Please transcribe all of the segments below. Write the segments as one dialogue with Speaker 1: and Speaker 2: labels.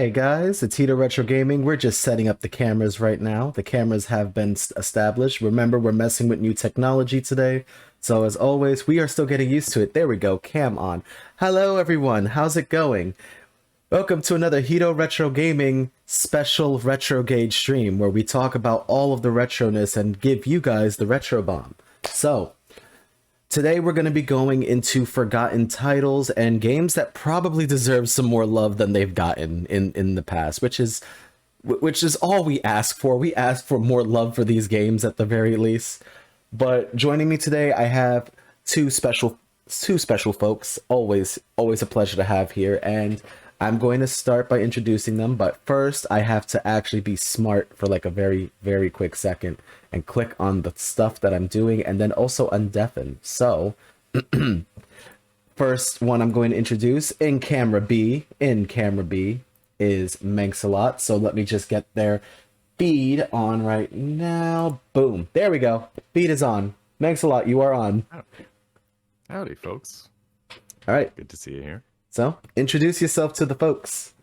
Speaker 1: Hey guys, it's Hito Retro Gaming. We're just setting up the cameras right now. The cameras have been established. Remember, we're messing with new technology today. So as always, we are still getting used to it. There we go, cam on. Hello everyone, how's it going? Welcome to another Hito Retro Gaming special Retrogade stream where we talk about all of the retroness and give you guys the retro bomb. So, today we're going to be going into forgotten titles and games that probably deserve some more love than they've gotten in the past, which is all we ask for. We ask for more love for these games at the very least. But joining me today, I have two special folks. Always a pleasure to have here, and I'm going to start by introducing them, but first I have to actually be smart for like a very, very quick second and click on the stuff that I'm doing and then also undeafen. So, first one I'm going to introduce in camera B is Manksalot. So let me just get their feed on right now. Boom. There we go. Feed is on. Manksalot, you are on.
Speaker 2: Howdy, folks.
Speaker 1: All right.
Speaker 2: Good to see you here.
Speaker 1: So, introduce yourself to the folks.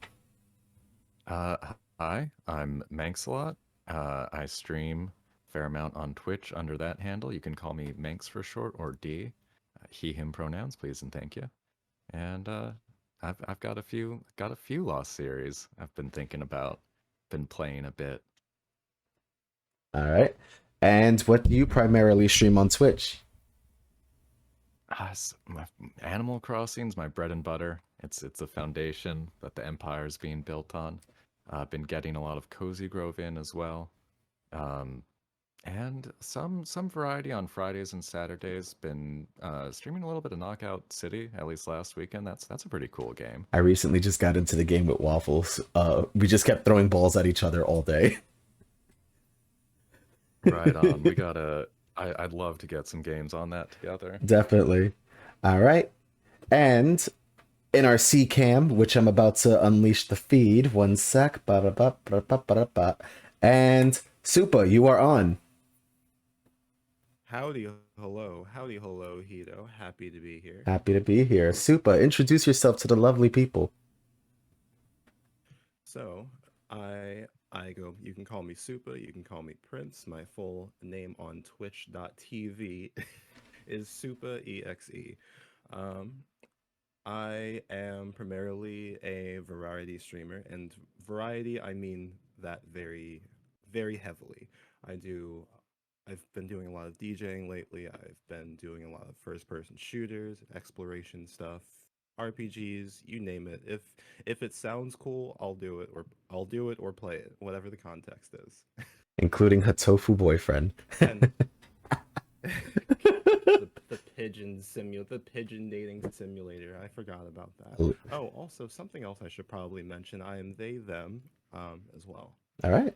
Speaker 2: Hi, I'm Manksalot. I stream a fair amount on Twitch under that handle. You can call me Manx for short, or D. He, him pronouns, please and thank you. And I've got a few Lost series I've been thinking about, been playing a bit.
Speaker 1: All right. And what do you primarily stream on Twitch?
Speaker 2: Animal Crossing's my bread and butter. It's a foundation that the Empire's being built on. I've been getting a lot of Cozy Grove in as well. And some variety on Fridays and Saturdays. Been streaming a little bit of Knockout City, at least last weekend. That's a pretty cool game.
Speaker 1: I recently just got into the game with Waffles. We just kept throwing balls at each other all day.
Speaker 2: Right on. I'd love to get some games on that together.
Speaker 1: Definitely. All right. And in our C cam, which I'm about to unleash the feed, one sec. And Supa, you are on.
Speaker 3: Howdy, hello, Hito. Happy to be here.
Speaker 1: Happy to be here. Supa, introduce yourself to the lovely people.
Speaker 3: So, you can call me Supa, you can call me Prince. My full name on twitch.tv is SupaEXE. I am primarily a variety streamer, and variety, I mean that very, very heavily. I've been doing a lot of DJing lately. I've been doing a lot of first-person shooters, exploration stuff, RPGs, you name it. If it sounds cool, I'll do it or play it, whatever the context is.
Speaker 1: Including Hatofu boyfriend.
Speaker 3: And the pigeon dating simulator. I forgot about that. Oh, also something else I should probably mention. I am they them as well.
Speaker 1: All right.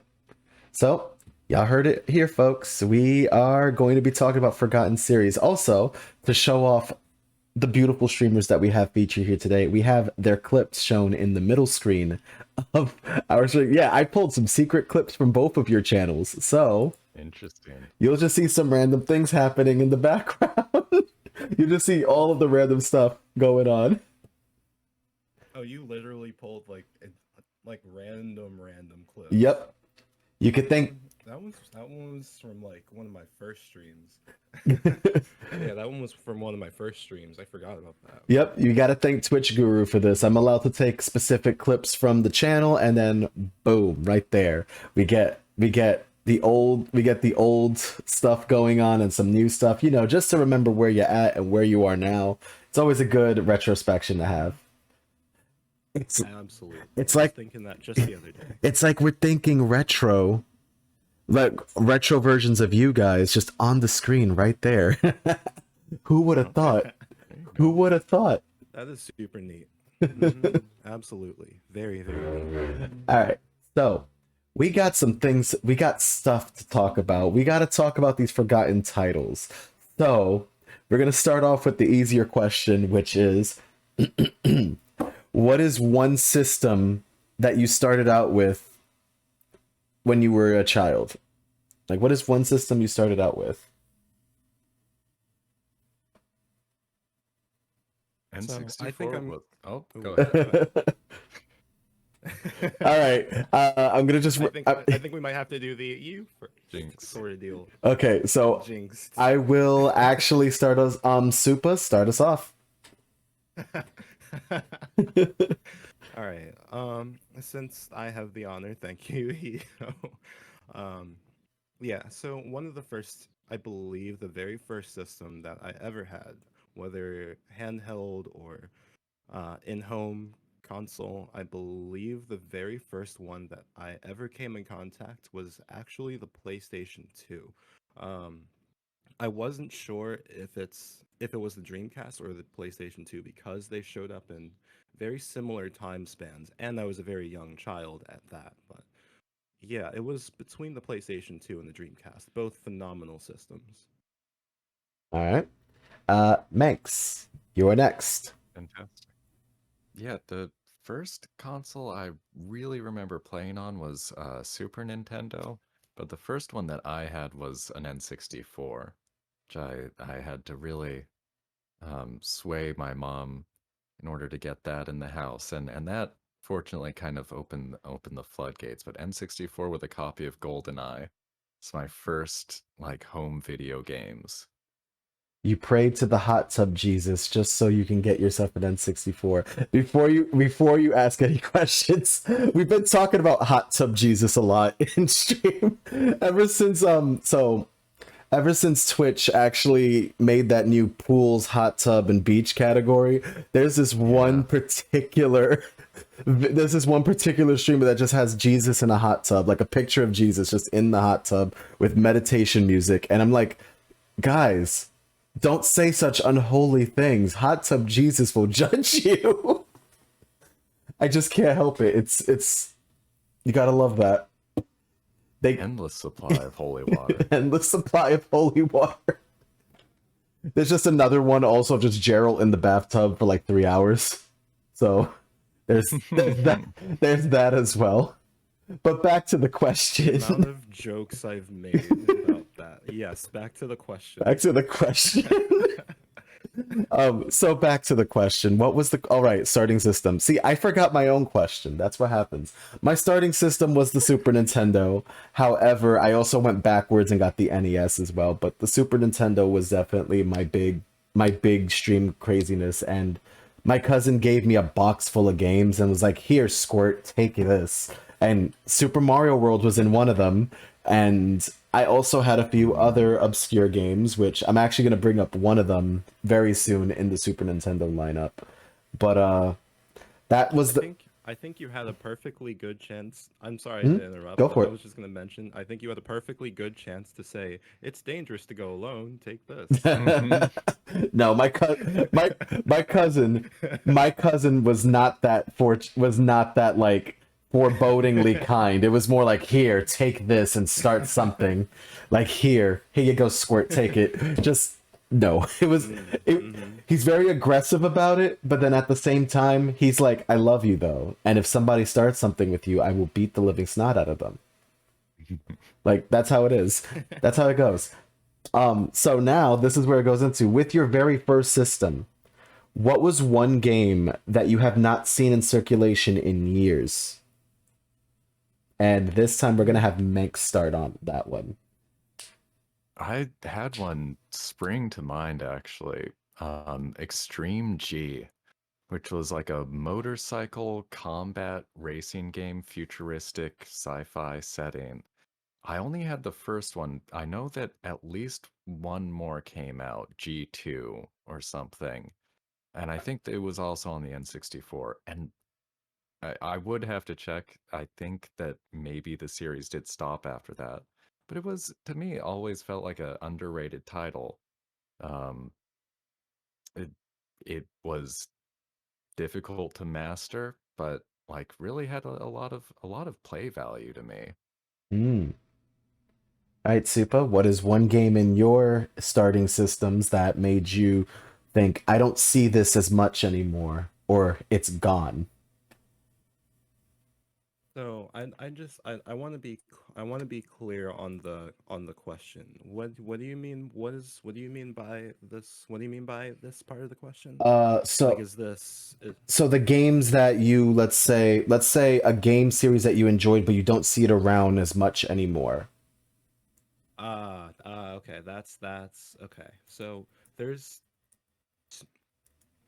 Speaker 1: So, y'all heard it here, folks. We are going to be talking about forgotten series. Also, to show off the beautiful streamers that we have featured here today, we have their clips shown in the middle screen of our stream. Yeah, I pulled some secret clips from both of your channels. So,
Speaker 2: interesting.
Speaker 1: You'll just see some random things happening in the background. You just see all of the random stuff going on.
Speaker 3: Oh, you literally pulled like random clips.
Speaker 1: Yep. You could think
Speaker 3: that one was from like one of my first streams. Yeah, that one was from one of my first streams. I forgot about that.
Speaker 1: Yep, you got to thank Twitch Guru for this. I'm allowed to take specific clips from the channel, and then boom, right there, we get the old stuff going on and some new stuff. You know, just to remember where you're at and where you are now. It's always a good retrospection to have.
Speaker 3: Absolutely.
Speaker 1: It's
Speaker 3: I was
Speaker 1: like
Speaker 3: thinking that just the other day.
Speaker 1: It's like we're thinking retro, like retro versions of you guys just on the screen right there. Who would have thought? Who would have thought?
Speaker 3: That is super neat. Mm-hmm. Absolutely. Very, very neat.
Speaker 1: All right. So we got stuff to talk about. We got to talk about these forgotten titles. So we're going to start off with the easier question, which is what is one system that you started out with when you were a child? Like, what is one system you started out with?
Speaker 2: N64
Speaker 3: I think I'm...
Speaker 2: was... Oh,
Speaker 3: Ooh,
Speaker 2: go ahead.
Speaker 1: All right. I'm gonna just.
Speaker 3: I think we might have to do the you first
Speaker 2: Jinx.
Speaker 3: sort of deal.
Speaker 1: Okay, so
Speaker 3: Jinxed.
Speaker 1: I will actually start us. Supa, start us off.
Speaker 3: All right. Since I have the honor, thank you, Hito. Um, yeah. So one of the first, I believe, the very first system that I ever had, whether handheld or in-home console, I believe the very first one that I ever came in contact was actually the PlayStation 2. Um, I wasn't sure if it was the Dreamcast or the PlayStation 2 because they showed up in very similar time spans, and I was a very young child at that. But yeah, it was between the PlayStation 2 and the Dreamcast, both phenomenal systems.
Speaker 1: All right. Manx, you're next.
Speaker 2: Fantastic. Yeah, the first console I really remember playing on was Super Nintendo, but the first one that I had was an N64, which I had to really sway my mom in order to get that in the house, and that fortunately kind of opened the floodgates. But N64 with a copy of GoldenEye, it's my first like home video games.
Speaker 1: You prayed to the hot tub Jesus just so you can get yourself an N64. Before you ask any questions, we've been talking about hot tub Jesus a lot in stream ever since ever since Twitch actually made that new pools, hot tub, and beach category. There's this one particular streamer that just has Jesus in a hot tub, like a picture of Jesus just in the hot tub with meditation music, and I'm like, guys, don't say such unholy things. Hot tub Jesus will judge you. I just can't help it. It's you gotta love that. They
Speaker 2: Endless supply of holy water.
Speaker 1: endless supply of holy water. There's just another one also of just Gerald in the bathtub for like 3 hours. So there's that as well. But back to the question.
Speaker 3: The amount of jokes I've made about that. Yes, back to the question.
Speaker 1: Back to the question. So back to the question. What was the all right, starting system? See, I forgot my own question. That's what happens. My starting system was the Super Nintendo. However, I also went backwards and got the NES as well, but the Super Nintendo was definitely my big stream craziness, and my cousin gave me a box full of games and was like, "Here, Squirt, take this." And Super Mario World was in one of them, and I also had a few other obscure games, which I'm actually going to bring up one of them very soon in the Super Nintendo lineup. But that was
Speaker 3: I think you had a perfectly good chance. I'm sorry to interrupt.
Speaker 1: Go for
Speaker 3: but
Speaker 1: it.
Speaker 3: I was just going to mention, I think you had a perfectly good chance to say, it's dangerous to go alone. Take this.
Speaker 1: No, my cousin was not that like forebodingly kind. It was more like, here, take this and start something. Like, here you go, Squirt, take it. Just no. He's very aggressive about it, but then at the same time, he's like, I love you though. And if somebody starts something with you, I will beat the living snot out of them. Like, that's how it is. That's how it goes. So now this is where it goes into, with your very first system, what was one game that you have not seen in circulation in years? And this time we're gonna have Mank start on that one.
Speaker 2: I had one spring to mind actually. Extreme G, which was like a motorcycle combat racing game, futuristic sci-fi setting. I only had the first one. I know that at least one more came out, G2 or something. And I think that it was also on the N64. And I would have to check. I think that maybe the series did stop after that. But it was, to me, always felt like an underrated title. Um, it was difficult to master, but like really had a lot of play value to me.
Speaker 1: Hmm. All right, Supa, what is one game in your starting systems that made you think, I don't see this as much anymore, or it's gone?
Speaker 3: So I want to be clear on the question. What do you mean? What do you mean by this? What do you mean by this part of the question? Like,
Speaker 1: So
Speaker 3: is this?
Speaker 1: so the games that you, let's say a game series that you enjoyed but you don't see it around as much anymore.
Speaker 3: Okay. That's okay. So there's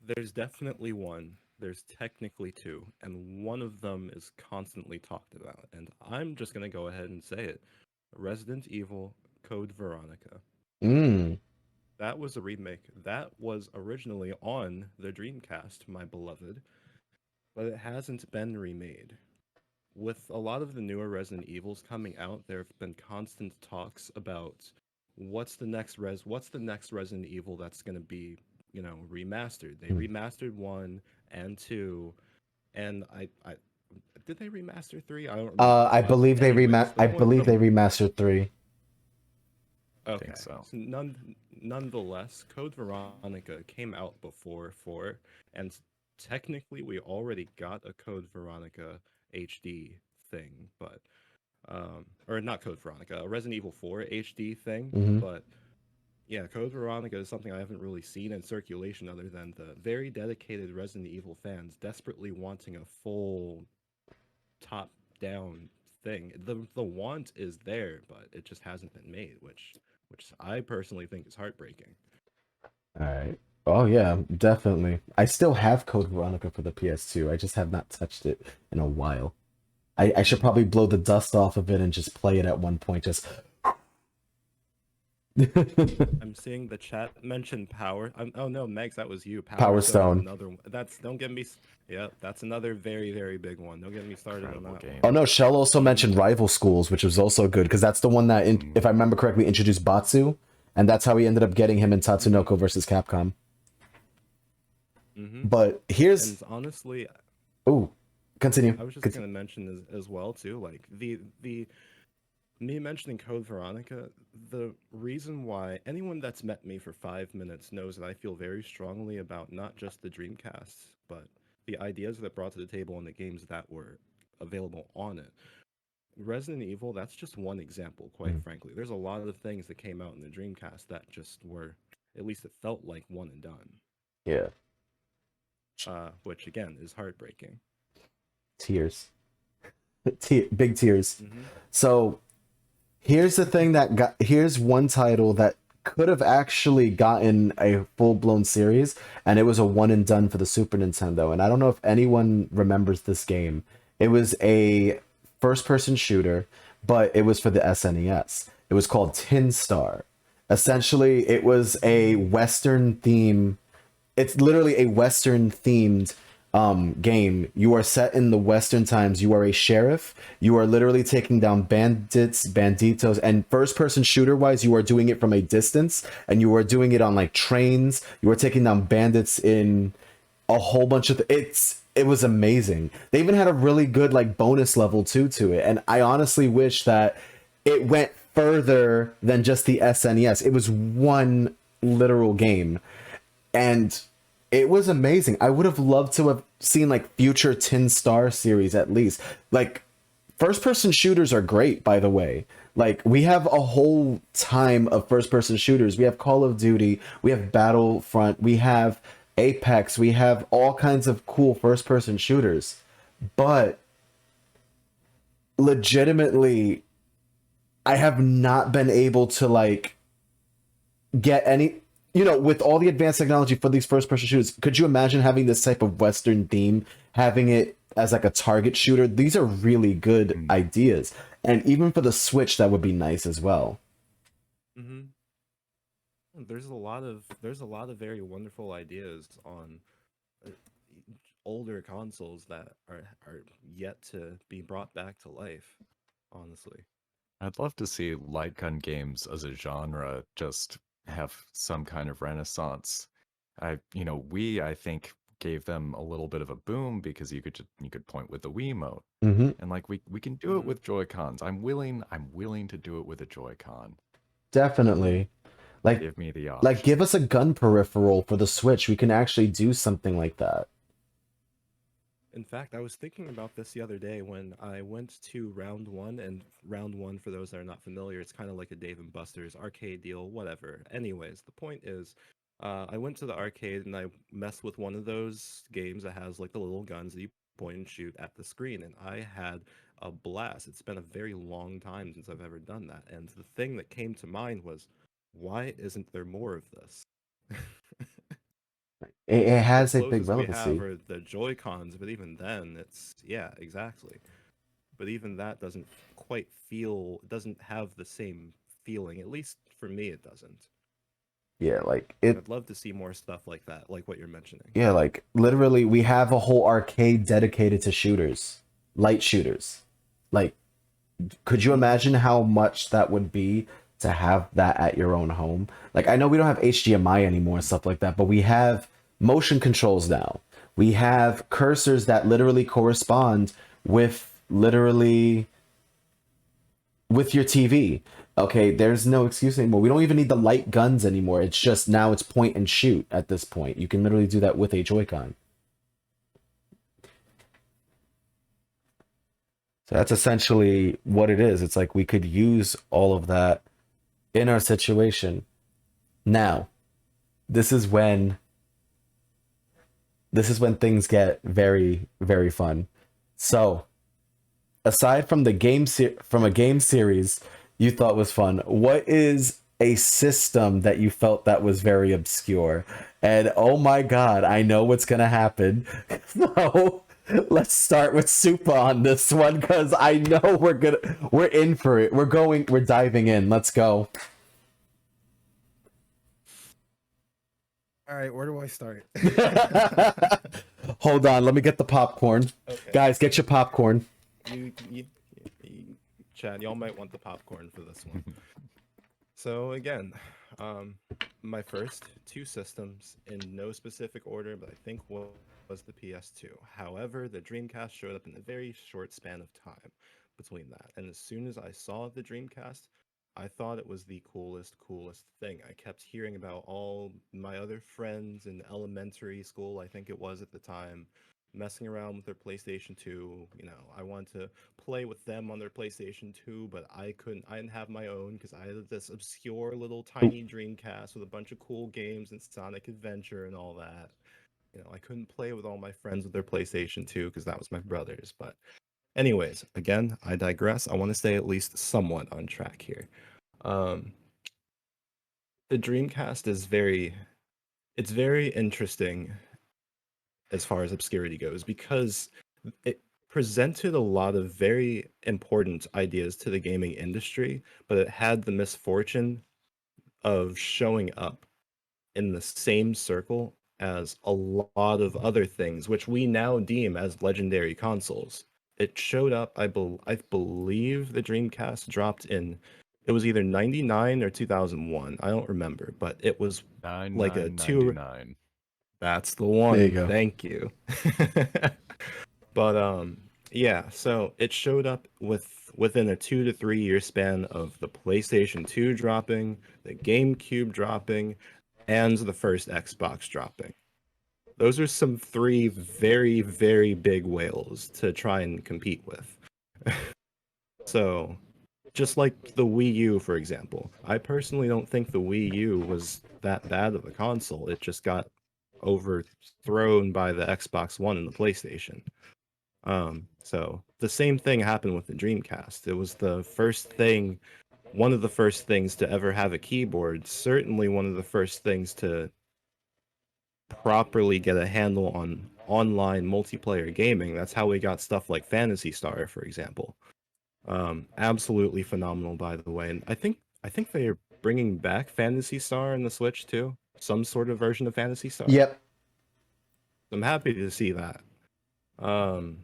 Speaker 3: there's definitely one. There's technically two, and one of them is constantly talked about. And I'm just gonna go ahead and say it. Resident Evil Code Veronica.
Speaker 1: Mm.
Speaker 3: That was a remake. That was originally on the Dreamcast, my beloved, but it hasn't been remade. With a lot of the newer Resident Evils coming out, there have been constant talks about what's the next Resident Evil that's going to be, remastered. They
Speaker 1: Mm.
Speaker 3: remastered 1 and 2, and I did they remaster 3? I don't remember.
Speaker 1: I
Speaker 3: But
Speaker 1: believe
Speaker 3: anyways, the
Speaker 1: I
Speaker 3: point
Speaker 1: believe they remastered 3.
Speaker 2: I
Speaker 3: Okay.
Speaker 2: think so.
Speaker 3: So nonetheless, Code Veronica came out before 4, and technically we already got a Code Veronica HD thing, but or not Code Veronica, a Resident Evil 4 HD thing,
Speaker 1: Hmm.
Speaker 3: but yeah, Code Veronica is something I haven't really seen in circulation other than the very dedicated Resident Evil fans desperately wanting a full top-down thing. The want is there, but it just hasn't been made, which I personally think is heartbreaking.
Speaker 1: All right. Oh yeah, definitely. I still have Code Veronica for the PS2. I just have not touched it in a while. I should
Speaker 3: Mhm.
Speaker 1: probably blow the dust off of it and just play it at one point. Just
Speaker 3: I'm seeing the chat mention Power. Oh no, Megs, that was you. Power
Speaker 1: Power
Speaker 3: Stone is
Speaker 1: Stone.
Speaker 3: another one. That's don't get me. Yeah, that's another very very big one. Don't get me started on
Speaker 2: Incredible
Speaker 3: that one.
Speaker 1: Oh
Speaker 2: game.
Speaker 1: no, Shell also
Speaker 3: Mhm.
Speaker 1: mentioned Rival Schools, which was also good because that's the one that, if I remember correctly, introduced Batsu, and that's how we ended up getting him in
Speaker 3: Mhm.
Speaker 1: Tatsunoko versus Capcom.
Speaker 3: Mhm.
Speaker 1: But here's
Speaker 3: And honestly,
Speaker 1: oh, continue.
Speaker 3: I was just gonna mention as well too, like the me mentioning Code Veronica. The reason why anyone that's met me for 5 minutes knows that I feel very strongly about not just the Dreamcast, but the ideas that brought to the table and the games that were available on it. Resident Evil, that's just one example, quite
Speaker 1: Mm,
Speaker 3: frankly. There's a lot of things that came out in the Dreamcast that just were, at least it felt like one and done,
Speaker 1: yeah,
Speaker 3: which again is heartbreaking.
Speaker 1: tears, big tears.
Speaker 3: Hmm.
Speaker 1: So here's the thing that got here's one title that could have actually gotten a full-blown series, and it was a one and done for the Super Nintendo. And I don't know if anyone remembers this game. It was a first-person shooter, but it was for the SNES. It was called Tin Star. Essentially, it was a Western theme. It's literally a Western themed game. You are set in the Western times. You are a sheriff. You are literally taking down bandits, banditos, and first person shooter wise, you are doing it from a distance, and you are doing it on like trains. You are taking down bandits in a whole bunch of it was amazing. They even had a really good like bonus level too to it, and I honestly wish that it went further than just the SNES. It was one literal game, and it was amazing. I would have loved to have seen like future Tin Star series at least. Like first person shooters are great, by the way. Like we have a whole time of first person shooters. We have Call of Duty, we have Battlefront, we have Apex, we have all kinds of cool first person shooters. But legitimately, I have not been able to like get any, with all the advanced technology for these first person shooters. Could you imagine having this type of Western theme, having it as like a target shooter? These are really good
Speaker 2: Mm.
Speaker 1: ideas, and even for the Switch that would be nice as well.
Speaker 3: Hmm. There's a lot of very wonderful ideas on uh, older consoles that are yet to be brought back to life. Honestly.
Speaker 2: I'd love to see light gun games as a genre just have some kind of renaissance. I think gave them a little bit of a boom because you could point with the Wiimote.
Speaker 1: Hmm.
Speaker 2: And like we can do it
Speaker 3: Hmm.
Speaker 2: with Joy-Cons. I'm willing to do it with a Joy-Con.
Speaker 3: Hmm.
Speaker 1: Definitely. like
Speaker 2: Give me the
Speaker 1: like
Speaker 2: option.
Speaker 1: give us a gun peripheral for the Switch. We can actually do something like that.
Speaker 3: In fact, I was thinking about this the other day when I went to round one, and round one, for those that are not familiar, it's kind of like a Dave and Buster's arcade deal, whatever. Anyways, the point is, I went to the arcade and I messed with one of those games that has like the little guns that you point and shoot at the screen, and I had a blast. It's been a very long time since I've ever done that, and the thing that came to mind was, why isn't there more of this?
Speaker 1: It
Speaker 3: The
Speaker 1: has a big
Speaker 3: closest we have
Speaker 1: relevancy.
Speaker 3: are the Joy Cons, but even then, it's yeah, exactly. But even that doesn't quite feel, it doesn't have the same feeling. At least for me, it doesn't.
Speaker 1: Yeah, like
Speaker 3: And
Speaker 1: it.
Speaker 3: I'd love to see more stuff like that, like what you're mentioning.
Speaker 1: Yeah, like literally, we have a whole arcade dedicated to shooters, light shooters. Like, could you
Speaker 3: Mm-hmm.
Speaker 1: imagine how much that would be to have that at your own home? Like, I know we don't have HDMI anymore and stuff like that, but we have motion controls now. We have cursors that literally correspond with literally with your TV. Okay, there's no excuse anymore. We don't even need the light guns anymore. It's just now it's point and shoot at this point. You can literally do that with a Joy-Con. So that's essentially what it is. It's like we could use all of that in our situation. Now, this is when things get very very fun. So, aside from the from a game series you thought was fun, what is a system that you felt that was very obscure? And oh my god, I know what's gonna happen. So let's start with Supa on this one because I know we're in for it. We're diving in. Let's go.
Speaker 3: All right, where do I start?
Speaker 1: Hold on, let me get the popcorn.
Speaker 3: Okay.
Speaker 1: Guys, get your popcorn.
Speaker 3: Chad, y'all might want the popcorn for this one. So again, my first two systems in no specific order, but I think was the PS2. However, the Dreamcast showed up in a very short span of time between that. And as soon as I saw the Dreamcast, I thought it was the coolest thing. I kept hearing about all my other friends in elementary school, I think it was at the time, messing around with their PlayStation 2. You know, I wanted to play with them on their PlayStation 2, but I couldn't. I didn't have my own because I had this obscure little tiny Dreamcast with a bunch of cool games and Sonic Adventure and all that. You know, I couldn't play with all my friends with their PlayStation 2 because that was my brother's. But anyways, again, I digress. I want to stay at least somewhat on track here. Um, the Dreamcast is it's very interesting as far as obscurity goes because it presented a lot of very important ideas to the gaming industry, but it had the misfortune of showing up in the same circle as a lot of other things, which we now deem as legendary consoles. It showed up, I believe the Dreamcast dropped in, it was either 99 or 2001. I don't remember, but it was like a two.
Speaker 2: 9999.
Speaker 3: That's the
Speaker 1: There you
Speaker 3: one.
Speaker 1: go.
Speaker 3: Thank you. But yeah, so it showed up within a 2 to 3 year span of the PlayStation 2 dropping, the GameCube dropping, and the first Xbox dropping. Those are some three very, very big whales to try and compete with. So, just like the Wii U, for example, I personally don't think the Wii U was that bad of a console. It just got overthrown by the Xbox One and the PlayStation. So the same thing happened with the Dreamcast. It was the first thing, one of the first things to ever have a keyboard, certainly one of the first things to properly get a handle on online multiplayer gaming. That's how we got stuff like Phantasy Star, for example. Absolutely phenomenal, by the way. And I think they are bringing back Phantasy Star in the Switch too, some sort of version of Phantasy Star.
Speaker 1: Yep.
Speaker 3: I'm happy to see that. Um,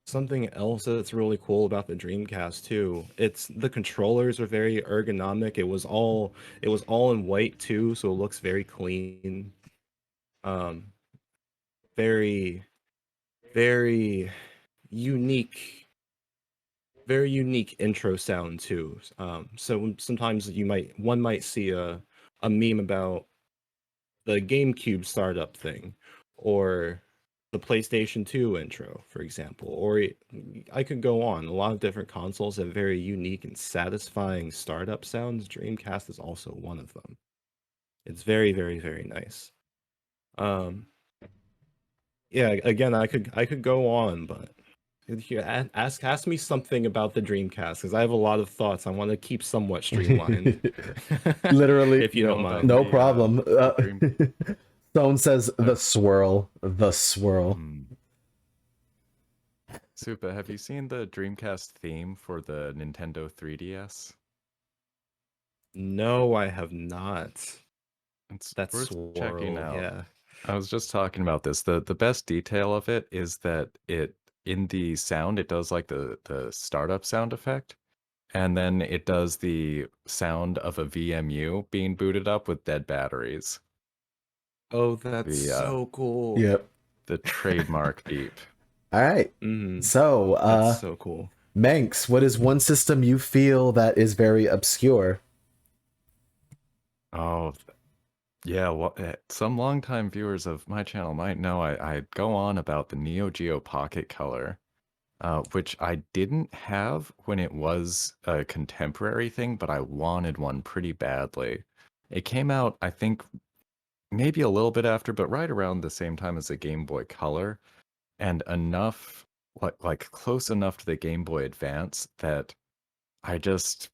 Speaker 3: Something else that's really cool about the Dreamcast too, it's the controllers are very ergonomic. It was all in white too, so it looks very clean. Um, very very unique, very unique intro sound too. So sometimes one might see a meme about the GameCube startup thing, or the PlayStation 2 intro, for example, or I could go on. A lot of different consoles have very unique and satisfying startup sounds. Dreamcast is also one of them. It's very, very, very nice. Um, yeah, again, I could go on, but here, ask me something about the Dreamcast because I have a lot of thoughts. I want to keep somewhat streamlined,
Speaker 1: Literally,
Speaker 3: if you don't
Speaker 2: about
Speaker 3: mind.
Speaker 1: no
Speaker 2: the,
Speaker 1: problem.
Speaker 2: the Dream-
Speaker 1: Stone says the swirl, the swirl.
Speaker 2: Hmm. Supa, have you seen the Dreamcast theme for the Nintendo 3DS?
Speaker 3: No, I have not.
Speaker 2: It's
Speaker 3: That's
Speaker 2: worth checking
Speaker 3: swirl,
Speaker 2: out.
Speaker 3: yeah.
Speaker 2: I was just talking about this. The best detail of it is that it in the sound it does like the startup sound effect, and then it does the sound of a VMU being booted up with dead batteries.
Speaker 3: Oh, that's
Speaker 2: The
Speaker 3: so cool.
Speaker 1: Yep.
Speaker 2: the trademark beep.
Speaker 1: All right.
Speaker 3: Mm,
Speaker 1: So,
Speaker 3: that's so cool.
Speaker 1: Manx, what is one system you feel that is very obscure?
Speaker 2: Oh, yeah. Well, some longtime viewers of my channel might know I go on about the Neogeo Pocket Color, which I didn't have when it was a contemporary thing, but I wanted one pretty badly. It came out, I think, maybe a little bit after, but right around the same time as the Game Boy Color, and enough, like close enough to the Game Boy Advance that I just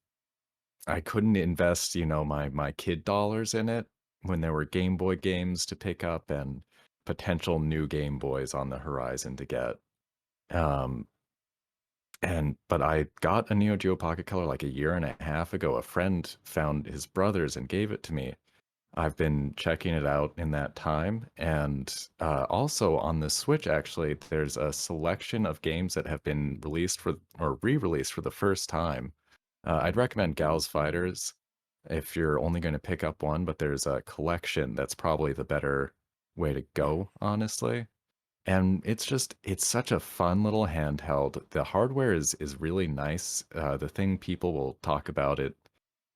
Speaker 2: I couldn't invest, my kid dollars in it when there were Game Boy games to pick up and potential new Game Boys on the horizon to get. Um, but I got a Neo Geo Pocket Color like a year and a half ago. A friend found his brother's and gave it to me. I've been checking it out in that time, and also on the Switch, actually, there's a selection of games that have been released for or re-released for the first time. I'd recommend Gals Fighters if you're only going to pick up one, but there's a collection that's probably the better way to go, honestly. And it's such a fun little handheld. The hardware is really nice. The thing people will talk about it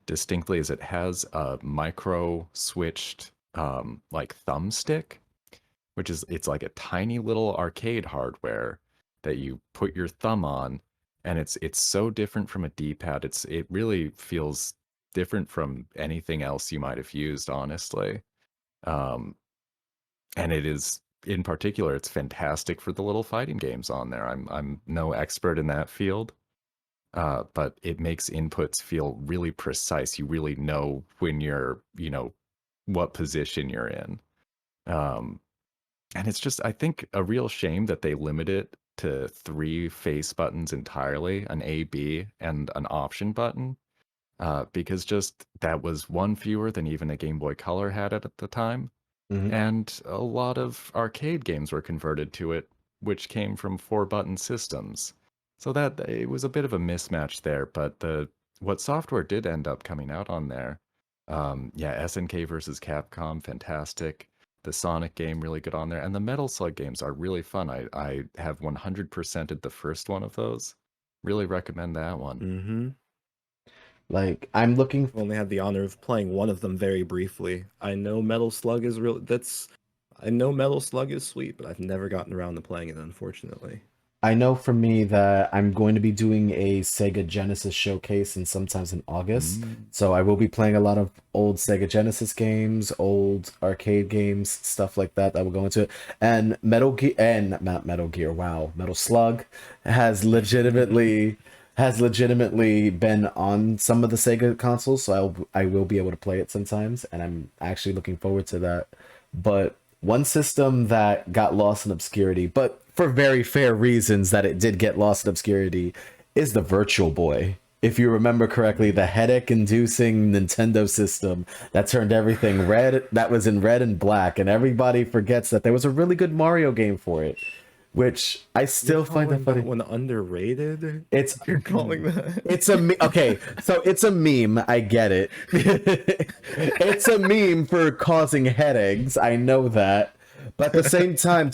Speaker 2: distinctly is it has a micro switched like thumbstick, which is it's like a tiny little arcade hardware that you put your thumb on, and it's so different from a D-pad. It really feels different from anything else you might have used, honestly. Um, and it is in particular, it's fantastic for the little fighting games on there. I'm no expert in that field, but it makes inputs feel really precise. You really know when you're, what position you're in. Um, and it's just, I think, a real shame that they limit it to 3 face buttons entirely, an A, B, and an option button, because just that was one fewer than even a Game Boy Color had at the time.
Speaker 1: Mhm.
Speaker 2: And a lot of arcade games were converted to it, which came from 4-button systems. So that it was a bit of a mismatch there, but what software did end up coming out on there, yeah, SNK versus Capcom, fantastic. The Sonic game, really good on there, and the Metal Slug games are really fun. I have 100%ed the first one of those. Really recommend that one.
Speaker 3: Mm-hmm.
Speaker 1: Like, I'm looking.
Speaker 3: I've only had the honor of playing one of them very briefly. I know Metal Slug is real. I know Metal Slug is sweet, but I've never gotten around to playing it, unfortunately.
Speaker 1: I know for me that I'm going to be doing a Sega Genesis showcase and sometimes in August.
Speaker 2: Mm.
Speaker 1: So I will be playing a lot of old Sega Genesis games, old arcade games, stuff like that that will go into it. And Metal Gear and not Metal Gear, wow, Metal Slug has legitimately been on some of the Sega consoles, so I will be able to play it sometimes, and I'm actually looking forward to that. But one system that got lost in obscurity, but for very fair reasons that it did get lost in obscurity, is the Virtual Boy. If you remember correctly, the headache-inducing Nintendo system that turned everything red, that was in red and black, and everybody forgets that there was a really good Mario game for it, which I still
Speaker 3: You're
Speaker 1: find that
Speaker 3: calling
Speaker 1: funny.
Speaker 3: one underrated?
Speaker 1: It's
Speaker 3: You're calling that?
Speaker 1: it's okay, so it's a meme. I get it. It's a meme for causing headaches. I know that, but at the same time,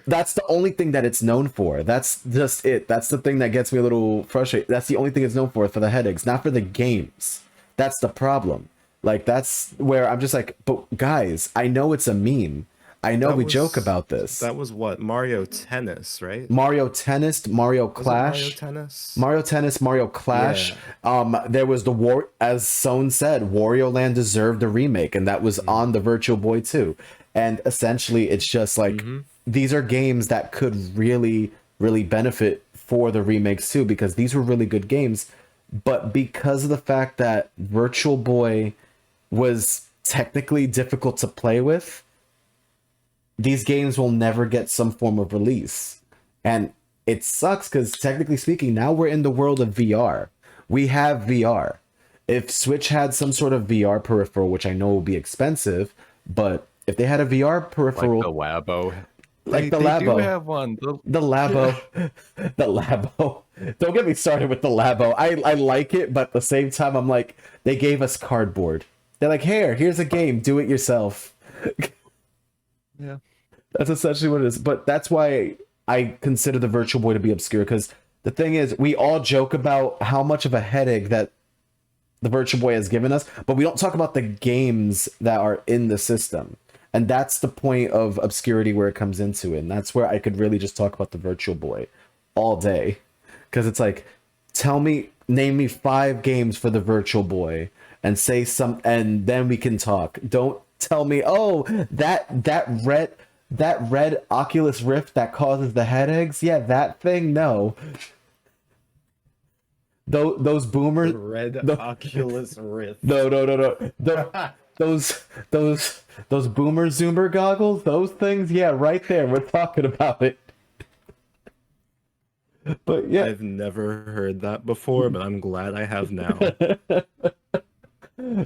Speaker 1: that's the only thing that it's known for. That's just it. That's the thing that gets me a little frustrated. That's the only thing it's known for the headaches, not for the games. That's the problem. Like, that's where I'm just like, but guys, I know it's a meme. I know
Speaker 3: That
Speaker 1: we joke
Speaker 3: was
Speaker 1: about this.
Speaker 3: that was what? Mario Tennis, right?
Speaker 1: Mario Tennis, Mario
Speaker 3: Was it Mario
Speaker 1: Clash,
Speaker 3: Tennis?
Speaker 1: Mario Tennis, Mario Clash.
Speaker 3: Yeah.
Speaker 1: There was the war, as Sohn said, Wario Land deserved a remake, and that was on the Virtual Boy too. And essentially, it's just like
Speaker 3: Mm-hmm.
Speaker 1: these are games that could really, really benefit for the remakes too, because these were really good games. But because of the fact that Virtual Boy was technically difficult to play with, these games will never get some form of release. And it sucks because technically speaking, now we're in the world of VR. We have VR. If Switch had some sort of VR peripheral, which I know will be expensive, but if they had a VR
Speaker 2: Like
Speaker 1: peripheral,
Speaker 2: the Labo.
Speaker 1: like the
Speaker 2: They do
Speaker 1: Labo,
Speaker 2: have one.
Speaker 1: the Labo, the Labo. Don't get me started with the Labo. I like it, but at the same time, I'm like, they gave us cardboard. They're like, here's a game, do it yourself.
Speaker 2: Yeah.
Speaker 1: That's essentially what it is. But that's why I consider the Virtual Boy to be obscure, because the thing is, we all joke about how much of a headache that the Virtual Boy has given us, but we don't talk about the games that are in the system. And that's the point of obscurity where it comes into it. And that's where I could really just talk about the Virtual Boy all day. Because it's like, name me 5 games for the Virtual Boy and say some, and then we can talk. Don't tell me, oh, that red Oculus Rift that causes the headaches. Yeah, that thing. No, those boomers.
Speaker 3: Red Oculus Rift.
Speaker 1: No. Those boomer zoomer goggles. Those things. Yeah, right there. We're talking about it. But yeah,
Speaker 3: I've never heard that before, but I'm glad I have now.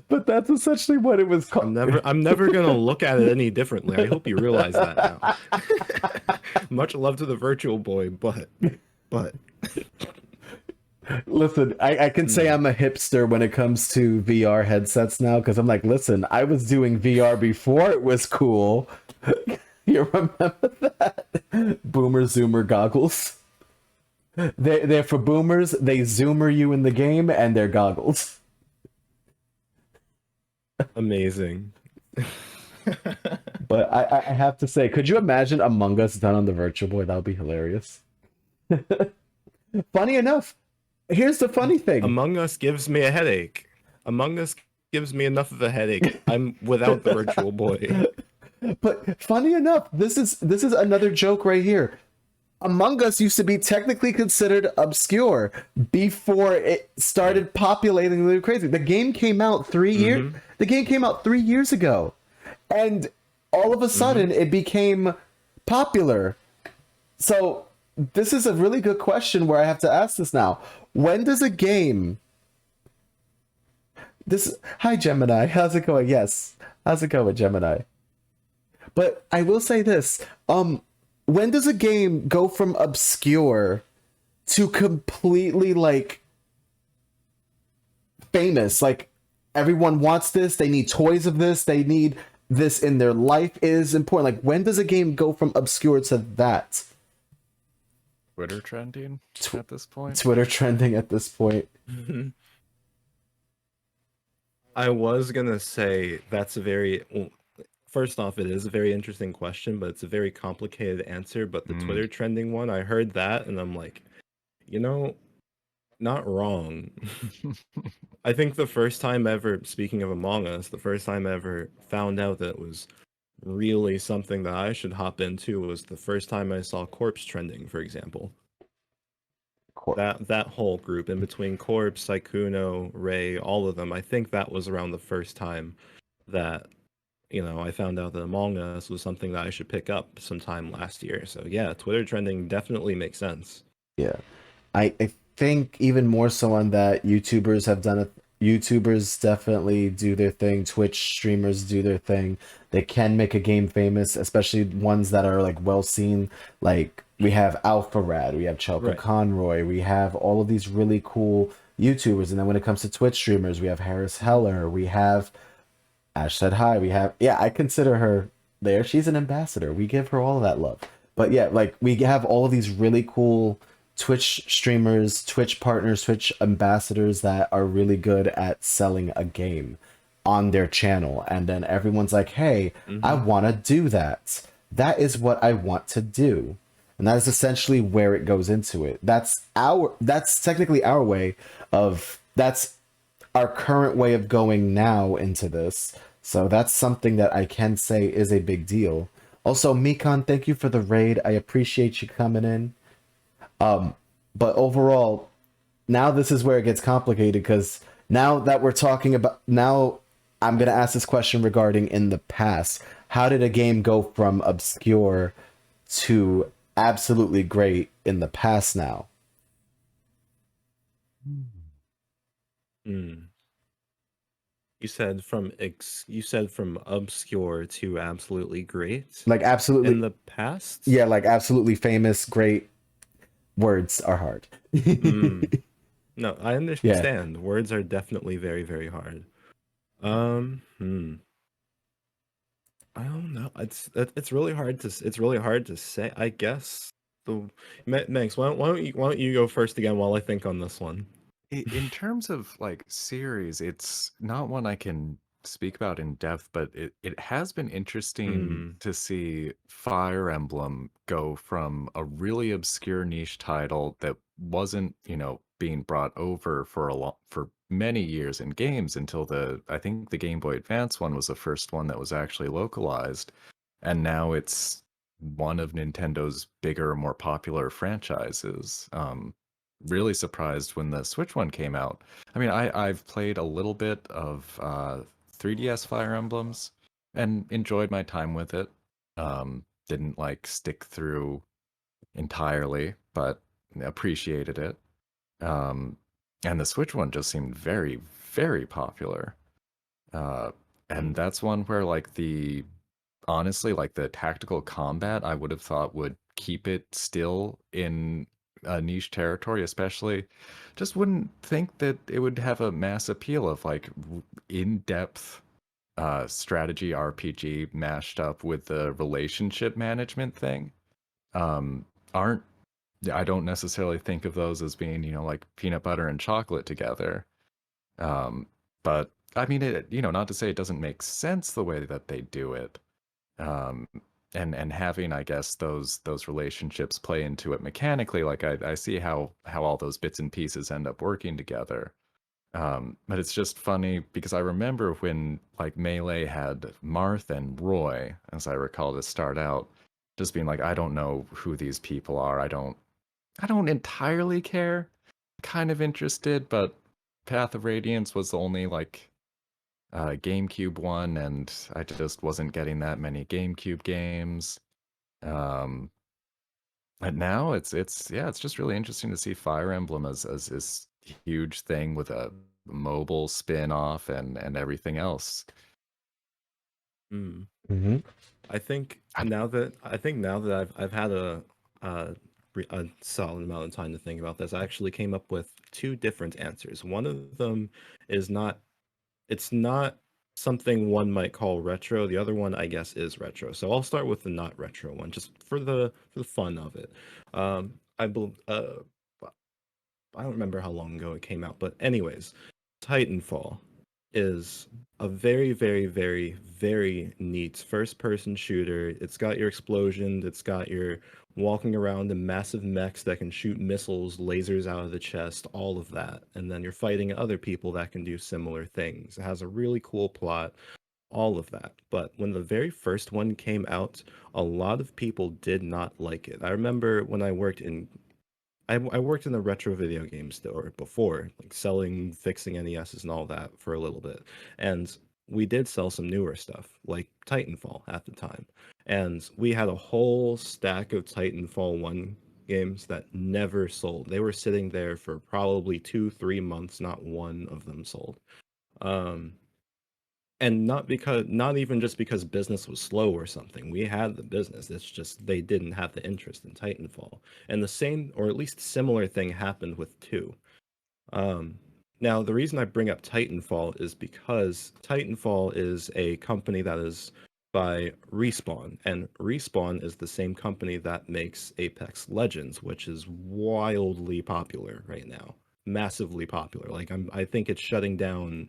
Speaker 1: but that's essentially what it was called.
Speaker 3: I'm never gonna look at it any differently. I hope you realize that now. Much love to the Virtual Boy, but
Speaker 1: Listen, I can say I'm a hipster when it comes to VR headsets now, because I'm like, listen, I was doing VR before it was cool. You remember that? Boomer zoomer goggles. They're for boomers. They zoomer you in the game, and they're goggles.
Speaker 3: amazing.
Speaker 1: But I have to say, could you imagine Among Us done on the Virtual Boy? That would be hilarious. Funny enough, here's the funny thing.
Speaker 3: Among Us gives me a headache. Among Us gives me enough of a headache. I'm without the Virtual Boy.
Speaker 1: But funny enough, this is another joke right here. Among Us used to be technically considered obscure before it started populating really crazy. The game came out 3 years. The game came out 3 years ago, and all of a sudden it became popular. So this is a really good question where I have to ask this now. When does a game... Hi, Gemini. How's it going? Yes. How's it going, Gemini? But I will say this. When does a game go from obscure to completely, like, famous? Like, everyone wants this. They need toys of this. They need this in their life. It is important. Like, when does a game go from obscure to that?
Speaker 2: Twitter trending at this point.
Speaker 1: Twitter trending at this point.
Speaker 3: I was gonna say that's a very... Well, first off, it is a very interesting question, but it's a very complicated answer. But the Twitter trending one, I heard that, and I'm like, not wrong. I think the first time ever, speaking of Among Us, the first time I ever found out that it was really something that I should hop into was the first time I saw Corpse trending, for example. That whole group, in between Corpse, Saikuno, Ray, all of them, I think that was around the first time that I found out that Among Us was something that I should pick up sometime last year. So yeah, Twitter trending definitely makes sense.
Speaker 1: Yeah. I think even more so on that, YouTubers have done it. YouTubers definitely do their thing. Twitch streamers do their thing. They can make a game famous, especially ones that are like well seen. Like we have Alpha Rad, we have Chelka Conroy, we have all of these really cool YouTubers. And then when it comes to Twitch streamers, we have Harris Heller, we have Ash Said Hi, we have, I consider her there. She's an ambassador. We give her all of that love. But yeah, like we have all of these really cool Twitch streamers, Twitch partners, Twitch ambassadors that are really good at selling a game. on their channel, and then everyone's like, hey, I
Speaker 3: Mm-hmm.
Speaker 1: want to do that. That is what I want to do. And that is essentially where it goes into it. That's technically our way of that's our current way of going now into this. So that's something that I can say is a big deal. Also, Mikon, thank you for the raid. I appreciate you coming in. But overall, now this is where it gets complicated because now that we're talking about now I'm going to ask this question regarding in the past. How did a game go from obscure to absolutely great in the past now?
Speaker 3: Mm. You said from obscure to absolutely great
Speaker 1: Like
Speaker 3: in
Speaker 1: absolutely,
Speaker 3: the past.
Speaker 1: yeah, like absolutely famous, great. Words are hard.
Speaker 3: Mm. No, I
Speaker 1: Yeah.
Speaker 3: understand. Words are definitely very, very hard. Hmm. I don't know. It's really hard to it's really hard to say. I guess the Manx. Why don't you go first again while I think on this one?
Speaker 2: In terms of like series, it's not one I can speak about in depth, but it has been interesting
Speaker 3: Mm.
Speaker 2: to see Fire Emblem go from a really obscure niche title that wasn't, being brought over for many years in games until I think the Game Boy Advance one was the first one that was actually localized, and now it's one of Nintendo's bigger, more popular franchises. Really surprised when the Switch one came out. I mean, I've played a little bit of 3DS Fire Emblems and enjoyed my time with it. Didn't like stick through entirely, but appreciated it. Um, and the Switch one just seemed very, very popular. Uh, and
Speaker 3: Mm.
Speaker 2: that's one where like honestly, like the tactical combat, I would have thought would keep it still in a niche territory, especially. Just wouldn't think that it would have a mass appeal of like in-depth strategy RPG mashed up with the relationship management thing. Um, aren't I don't necessarily think of those as being, like peanut butter and chocolate together. Um, but I mean, not to say it doesn't make sense the way that they do it, um, and having, I guess, those relationships play into it mechanically. Like I see how all those bits and pieces end up working together. But it's just funny because I remember when like Melee had Marth and Roy, as I recall, to start out, just being like, I don't know who these people are. I don't entirely care. Kind of interested, but Path of Radiance was the only like GameCube one, and I just wasn't getting that many GameCube games. Um, but now it's just really interesting to see Fire Emblem as this huge thing with a mobile spin-off and everything else.
Speaker 3: Mm.
Speaker 1: Mm-hmm.
Speaker 3: I think now that I've had uh a solid amount of time to think about this, I actually came up with two different answers. One of them is not it's not something one might call retro. The other one, I guess, is retro. So I'll start with the not retro one, just for the fun of it. I bel I don't remember how long ago it came out, but anyways, Titanfall is a very, very, very, very neat first-person shooter. It's got your explosions, it's got your walking around in massive mechs that can shoot missiles, lasers out of the chest, all of that. And then you're fighting other people that can do similar things. It has a really cool plot, all of that. But when the very first one came out, a lot of people did not like it. I remember when I worked in a retro video game store before, like selling, fixing NESs and all that for a little bit. And we did sell some newer stuff, like Titanfall at the time. And we had a whole stack of Titanfall 1 games that never sold. They were sitting there for probably 2, 3 months, not one of them sold. Um, and not even just because business was slow or something. We had the business. It's just they didn't have the interest in Titanfall. And the same, or at least similar thing happened with 2. Um, Now, the reason I bring up Titanfall is because Titanfall is a company that is by Respawn, and Respawn is the same company that makes Apex Legends, which is wildly popular right now, massively popular. I think it's shutting down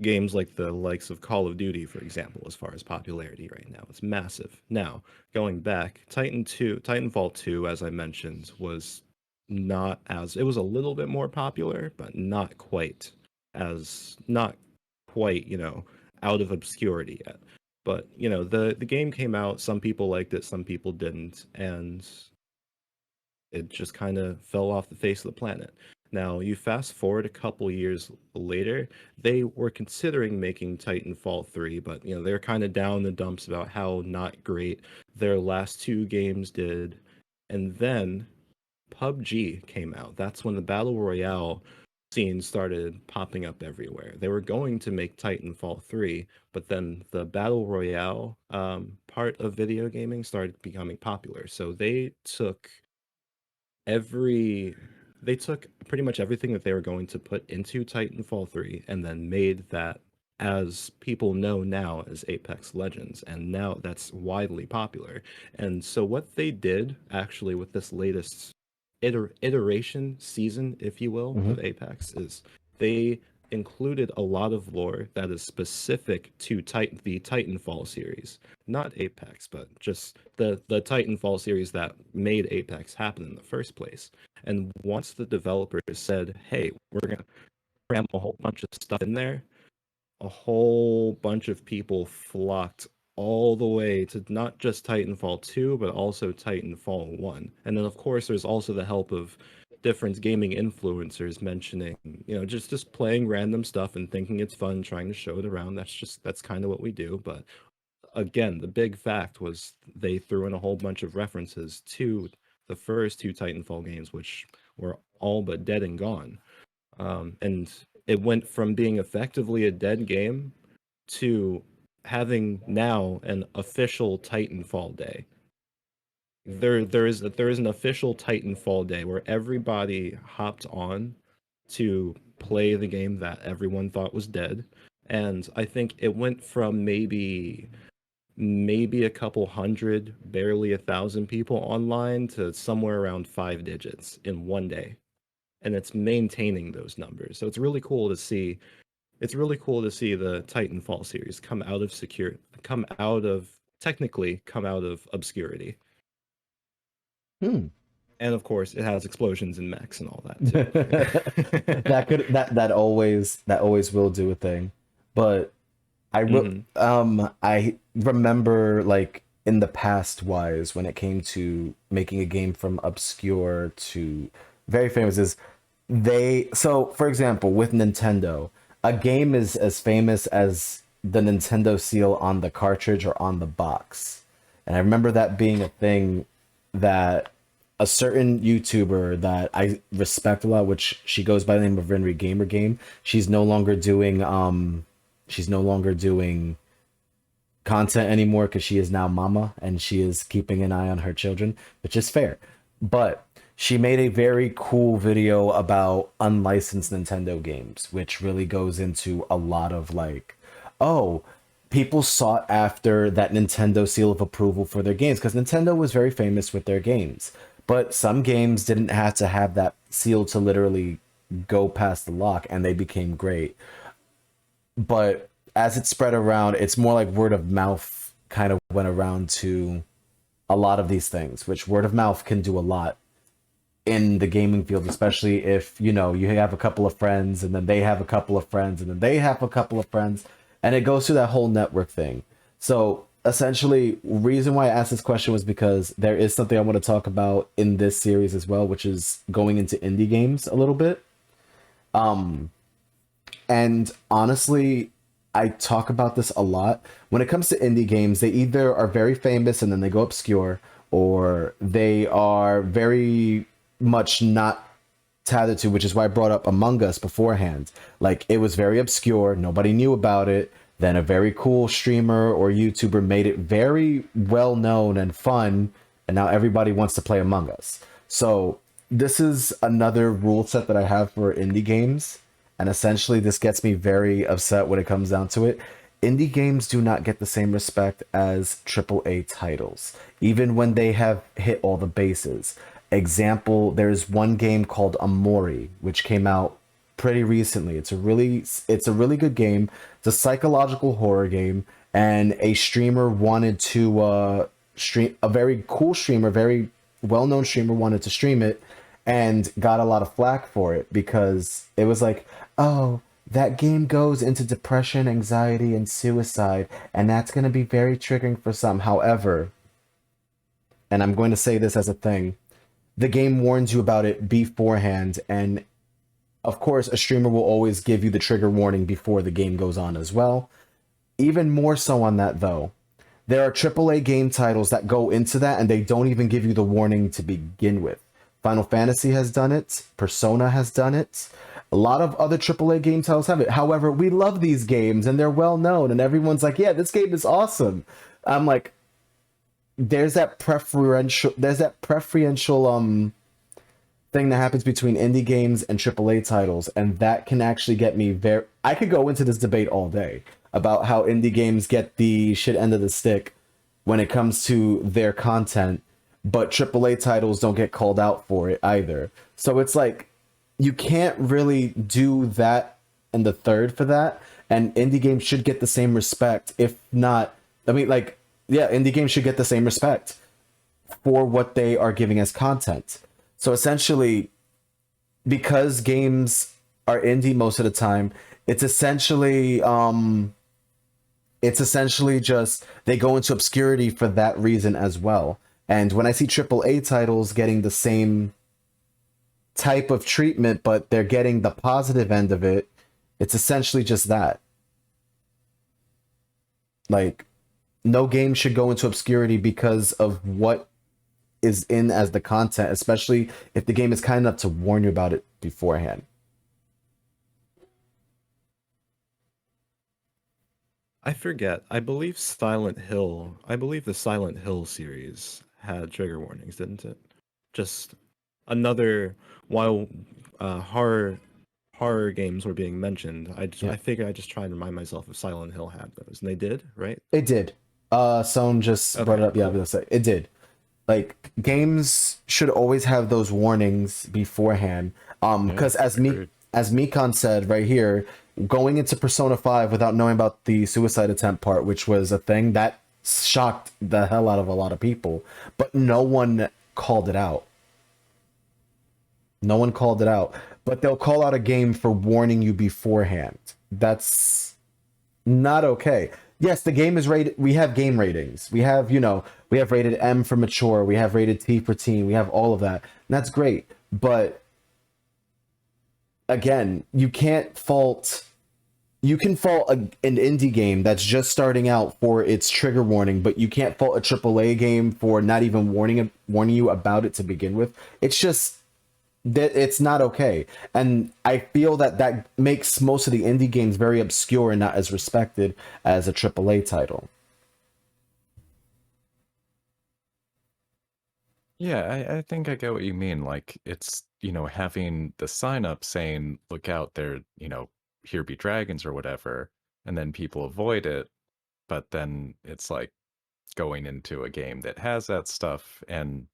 Speaker 3: games like the likes of Call of Duty, for example, as far as popularity right now. It's massive. Now, going back, Titanfall 2, as I mentioned, was not as it was a little bit more popular, but not quite, out of obscurity yet. But, the game came out, some people liked it, some people didn't, and it just kind of fell off the face of the planet. Now, you fast forward a couple years later, they were considering making Titanfall 3, but they're kind of down in the dumps about how not great their last two games did. And then PUBG came out. That's when the Battle Royale scene started popping up everywhere. They were going to make Titanfall 3, but then the Battle Royale part of video gaming started becoming popular. So every they took pretty much everything that they were going to put into Titanfall 3 and then made that as people know now as Apex Legends, and now that's widely popular. And so what they did actually with this latest iteration season, if you will,
Speaker 1: Mhm.
Speaker 3: of Apex is they included a lot of lore that is specific to the Titanfall series, not Apex, but just the Titanfall series that made Apex happen in the first place. And once the developers said, "Hey, we're gonna cram a whole bunch of stuff in there," a whole bunch of people flocked all the way to not just Titanfall 2, but also Titanfall 1. And then, of course, there's also the help of different gaming influencers mentioning, just playing random stuff and thinking it's fun, trying to show it around. That's kind of what we do. But again, the big fact was they threw in a whole bunch of references to the first two Titanfall games, which were all but dead and gone. And it went from being effectively a dead game to having now an official Titanfall day. There is an official Titanfall day where everybody hopped on to play the game that everyone thought was dead. And I think it went from maybe a couple hundred, barely 1,000 people online to somewhere around 5 digits in one day. And it's maintaining those numbers. So it's really cool to see. It's really cool to see the Titanfall series technically come out of obscurity.
Speaker 1: Hmm.
Speaker 3: And of course, it has explosions and mechs and all that too.
Speaker 1: that always will do a thing. But I remember, like, in the past wise, when it came to making a game from obscure to very famous, is so for example, with Nintendo, a game is as famous as the Nintendo seal on the cartridge or on the box. And I remember that being a thing that a certain YouTuber that I respect a lot, which she goes by the name of Renry Gamer Game, she's no longer doing content anymore because she is now mama and she is keeping an eye on her children, which is fair. But she made a very cool video about unlicensed Nintendo games, which really goes into a lot of, like, oh, people sought after that Nintendo seal of approval for their games because Nintendo was very famous with their games. But some games didn't have to have that seal to literally go past the lock and they became great. But as it spread around, it's more like word of mouth kind of went around to a lot of these things, which word of mouth can do a lot in the gaming field, especially if you have a couple of friends and then they have a couple of friends and then they have a couple of friends, and it goes through that whole network thing. So essentially, reason why I asked this question was because there is something I want to talk about in this series as well, which is going into indie games a little bit. And honestly, I talk about this a lot. When it comes to indie games, they either are very famous and then they go obscure, or they are very much not tethered to, which is why I brought up Among Us beforehand. Like, it was very obscure, nobody knew about it. Then a very cool streamer or YouTuber made it very well known and fun, and now everybody wants to play Among Us. So this is another rule set that I have for indie games, and essentially this gets me very upset when it comes down to it. Indie games do not get the same respect as AAA titles, even when they have hit all the bases. Example, there's one game called Amori, which came out pretty recently. It's a really good game. It's a psychological horror game, and a streamer wanted to stream, a very cool streamer, very well-known streamer wanted to stream it, and got a lot of flack for it because it was like, oh, that game goes into depression, anxiety, and suicide, and that's going to be very triggering for some. However, and I'm going to say this as a thing, the game warns you about it beforehand, and of course, a streamer will always give you the trigger warning before the game goes on as well. Even more so on that, though, there are AAA game titles that go into that, and they don't even give you the warning to begin with. Final Fantasy has done it. Persona has done it. A lot of other AAA game titles have it. However, we love these games, and they're well known, and everyone's like, yeah, this game is awesome. I'm like, there's that preferential thing that happens between indie games and AAA titles, and that can actually get me very... I could go into this debate all day about how indie games get the shit end of the stick when it comes to their content, but AAA titles don't get called out for it either. So it's like, you can't really do that and the third for that, and indie games should get the same respect, if not... I mean, like, yeah, indie games should get the same respect for what they are giving as content. So essentially, because games are indie most of the time, it's essentially just they go into obscurity for that reason as well. And when I see AAA titles getting the same type of treatment, but they're getting the positive end of it, it's essentially just that. Like, no game should go into obscurity because of what is in as the content, especially if the game is kind enough to warn you about it beforehand.
Speaker 3: I forget. I believe the Silent Hill series had trigger warnings, didn't it? Just another, while horror games were being mentioned, I figured I'd just try and remind myself if Silent Hill had those. And they did, right?
Speaker 1: It did. Someone just brought it up. Yeah, I was gonna say it did. Like, games should always have those warnings beforehand. Because as Mikon said right here, going into Persona 5 without knowing about the suicide attempt part, which was a thing that shocked the hell out of a lot of people, but no one called it out. No one called it out. But they'll call out a game for warning you beforehand. That's not okay. Yes, the game is rated. We have game ratings. We have, we have rated M for mature. We have rated T for teen. We have all of that. And that's great. But again, you can fault an indie game that's just starting out for its trigger warning, but you can't fault a AAA game for not even warning you about it to begin with. It's just that it's not okay. And I feel that makes most of the indie games very obscure and not as respected as a AAA title.
Speaker 2: Yeah, I think I get what you mean. Like, it's, having the sign up saying, look out there, here be dragons or whatever, and then people avoid it. But then it's like going into a game that has that stuff and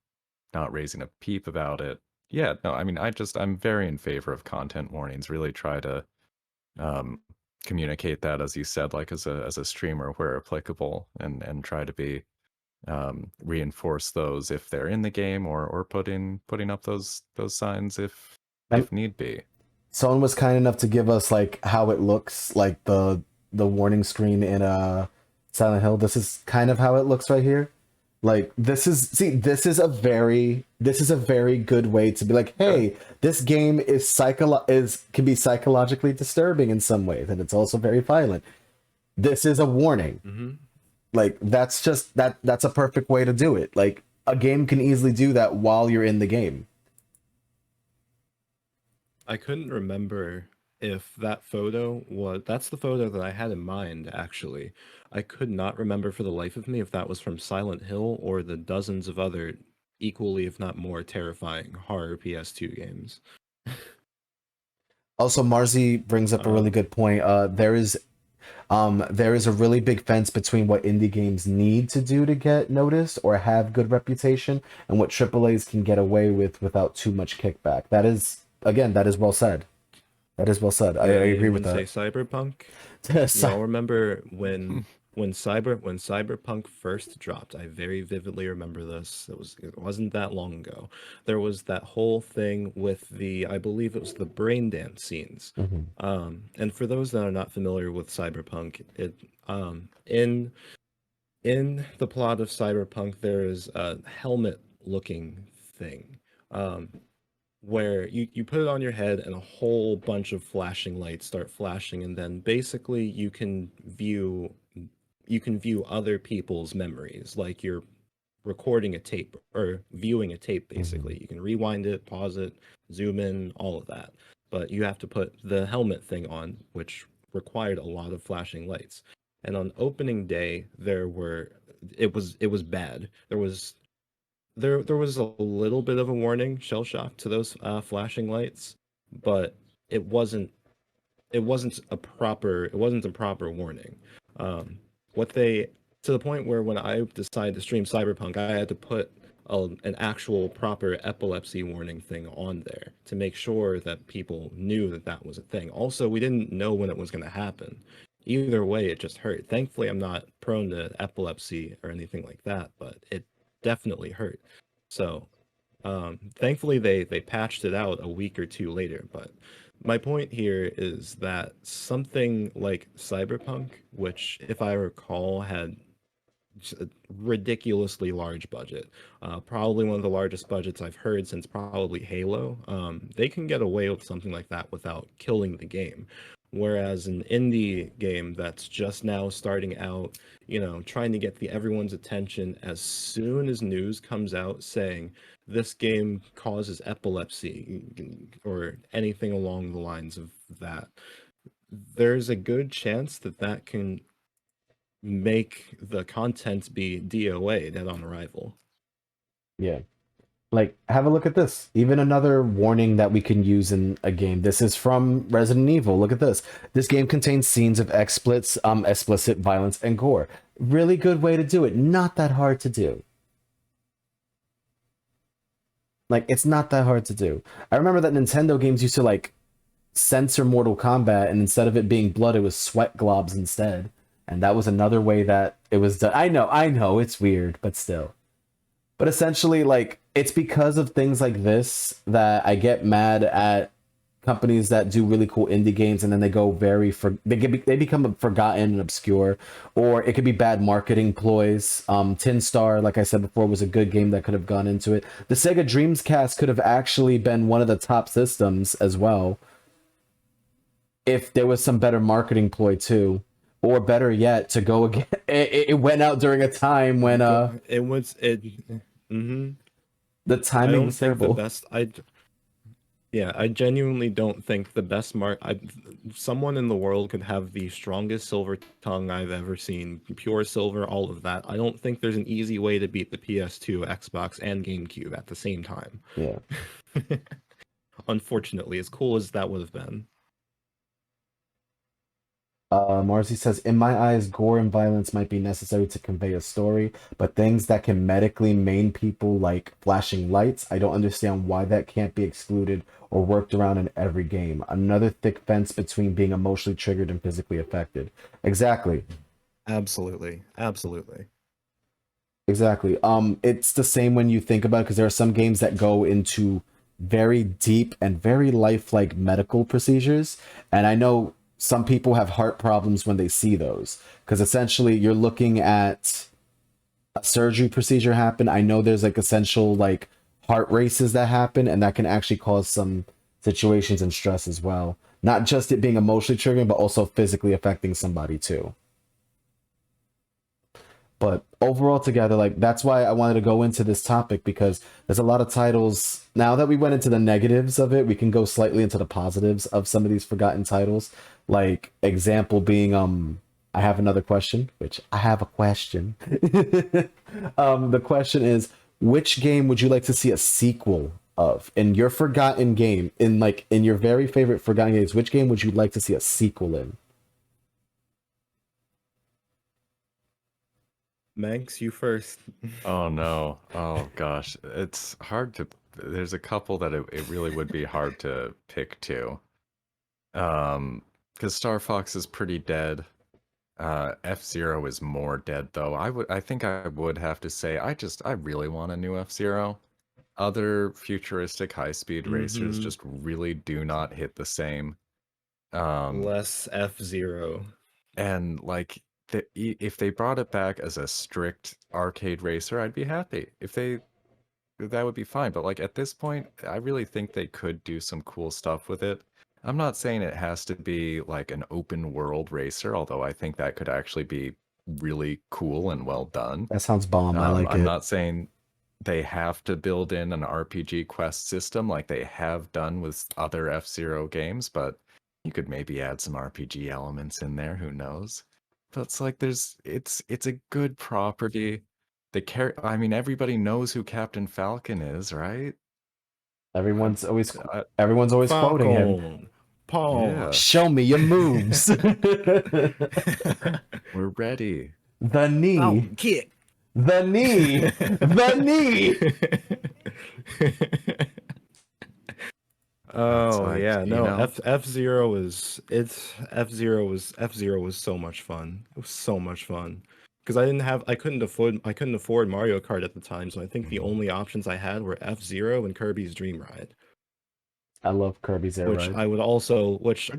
Speaker 2: not raising a peep about it. Yeah, no, I mean, I'm very in favor of content warnings. Really try to communicate that, as you said, like as a streamer where applicable, and try to be reinforce those if they're in the game, or putting up those signs if need be.
Speaker 1: Someone was kind enough to give us like how it looks, like the warning screen in Silent Hill. This is kind of how it looks right here. Like, this is a very good way to be like, hey, this game can be psychologically disturbing in some ways, and it's also very violent. This is a warning.
Speaker 3: Mm-hmm.
Speaker 1: Like, that's a perfect way to do it. Like, a game can easily do that while you're in the game.
Speaker 3: I couldn't remember if that's the photo that I had in mind, actually. I could not remember for the life of me if that was from Silent Hill or the dozens of other equally, if not more, terrifying horror PS2 games.
Speaker 1: Also, Marzi brings up a really good point. There is a really big fence between what indie games need to do to get noticed or have good reputation, and what AAAs can get away with without too much kickback. That is well said. That is well said. I
Speaker 3: Yeah,
Speaker 1: agree
Speaker 3: you
Speaker 1: with
Speaker 3: didn't say
Speaker 1: that.
Speaker 3: Cyberpunk.
Speaker 1: Cy-
Speaker 3: Y'all remember when Cyberpunk first dropped? I very vividly remember this. It wasn't that long ago. There was that whole thing with the, I believe it was the brain dance scenes.
Speaker 1: Mhm.
Speaker 3: And for those that are not familiar with Cyberpunk, it in the plot of Cyberpunk there is a helmet looking thing. Um, where you put it on your head and a whole bunch of flashing lights start flashing, and then basically you can view other people's memories, like you're recording a tape or viewing a tape.
Speaker 1: Mhm.
Speaker 3: Basically you can rewind it, pause it, zoom in, all of that, but you have to put the helmet thing on, which required a lot of flashing lights. And on opening day it was bad. There was a little bit of a warning, shell shock, to those flashing lights, but it wasn't it wasn't a proper warning. Um, what they To the point where when I decided to stream Cyberpunk, I had to put an actual proper epilepsy warning thing on there to make sure that people knew that that was a thing. Also, we didn't know when it was going to happen. Either way, it just hurt. Thankfully, I'm not prone to epilepsy or anything like that, but it definitely hurt. So thankfully they patched it out a week or two later. But my point here is that something like Cyberpunk, which if I recall had a ridiculously large budget, probably one of the largest budgets I've heard since probably Halo, they can get away with something like that without killing the game. Whereas an indie game that's just now starting out, trying to get everyone's attention as soon as news comes out saying this game causes epilepsy or anything along the lines of that, there's a good chance that that can make the content be DOA, dead on arrival.
Speaker 1: Yeah. Like, have a look at this. Even another warning that we can use in a game. This is from Resident Evil. Look at this. This game contains scenes of explicit violence and gore. Really good way to do it. Not that hard to do. Like, it's not that hard to do. I remember that Nintendo games used to, like, censor Mortal Kombat, and instead of it being blood, it was sweat globs instead. And that was another way that it was done. I know, it's weird, but still. But essentially, like, it's because of things like this that I get mad at companies that do really cool indie games, and then they go they become forgotten and obscure, or it could be bad marketing ploys. Tin Star, like I said before, was a good game that could have gone into it. The Sega Dreamcast could have actually been one of the top systems as well, if there was some better marketing ploy too. Or better yet, to go again, it went out during a time when
Speaker 3: It was it. hmm
Speaker 1: the
Speaker 3: I
Speaker 1: timing
Speaker 3: don't
Speaker 1: was
Speaker 3: think the
Speaker 1: terrible.
Speaker 3: best. I genuinely don't think the best someone in the world could have the strongest silver tongue I've ever seen, pure silver, all of that. I don't think there's an easy way to beat the PS2, Xbox, and GameCube at the same time.
Speaker 1: Yeah.
Speaker 3: Unfortunately, as cool as that would have been.
Speaker 1: Marcy says, in my eyes, gore and violence might be necessary to convey a story, but things that can medically maim people, like flashing lights, I don't understand why that can't be excluded or worked around in every game. Another thick fence between being emotionally triggered and physically affected. Exactly.
Speaker 3: Absolutely. Absolutely.
Speaker 1: Exactly. It's the same when you think about it, because there are some games that go into very deep and very lifelike medical procedures, and I know some people have heart problems when they see those, because essentially you're looking at a surgery procedure happen. I know there's like essential like heart races that happen, and that can actually cause some situations and stress as well. Not just it being emotionally triggering, but also physically affecting somebody too. But overall together, like, that's why I wanted to go into this topic, because there's a lot of titles. Now that we went into the negatives of it, we can go slightly into the positives of some of these forgotten titles. Like, example being I have another question, which I have a question. The question is, which game would you like to see a sequel of in your forgotten game, in your very favorite forgotten games? Which game would you like to see a sequel in?
Speaker 3: Manx, you first.
Speaker 2: Oh no. Oh gosh. It's hard to. There's a couple that it really would be hard to pick two. Because Star Fox is pretty dead. F-Zero is more dead though. I think I would have to say I really want a new F-Zero. Other futuristic high-speed racers
Speaker 3: Mm-hmm.
Speaker 2: just really do not hit the same. Um,
Speaker 3: Less F-Zero.
Speaker 2: and like if they brought it back as a strict arcade racer, I'd be happy. If they that would be fine. But like at this point, I really think they could do some cool stuff with it. I'm not saying it has to be like an open world racer, although I think that could actually be really cool and well done.
Speaker 1: That sounds bomb. I like
Speaker 2: I'm
Speaker 1: it.
Speaker 2: not saying they have to build in an RPG quest system like they have done with other F-Zero games, but you could maybe add some RPG elements in there, who knows? But it's like it's a good property. I mean everybody knows who Captain Falcon is, right? I'm,
Speaker 1: Everyone's always
Speaker 2: I,
Speaker 1: everyone's always quoting him.
Speaker 3: Falcon. Pawn.
Speaker 2: yeah,
Speaker 1: Show me your moves.
Speaker 2: we're ready.
Speaker 1: The knee.
Speaker 3: Falcon kick.
Speaker 1: The knee. The knee.
Speaker 2: It's
Speaker 3: Oh
Speaker 2: like,
Speaker 3: yeah,
Speaker 2: you
Speaker 3: no.
Speaker 2: know,
Speaker 3: F-Zero is F-Zero was so much fun. It was so much fun. Because I couldn't afford Mario Kart at the time, so I think the only options I had were F-Zero and Kirby's Dream Ride,
Speaker 1: I love Kirby's Air
Speaker 3: which
Speaker 1: Ride.
Speaker 2: good
Speaker 3: I would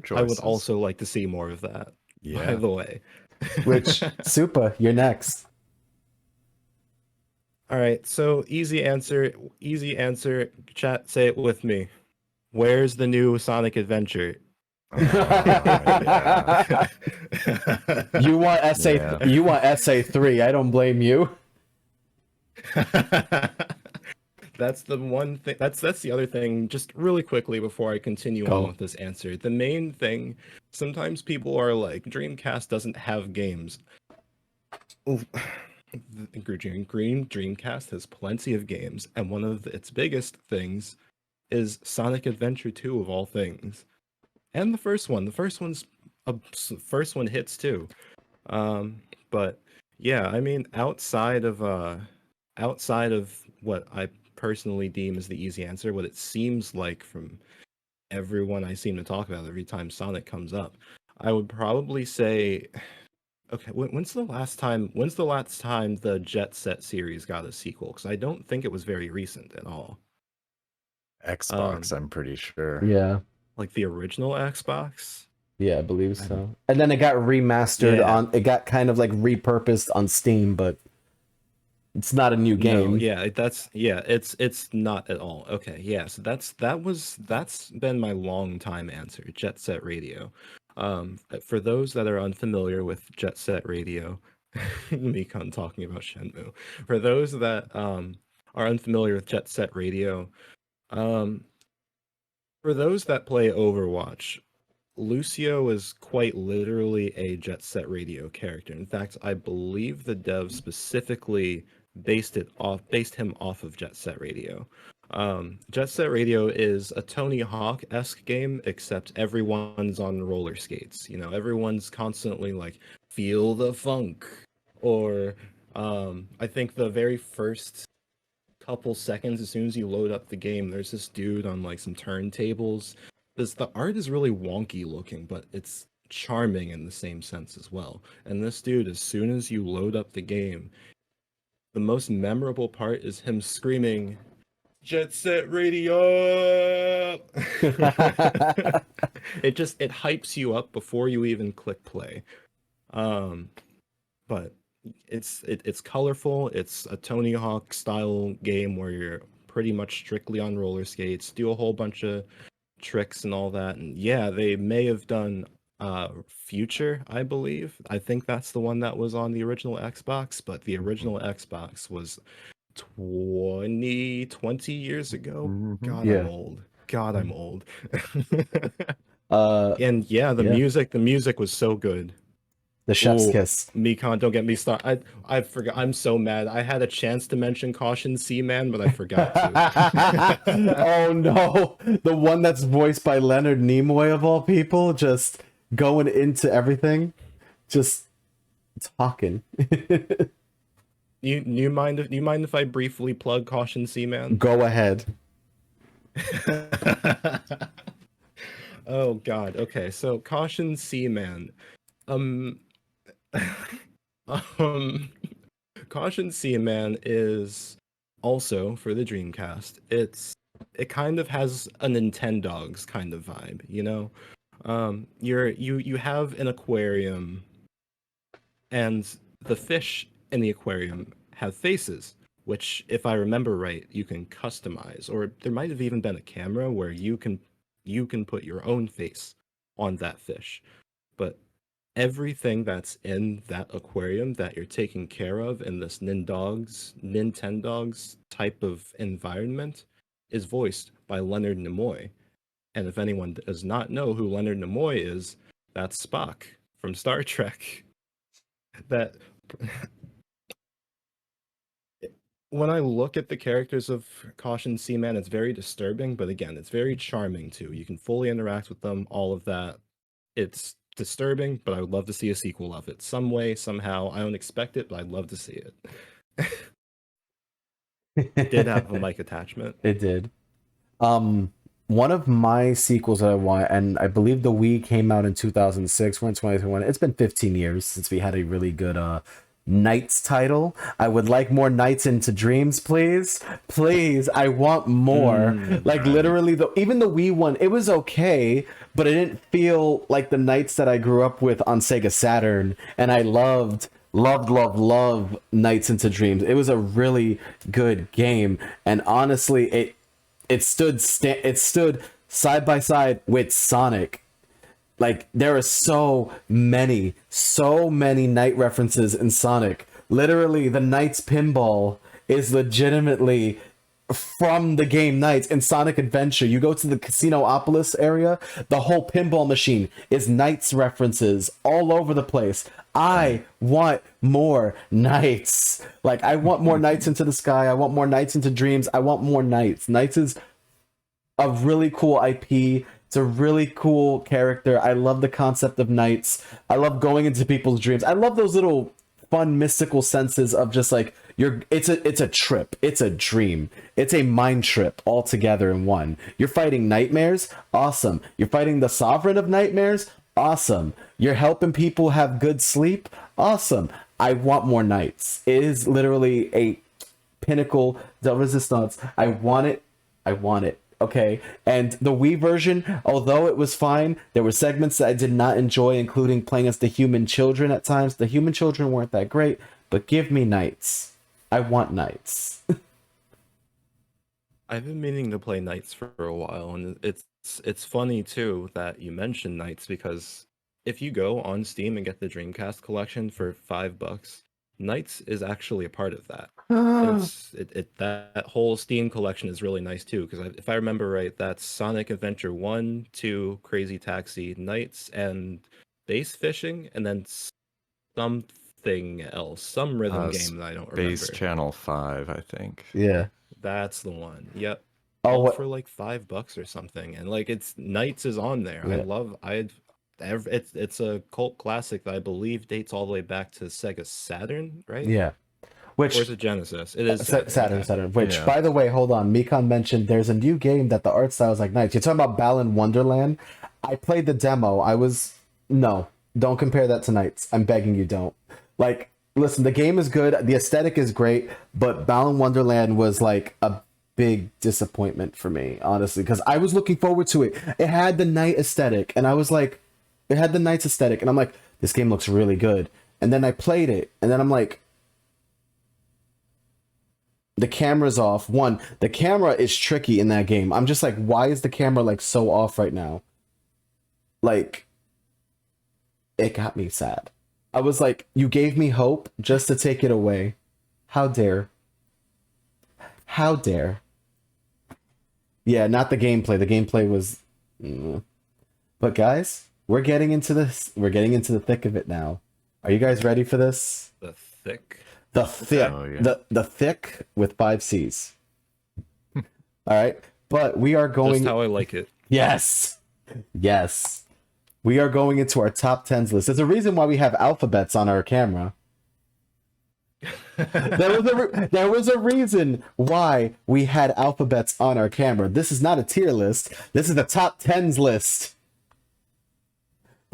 Speaker 2: choices.
Speaker 3: also like to see more of that. By
Speaker 2: Yeah.
Speaker 3: the way.
Speaker 1: Which Supa, you're next.
Speaker 3: All right, so easy answer. Chat, say it with me. Where's the new Sonic Adventure?
Speaker 2: Yeah.
Speaker 1: You want SA
Speaker 2: Yeah.
Speaker 1: you want SA3. I don't blame you.
Speaker 3: That's the one thing. That's the other thing. Just really quickly before I continue
Speaker 1: Go.
Speaker 3: on with this answer, the main thing. Sometimes people are like, Dreamcast doesn't have games. Oof. Dreamcast has plenty of games, and one of its biggest things is Sonic Adventure 2 of all things, and the first one. First one hits too. But yeah, I mean, outside of what I personally deem as the easy answer, what it seems like from everyone I seem to talk about every time Sonic comes up, I would probably say, okay, when's the last time the Jet Set series got a sequel? Because I don't think it was very recent at all.
Speaker 2: Xbox, I'm pretty sure.
Speaker 1: Yeah.
Speaker 3: Like the original Xbox.
Speaker 1: Yeah, I believe so. And then it got remastered
Speaker 3: Yeah.
Speaker 1: it got kind of like repurposed on Steam, but it's not a new game.
Speaker 3: No, yeah, it's not at all. Okay, yeah, so that's been my long time answer, Jet Set Radio. For those that are unfamiliar with Jet Set Radio, Mikon talking about Shenmue. For those that are unfamiliar with Jet Set Radio, um, for those that play Overwatch, Lucio is quite literally a Jet Set Radio character. In fact, I believe the devs specifically based him off of Jet Set Radio. Jet Set Radio is a Tony Hawk-esque game, except everyone's on roller skates. You know, everyone's constantly like, feel the funk. Or I think the very first couple seconds, as soon as you load up the game, there's this dude on like some turntables. The art is really wonky looking, but it's charming in the same sense as well. And this dude, as soon as you load up the game, the most memorable part is him screaming, "Jet Set Radio!" It hypes you up before you even click play. But it's colorful. It's a Tony Hawk style game where you're pretty much strictly on roller skates, do a whole bunch of tricks and all that. And yeah, they may have done Future, I believe. I think that's the one that was on the original Xbox, but the original Xbox was 20 years ago. God,
Speaker 1: Yeah.
Speaker 3: I'm old. God, I'm old.
Speaker 1: Uh
Speaker 3: And yeah, the music was so good.
Speaker 1: the chef's
Speaker 3: Ooh,
Speaker 1: kiss.
Speaker 3: Mikon, don't get me started. I forgot. I'm so mad. I had a chance to mention Caution Seaman, but I forgot to.
Speaker 1: Oh no. The one that's voiced by Leonard Nimoy of all people, just going into everything. Just talking.
Speaker 3: You mind if I briefly plug Caution Seaman?
Speaker 1: Go ahead.
Speaker 3: Oh God. Okay, so Caution Seaman. Um, um, Caution Seaman is also for the Dreamcast. It kind of has a Nintendogs kind of vibe, you know. You have an aquarium, and the fish in the aquarium have faces, which, if I remember right, you can customize. Or there might have even been a camera where you can put your own face on that fish. But everything that's in that aquarium that you're taking care of in this Nintendogs type of environment is voiced by Leonard Nimoy. And if anyone does not know who Leonard Nimoy is, that's Spock from Star Trek. That when I look at the characters of Caution Seaman, it's very disturbing, but again, it's very charming too. You can fully interact with them, all of that. It's disturbing, but I would love to see a sequel of it. Some way, somehow. I don't expect it, but I'd love to see it. It did have a mic attachment.
Speaker 1: It did. One of my sequels that I want, and I believe the Wii came out in 2006. We're in 2021. It's been 15 years since we had a really good Knights title. I would like more Knights into Dreams, please. Please, I want more. Like literally, even the Wii one, it was okay, but it didn't feel like the Knights that I grew up with on Sega Saturn, and I loved Knights into Dreams. It was a really good game, and honestly, it stood side by side with Sonic. Like, there are so many Knight references in Sonic. Literally, the Knight's Pinball is legitimately from the game Knights in Sonic Adventure. You go to the Casinopolis area, the whole pinball machine is Knights references all over the place. I want more Knights. Like, I want more Knights into the Sky. I want more Knights into Dreams. I want more Knights. Knights is a really cool IP. It's a really cool character. I love the concept of Knights. I love going into people's dreams. I love those little fun mystical senses of just like it's a trip. It's a dream. It's a mind trip all together in one. You're fighting nightmares? Awesome. You're fighting the sovereign of nightmares? Awesome. You're helping people have good sleep? Awesome. I want more Knights. It is literally a pinnacle de resistance. I want it. I want it. Okay, and the Wii version, although it was fine, there were segments that I did not enjoy, including playing as the human children at times. The human children weren't that great, but give me Knights. I want Knights.
Speaker 3: I've been meaning to play Knights for a while, and it's funny too that you mentioned Knights, because if you go on Steam and get the Dreamcast collection for $5, Knights is actually a part of that. That whole Steam collection is really nice too, because if I remember right, that's Sonic Adventure 1, 2, Crazy Taxi, Knights, and Bass Fishing, and then something else, some rhythm game that I don't remember.
Speaker 2: Base Channel 5, I think.
Speaker 1: Yeah.
Speaker 3: That's the one. Yep.
Speaker 1: Oh,
Speaker 3: for like $5 or something, and like it's Knights is on there.
Speaker 1: Yeah.
Speaker 3: It's a cult classic that I believe dates all the way back to Sega Saturn, right?
Speaker 1: Yeah.
Speaker 3: Or is it Genesis? It is
Speaker 1: Saturn. Which, by the way, hold on. Mikon mentioned there's a new game that the art style is like Knights. You're talking about Balan Wonderland. I played the demo. No, don't compare that to Knights. I'm begging you, don't. Like, listen, the game is good. The aesthetic is great, but Balan Wonderland was like a big disappointment for me, honestly, because I was looking forward to it. It had the Knight aesthetic, and I was like, it had the Knights aesthetic, and I'm like, this game looks really good. And then I played it, and then I'm like, the camera's off. One, the camera is tricky in that game. I'm just like, why is the camera like so off right now? Like, it got me sad. I was like, you gave me hope just to take it away. How dare? How dare? Yeah, not the gameplay. The gameplay was... But guys, we're getting into this. We're getting into the thick of it now. Are you guys ready for this?
Speaker 3: The thick.
Speaker 1: The thick.
Speaker 2: Oh, yeah.
Speaker 1: The thick with 5 C's. All right, but we are going.
Speaker 3: Just how I like it.
Speaker 1: Yes. Yes. We are going into our top 10s list. There's a reason why we have alphabets on our camera. There was a reason why we had alphabets on our camera. This is not a tier list. This is the top 10s list.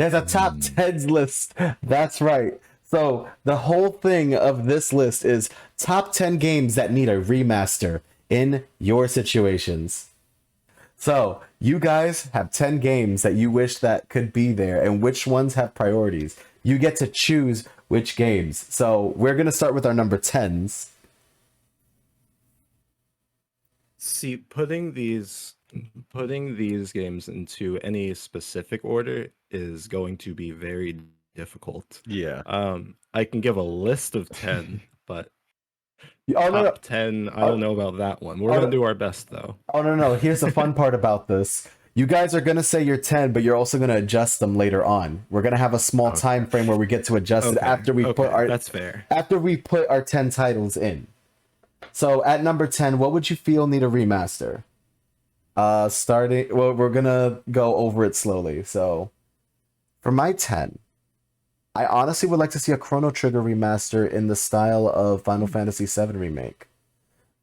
Speaker 1: There's a top 10s list. That's right. So the whole thing of this list is top 10 games that need a remaster in your situations. So you guys have 10 games that you wish that could be there, and which ones have priorities. You get to choose which games. So we're gonna start with our number 10s.
Speaker 3: See, putting these games into any specific order is going to be very difficult.
Speaker 2: Yeah.
Speaker 3: I can give a list of 10, but
Speaker 1: Oh no, no.
Speaker 3: top 10, I don't know about that one. We're
Speaker 1: Oh,
Speaker 3: gonna do our best though.
Speaker 1: Oh no, no. Here's the fun part about this. You guys are gonna say you're 10, but you're also gonna adjust them later on. We're gonna have a small time frame where we get to adjust it after we put our
Speaker 3: That's fair.
Speaker 1: after we put our 10 titles in. So at number 10, what would you feel need a remaster? Starting well, we're gonna go over it slowly. So for my 10, I honestly would like to see a Chrono Trigger remaster in the style of Final Fantasy VII Remake.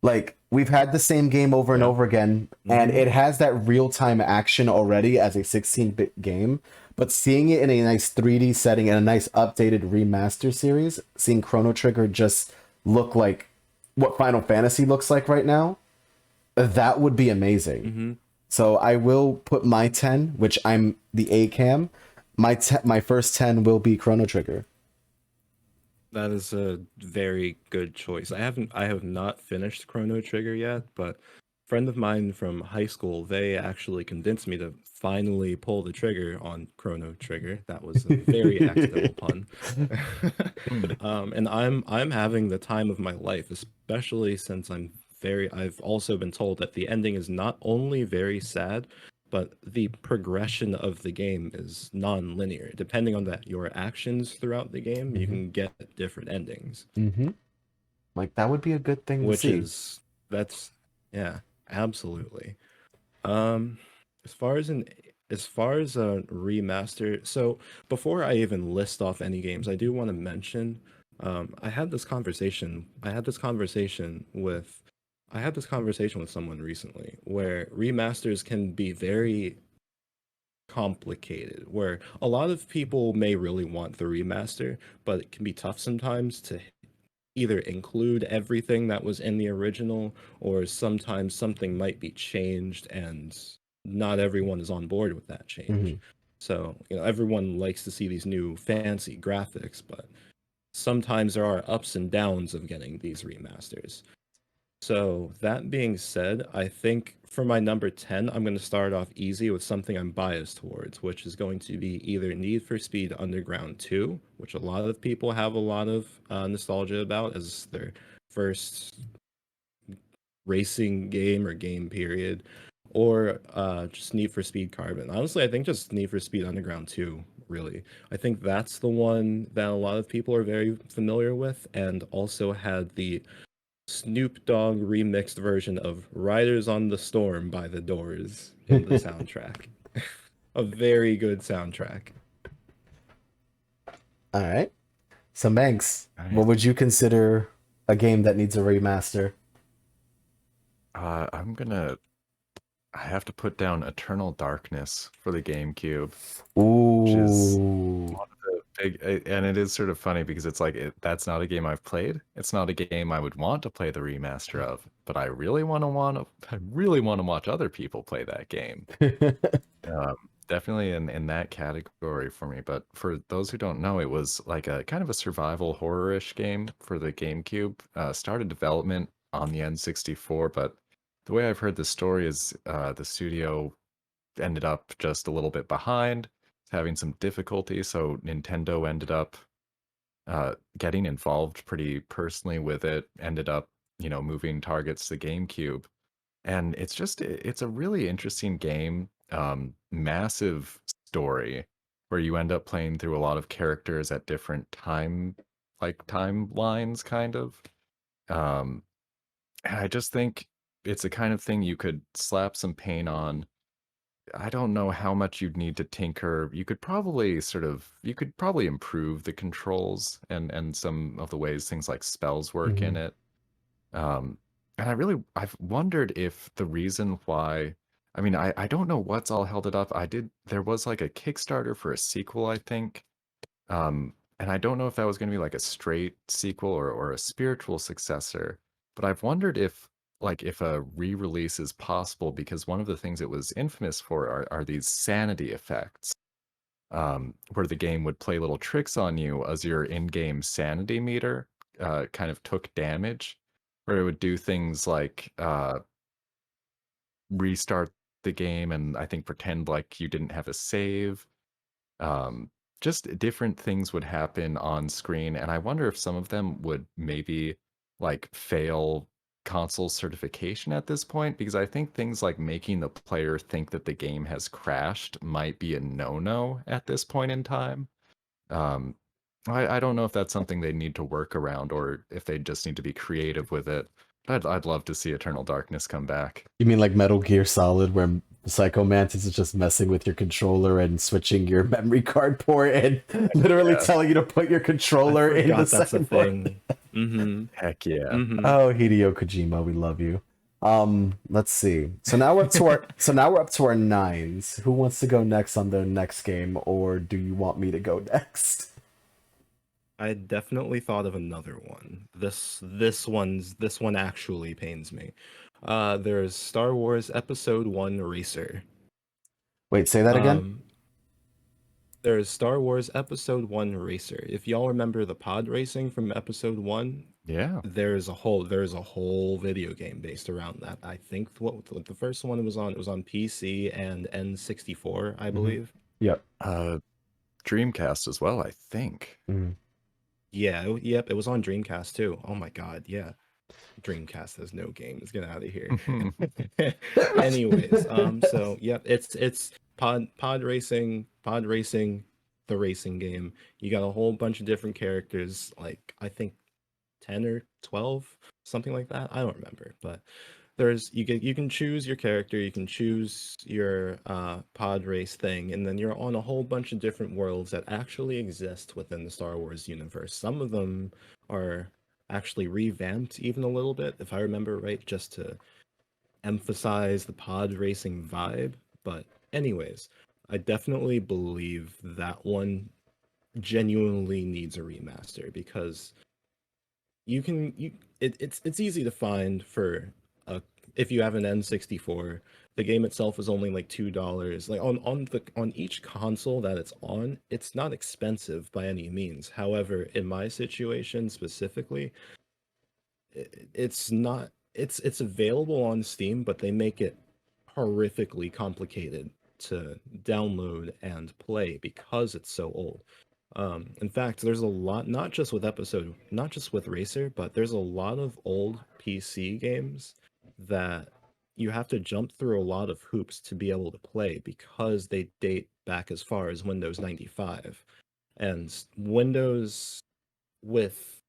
Speaker 1: Like, we've had the same game over and over again, and it has that real-time action already as a 16-bit game, but seeing it in a nice 3D setting and a nice updated remaster series, seeing Chrono Trigger just look like what Final Fantasy looks like right now, that would be amazing. So I will put my 10, which I'm the A-cam. My first 10 will be Chrono Trigger.
Speaker 3: That is a very good choice. I have not finished Chrono Trigger yet, but a friend of mine from high school, they actually convinced me to finally pull the trigger on Chrono Trigger. That was a very accidental pun. And I'm having the time of my life, especially since I've also been told that the ending is not only very sad, but the progression of the game is non-linear. Depending on your actions throughout the game, you can get different endings.
Speaker 1: Like, that would be a good thing to see.
Speaker 3: Yeah, absolutely. As far as a remaster, so before I even list off any games, I do want to mention, I had this conversation with someone recently where remasters can be very complicated, where a lot of people may really want the remaster, but it can be tough sometimes to either include everything that was in the original, or sometimes something might be changed and not everyone is on board with that change. So, everyone likes to see these new fancy graphics, but sometimes there are ups and downs of getting these remasters. So that being said, I think for my number 10, I'm going to start off easy with something I'm biased towards, which is going to be either Need for Speed Underground 2, which a lot of people have a lot of nostalgia about as their first racing game or game period, or just Need for Speed Carbon. Honestly, I think just Need for Speed Underground 2, really. I think that's the one that a lot of people are very familiar with, and also had the Snoop Dogg remixed version of Riders on the Storm by The Doors in the soundtrack. A very good soundtrack.
Speaker 1: All right. So, Manx,
Speaker 2: All right.
Speaker 1: what would you consider a game that needs a remaster?
Speaker 2: I have to put down Eternal Darkness for the GameCube.
Speaker 1: Ooh.
Speaker 2: Which is one of the big, and it is sort of funny because it's like that's not a game I've played. It's not a game I would want to play the remaster of, but I really want to watch other people play that game. Definitely in that category for me. But for those who don't know, it was like a kind of a survival horror-ish game for the GameCube. Started development on the N64, but the way I've heard the story is the studio ended up just a little bit behind, having some difficulty, so Nintendo ended up getting involved pretty personally with it, ended up, moving targets to GameCube. And it's a really interesting game, massive story where you end up playing through a lot of characters at different timelines, kind of. And I just think it's the kind of thing you could slap some paint on. I don't know how much you'd need to tinker. You could probably improve the controls and some of the ways things like spells work in it. And I've wondered if the reason why I mean, I don't know what's all held it up. There was like a Kickstarter for a sequel, I think. And I don't know if that was going to be like a straight sequel or a spiritual successor, but I've wondered if a re-release is possible because one of the things it was infamous for are these sanity effects, where the game would play little tricks on you as your in-game sanity meter kind of took damage, where it would do things like restart the game and I think pretend like you didn't have a save. Um, just different things would happen on screen, and I wonder if some of them would maybe like fail console certification at this point, because I think things like making the player think that the game has crashed might be a no-no at this point in time. Um, I don't know if that's something they need to work around or if they just need to be creative with it. But I'd love to see Eternal Darkness come back.
Speaker 1: You mean like Metal Gear Solid, where Psycho Mantis is just messing with your controller and switching your memory card port and literally
Speaker 2: Yeah.
Speaker 1: telling you to put your controller in the
Speaker 3: That's a
Speaker 1: second port?
Speaker 3: thing. Mm-hmm.
Speaker 2: Heck yeah.
Speaker 3: Mm-hmm.
Speaker 1: Oh, Hideo Kojima, we love you. Let's see. So now we're up to our nines. Who wants to go next on their next game, or do you want me to go next?
Speaker 3: I definitely thought of another one. This one actually pains me. There's Star Wars Episode 1 Racer.
Speaker 1: Wait, say that again.
Speaker 3: There's Star Wars Episode 1 Racer. If y'all remember the pod racing from Episode 1,
Speaker 2: Yeah.
Speaker 3: there's a whole video game based around that. I think what the first one it was on PC and N64, I believe.
Speaker 1: Yep.
Speaker 2: Dreamcast as well, I think.
Speaker 1: Mm.
Speaker 3: Yeah, yep, it was on Dreamcast too. Oh my god, yeah. Dreamcast has no games. Get out of here. Anyways, so yep, it's pod racing, the racing game. You got a whole bunch of different characters, like I think 10 or 12, something like that. I don't remember, but you can choose your character, you can choose your pod race thing, and then you're on a whole bunch of different worlds that actually exist within the Star Wars universe. Some of them are actually revamped even a little bit, if I remember right, just to emphasize the pod racing vibe. But anyways, I definitely believe that one genuinely needs a remaster because it's easy to find for if you have an N64. The game itself is only like $2. Like on each console that it's on, it's not expensive by any means. However, in my situation specifically, it's not it's available on Steam, but they make it horrifically complicated to download and play because it's so old. In fact, there's a lot, not just with Racer, but there's a lot of old PC games that you have to jump through a lot of hoops to be able to play because they date back as far as Windows 95. And Windows with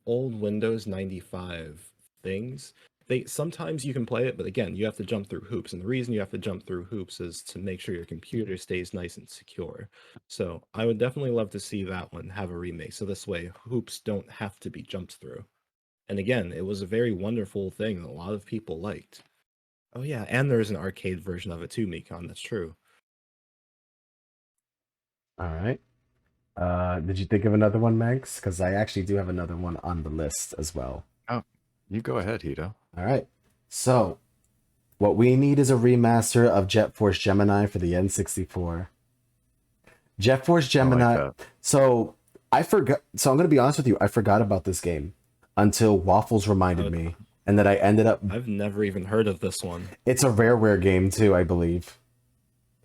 Speaker 3: old Windows 95 things, they sometimes you can play it, but again, you have to jump through hoops. And the reason you have to jump through hoops is to make sure your computer stays nice and secure. So I would definitely love to see that one have a remake. So this way, hoops don't have to be jumped through. And again, it was a very wonderful thing that a lot of people liked. Oh yeah, and there's an arcade version of it too, Mikon. That's true.
Speaker 1: All right. Did you think of another one, Megs? Because I actually do have another one on the list as well.
Speaker 2: Oh, you go ahead, Hito.
Speaker 1: All right. So, what we need is a remaster of Jet Force Gemini for the N64. Jet Force Gemini.
Speaker 2: I like
Speaker 1: So, I forgot. So, I'm going to be honest with you. I forgot about this game until Waffles reminded me. And then I ended up.
Speaker 3: I've never even heard of this one.
Speaker 1: It's a rareware game, too, I believe.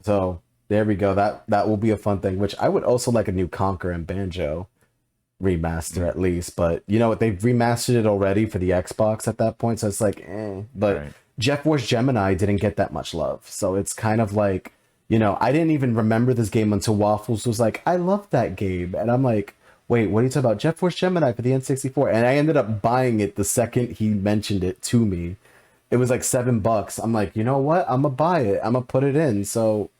Speaker 1: So, there we go. That will be a fun thing, which I would also like a new Conquer and Banjo remaster at least. But you know what? They've remastered it already for the Xbox at that point, so it's like, eh. But
Speaker 2: Right.
Speaker 1: Jet Force Gemini didn't get that much love. So it's kind of like, you know, I didn't even remember this game until Waffles was like, I love that game. And I'm like, wait, what are you talking about? Jet Force Gemini for the N64. And I ended up buying it the second he mentioned it to me. It was like $7. I'm like, you know what? I'm gonna buy it. I'm gonna put it in. So,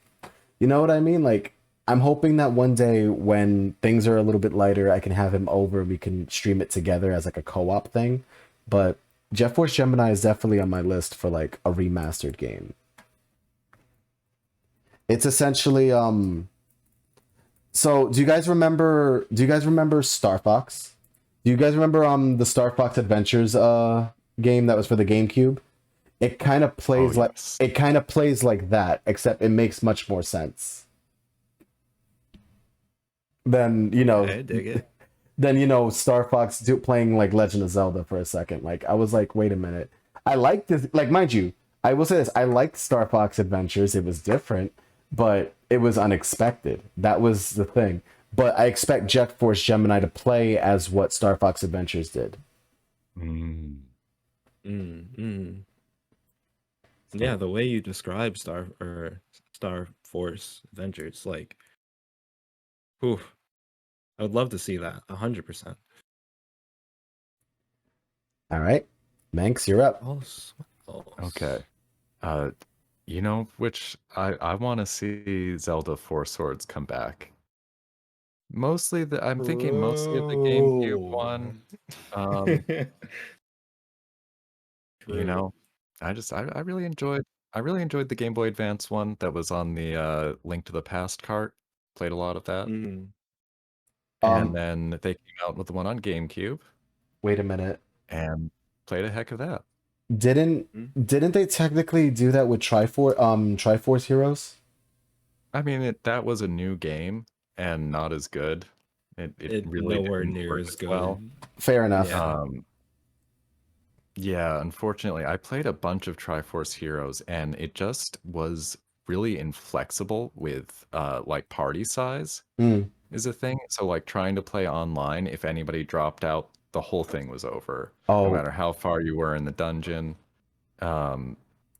Speaker 1: you know what I mean? Like, I'm hoping that one day when things are a little bit lighter, I can have him over and we can stream it together as like a co-op thing. But Jet Force Gemini is definitely on my list for like a remastered game. It's essentially so do you guys remember Star Fox? Do you guys remember the Star Fox Adventures game that was for the GameCube? It kind of plays
Speaker 2: yes.
Speaker 1: it kind of plays like that, except it makes much more sense than,
Speaker 3: I dig it.
Speaker 1: than Star Fox playing like Legend of Zelda for a second. Like I was like, wait a minute. I like this, like, mind you, I will say this, I liked Star Fox Adventures. It was different, but it was unexpected. That was the thing. But I expect Force Gemini to play as what Star Fox Adventures did.
Speaker 3: Yeah, the way you describe Star Force Adventures, like, ooh, I would love to see that 100%.
Speaker 1: All right, Manx, you're up.
Speaker 2: Okay. You know which I want to see Zelda Four Swords come back. I'm thinking mostly of the GameCube one. You know, I really enjoyed the Game Boy Advance one that was on the Link to the Past cart. Played a lot of that.
Speaker 3: Mm.
Speaker 2: And then they came out with the one on GameCube
Speaker 1: Wait a minute.
Speaker 2: and played a heck of that.
Speaker 1: Didn't they technically do that with Triforce Heroes?
Speaker 2: I mean, that was a new game and not as good. It really
Speaker 3: nowhere
Speaker 2: didn't
Speaker 3: near
Speaker 2: work
Speaker 3: as good.
Speaker 2: well.
Speaker 1: Fair enough.
Speaker 3: Yeah.
Speaker 2: Yeah, unfortunately, I played a bunch of Triforce Heroes and it just was really inflexible with like party size is a thing. So like trying to play online, if anybody dropped out, the whole thing was over. No
Speaker 1: Oh,
Speaker 2: matter how far you were in the dungeon.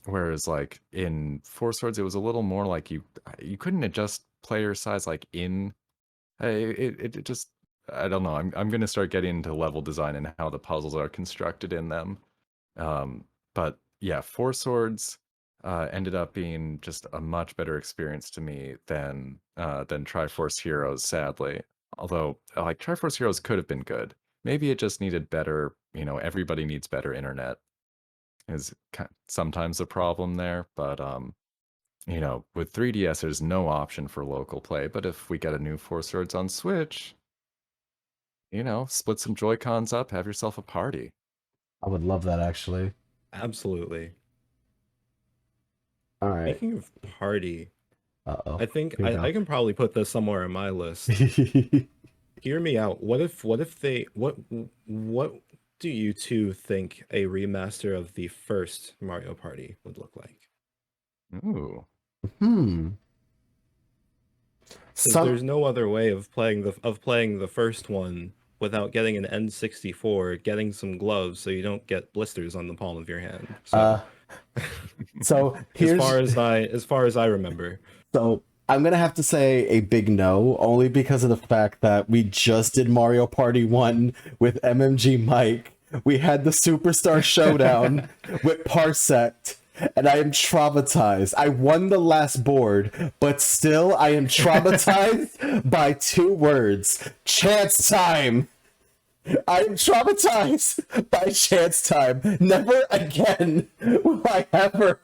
Speaker 2: Whereas like in Four Swords, it was a little more like you couldn't adjust player size like in it just I don't know. I'm gonna start getting into level design and how the puzzles are constructed in them. But yeah, Four Swords ended up being just a much better experience to me than Triforce Heroes, sadly. Although like Triforce Heroes could have been good. Maybe it just needed better, everybody needs better internet is sometimes a problem there, but with 3DS there's no option for local play, but if we get a new Four Swords on Switch, split some Joy-Cons up, have yourself a party.
Speaker 1: I would love that actually.
Speaker 3: Absolutely.
Speaker 1: All right.
Speaker 3: Speaking of party,
Speaker 1: Uh-oh.
Speaker 3: I think
Speaker 1: Here we
Speaker 3: I
Speaker 1: go.
Speaker 3: can probably put this somewhere on my list. Hear me out. What do you two think a remaster of the first Mario Party would look like?
Speaker 2: Ooh.
Speaker 3: Because there's no other way of playing the first one without getting an N64, getting some gloves so you don't get blisters on the palm of your hand. So,
Speaker 1: so here's
Speaker 3: as far as I remember.
Speaker 1: So I'm gonna have to say a big no, only because of the fact that we just did Mario Party 1 with MMG Mike. We had the Superstar Showdown with Parsect, and I am traumatized. I won the last board, but still I am traumatized by 2 words. Chance time! I am traumatized by chance time. Never again will I ever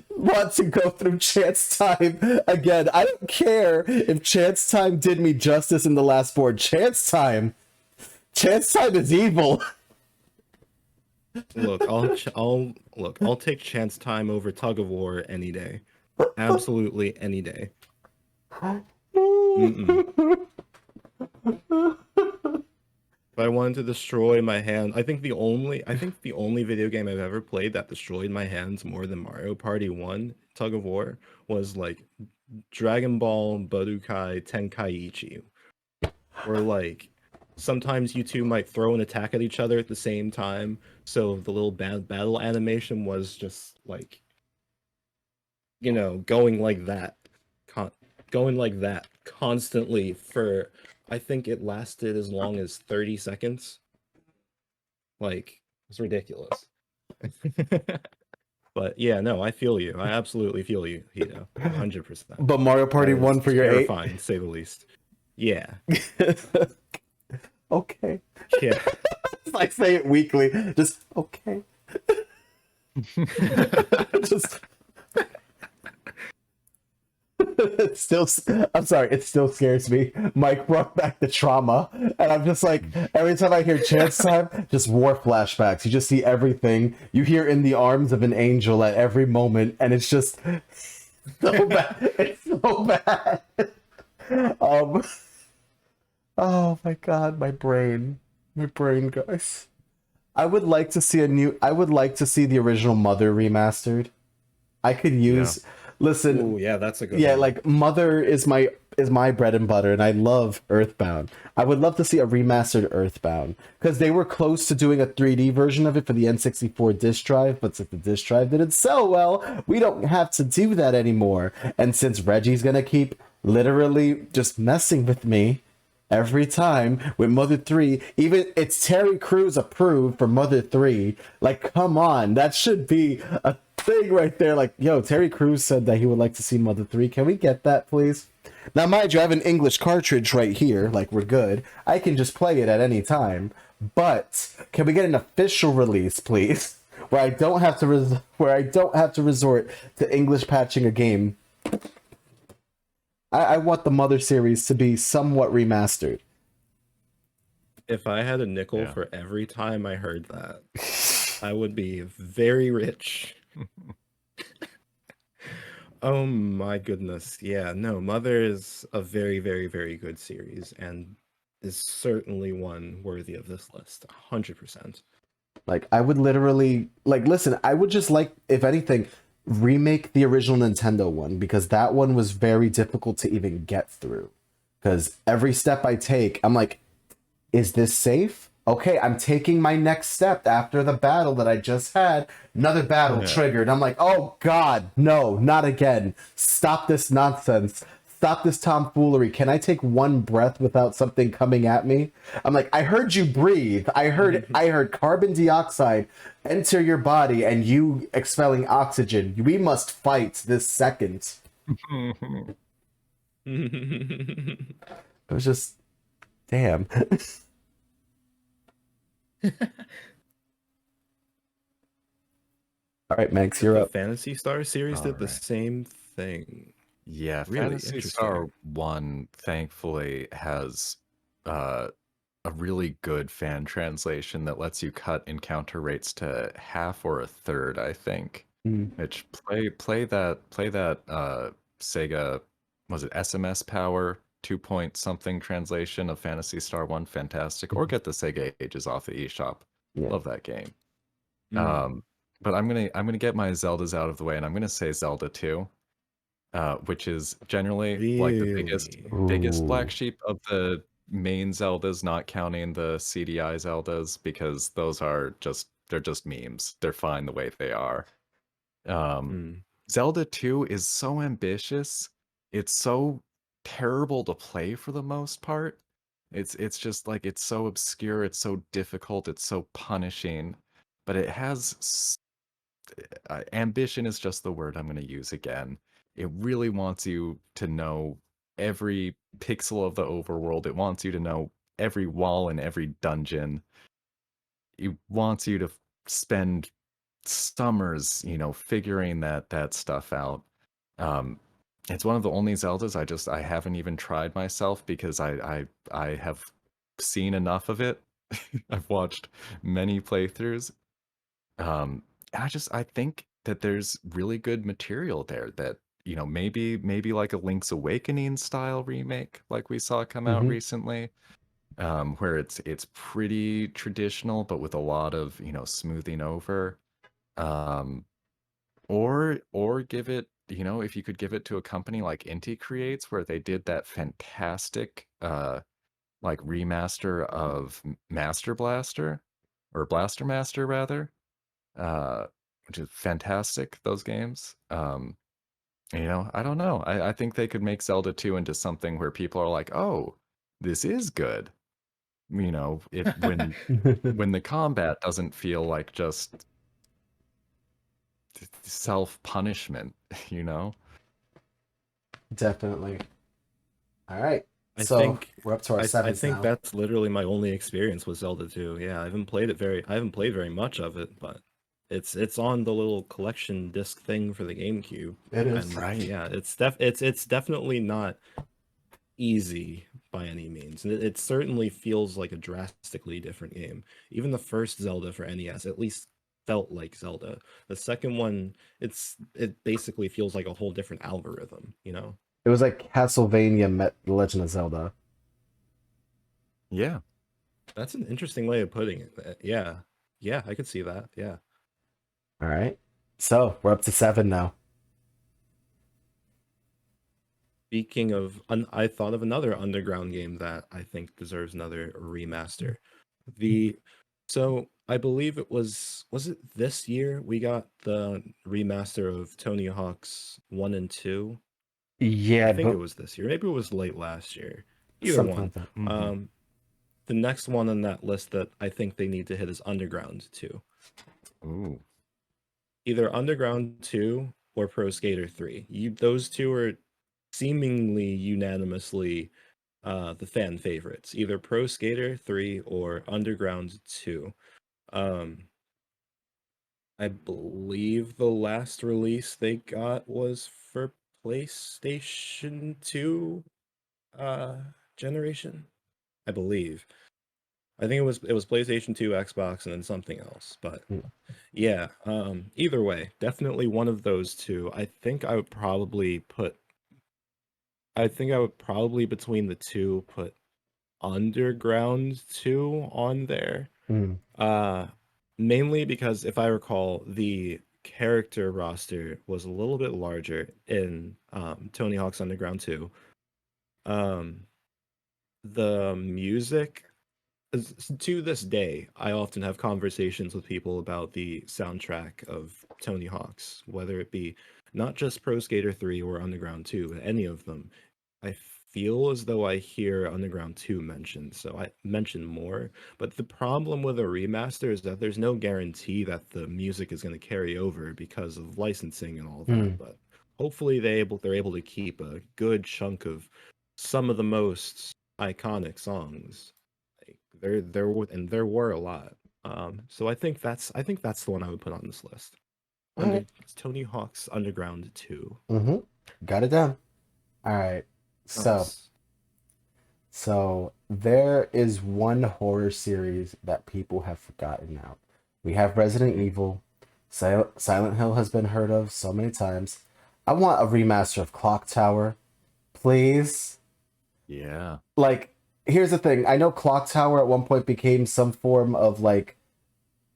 Speaker 1: want to go through chance time again. I don't care if chance time did me justice in the last board. Chance time is evil.
Speaker 3: Look, I'll take chance time over tug of war any day. Absolutely any day. If I wanted to destroy my hand, I think the only video game I've ever played that destroyed my hands more than Mario Party 1 Tug of War was like Dragon Ball Budokai Tenkaichi. Where like sometimes you two might throw an attack at each other at the same time, so the little battle animation was just like going like that constantly for I think it lasted as long as 30 seconds. Like, it's ridiculous. But yeah, no, I feel you. I absolutely feel you, Hito. 100%.
Speaker 1: But Mario Party 1 for your 8?
Speaker 3: Terrifying, to say the least. Yeah.
Speaker 1: Okay.
Speaker 3: Yeah.
Speaker 1: I say it weekly. Just, okay. Just... It still, I'm sorry, it still scares me. Mike brought back the trauma, and I'm just like, every time I hear chance time, just war flashbacks. You just see everything. You hear "In the Arms of an Angel" at every moment, and it's just so bad. It's so bad. Um, oh my god, my brain, guys. I would like to see I would like to see the original Mother remastered. I could use. Listen,
Speaker 3: Oh yeah, that's a good
Speaker 1: yeah,
Speaker 3: one.
Speaker 1: like Mother is my bread and butter, and I love Earthbound. I would love to see a remastered Earthbound because they were close to doing a 3D version of it for the N64 disc drive, but since the disc drive didn't sell well, we don't have to do that anymore. And since Reggie's gonna keep literally just messing with me every time with Mother 3, even it's Terry Crews approved for Mother 3. Like, come on, that should be a thing right there. Like, yo, Terry Crews said that he would like to see Mother 3. Can we get that, please? Now, mind you, I have an English cartridge right here. Like, we're good. I can just play it at any time. But can we get an official release, please, where I don't have to resort to English patching a game? I want the Mother series to be somewhat remastered.
Speaker 3: If I had a nickel for every time I heard that, I would be very rich. Oh my goodness. Yeah, no, Mother is a very, very, very good series and is certainly one worthy of this list. 100%.
Speaker 1: Like, I would literally, like, listen, I would just like, if anything, remake the original Nintendo one, because that one was very difficult to even get through. Because every step I take, I'm like, is this safe? Okay, I'm taking my next step after the battle that I just had. Another battle triggered. I'm like, oh god, no, not again. Stop this nonsense. Stop this tomfoolery. Can I take one breath without something coming at me? I'm like, I heard you breathe. I heard carbon dioxide enter your body and you expelling oxygen. We must fight this second. It was just, damn. All right, Max, you're
Speaker 3: The
Speaker 1: up.
Speaker 3: Phantasy Star series did the
Speaker 2: Alright.
Speaker 3: same thing.
Speaker 2: Yeah,
Speaker 3: Really
Speaker 2: Phantasy
Speaker 3: interesting.
Speaker 2: Star 1 thankfully has a really good fan translation that lets you cut encounter rates to half or a third, I think. Which play that Sega, was it SMS Power 2 point something translation of Phantasy Star 1, fantastic. Or get the Sega Ages off the eShop.
Speaker 1: Yeah.
Speaker 2: Love that game.
Speaker 3: Mm.
Speaker 2: But I'm gonna get my Zeldas out of the way, and I'm gonna say Zelda 2. Which is generally like the biggest black
Speaker 1: Ooh.
Speaker 2: sheep of the main Zeldas, not counting the CDI Zeldas, because those are they're just memes. They're fine the way they are. Zelda 2 is so ambitious. It's so terrible to play for the most part. It's just like it's so obscure, it's so difficult, it's so punishing, but it has ambition is just the word I'm going to use again. It really wants you to know every pixel of the overworld. It wants you to know every wall and every dungeon. It wants you to spend summers, figuring that stuff out. It's one of the only Zeldas I haven't even tried myself, because I have seen enough of it. I've watched many playthroughs. I think that there's really good material there that, maybe like a Link's Awakening style remake like we saw come out recently, where it's pretty traditional but with a lot of, smoothing over. Or give it, if you could give it to a company like Inti Creates, where they did that fantastic like remaster of Master Blaster, or Blaster Master rather, which is fantastic, those games. I don't know. I think they could make Zelda 2 into something where people are like, oh, this is good. If when the combat doesn't feel like just self-punishment,
Speaker 1: Definitely. All right.
Speaker 3: I
Speaker 1: So
Speaker 3: think
Speaker 1: we're up to our
Speaker 3: I
Speaker 1: sevens
Speaker 3: think
Speaker 1: now.
Speaker 3: that's literally my only experience with Zelda 2. Yeah, I haven't played very much of it, but It's on the little collection disc thing for the GameCube.
Speaker 1: It is.
Speaker 3: And
Speaker 2: Right.
Speaker 3: yeah, it's definitely not easy by any means. And it certainly feels like a drastically different game. Even the first Zelda for NES at least felt like Zelda. The second one, it basically feels like a whole different algorithm, you know?
Speaker 1: It was like Castlevania met The Legend of Zelda.
Speaker 2: Yeah.
Speaker 3: That's an interesting way of putting it. Yeah. Yeah, I could see that. Yeah.
Speaker 1: All right. So we're up to 7 now.
Speaker 3: Speaking of, I thought of another underground game that I think deserves another remaster. The so I believe was it this year we got the remaster of Tony Hawk's 1 and 2. I
Speaker 1: Yeah,
Speaker 3: think it
Speaker 1: but
Speaker 3: was this year. Maybe it was late last year. Either
Speaker 1: something
Speaker 3: one.
Speaker 1: like that.
Speaker 2: Hmm.
Speaker 3: The next one on that list that I think they need to hit is Underground 2.
Speaker 2: Ooh.
Speaker 3: Either Underground 2 or Pro Skater 3. Those two are seemingly unanimously the fan favorites, either Pro Skater 3 or Underground 2. Um, I believe the last release they got was for PlayStation 2 generation. I believe. I think it was PlayStation 2, Xbox, and then something else. But
Speaker 1: Hmm.
Speaker 3: yeah, either way, definitely one of those two. I think I would probably between the two put Underground 2 on there.
Speaker 1: Mm.
Speaker 3: Uh Mainly because if I recall, the character roster was a little bit larger in Tony Hawk's Underground 2. Um the music to this day, I often have conversations with people about the soundtrack of Tony Hawk's, whether it be not just Pro Skater 3 or Underground 2, but any of them. I feel as though I hear Underground 2 mentioned, so I mention more. But the problem with a remaster is that there's no guarantee that the music is going to carry over because of licensing and all that.
Speaker 1: Mm.
Speaker 3: But hopefully they're able to keep a good chunk of some of the most iconic songs. Like there were a lot. So I think that's the one I would put on this list.
Speaker 1: All right.
Speaker 3: Tony Hawk's Underground 2.
Speaker 1: Mm-hmm. Got it down. All right. So,
Speaker 3: Nice.
Speaker 1: so there is one horror series that people have forgotten now. We have Resident Evil. Silent Hill has been heard of so many times. I want a remaster of Clock Tower, please.
Speaker 2: Yeah.
Speaker 1: Like, here's the thing. I know Clock Tower at one point became some form of like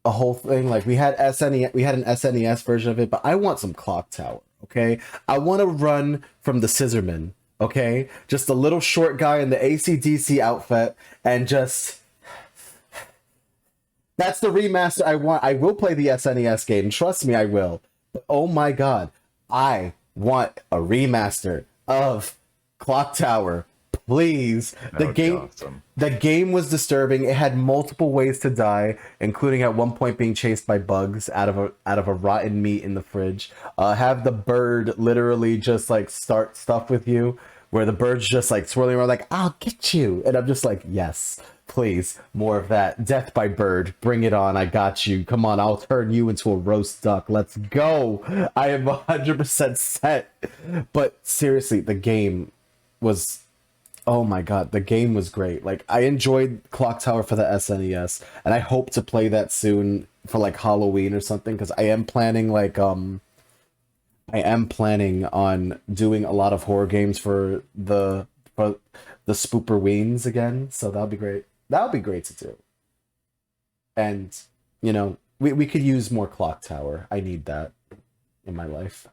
Speaker 1: a whole thing. Like we had SNES, we had an SNES version of it, but I want some Clock Tower. Okay, I want to run from the Scissorman. Okay, just a little short guy in the AC/DC outfit, and just that's the remaster I want. I will play the SNES game. Trust me, I will. But oh my god, I want a remaster of Clock Tower. Please.
Speaker 2: That would be awesome.
Speaker 1: The game was disturbing. It had multiple ways to die, including at one point being chased by bugs out of a rotten meat in the fridge. Have the bird literally just like start stuff with you, where the bird's just like swirling around like, I'll get you. And I'm just like, yes, please, more of that. Death by bird, bring it on. I got you. Come on, I'll turn you into a roast duck. Let's go. I am 100% set. But seriously, the game was, oh my god, the game was great. Like I enjoyed Clock Tower for the SNES, and I hope to play that soon for like Halloween or something, because I am planning on doing a lot of horror games for the Spooperweens again, so that'll be great. That'll be great to do. And we could use more Clock Tower. I need that in my life.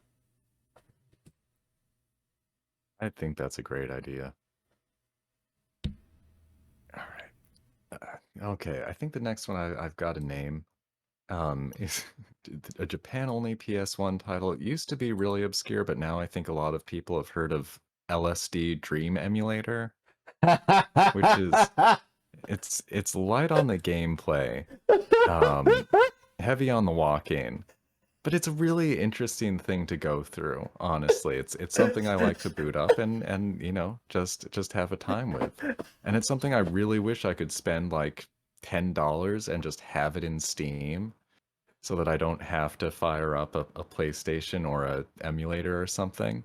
Speaker 2: I think that's a great idea. All right. Okay, I think the next one I've got a name. Is a Japan-only PS1 title. It used to be really obscure, but now I think a lot of people have heard of LSD Dream Emulator, which is it's light on the gameplay, heavy on the walking, but it's a really interesting thing to go through. Honestly, it's something I like to boot up and just have a time with, and it's something I really wish I could spend like $10 and just have it in Steam. so that I don't have to fire up a PlayStation or a emulator or something.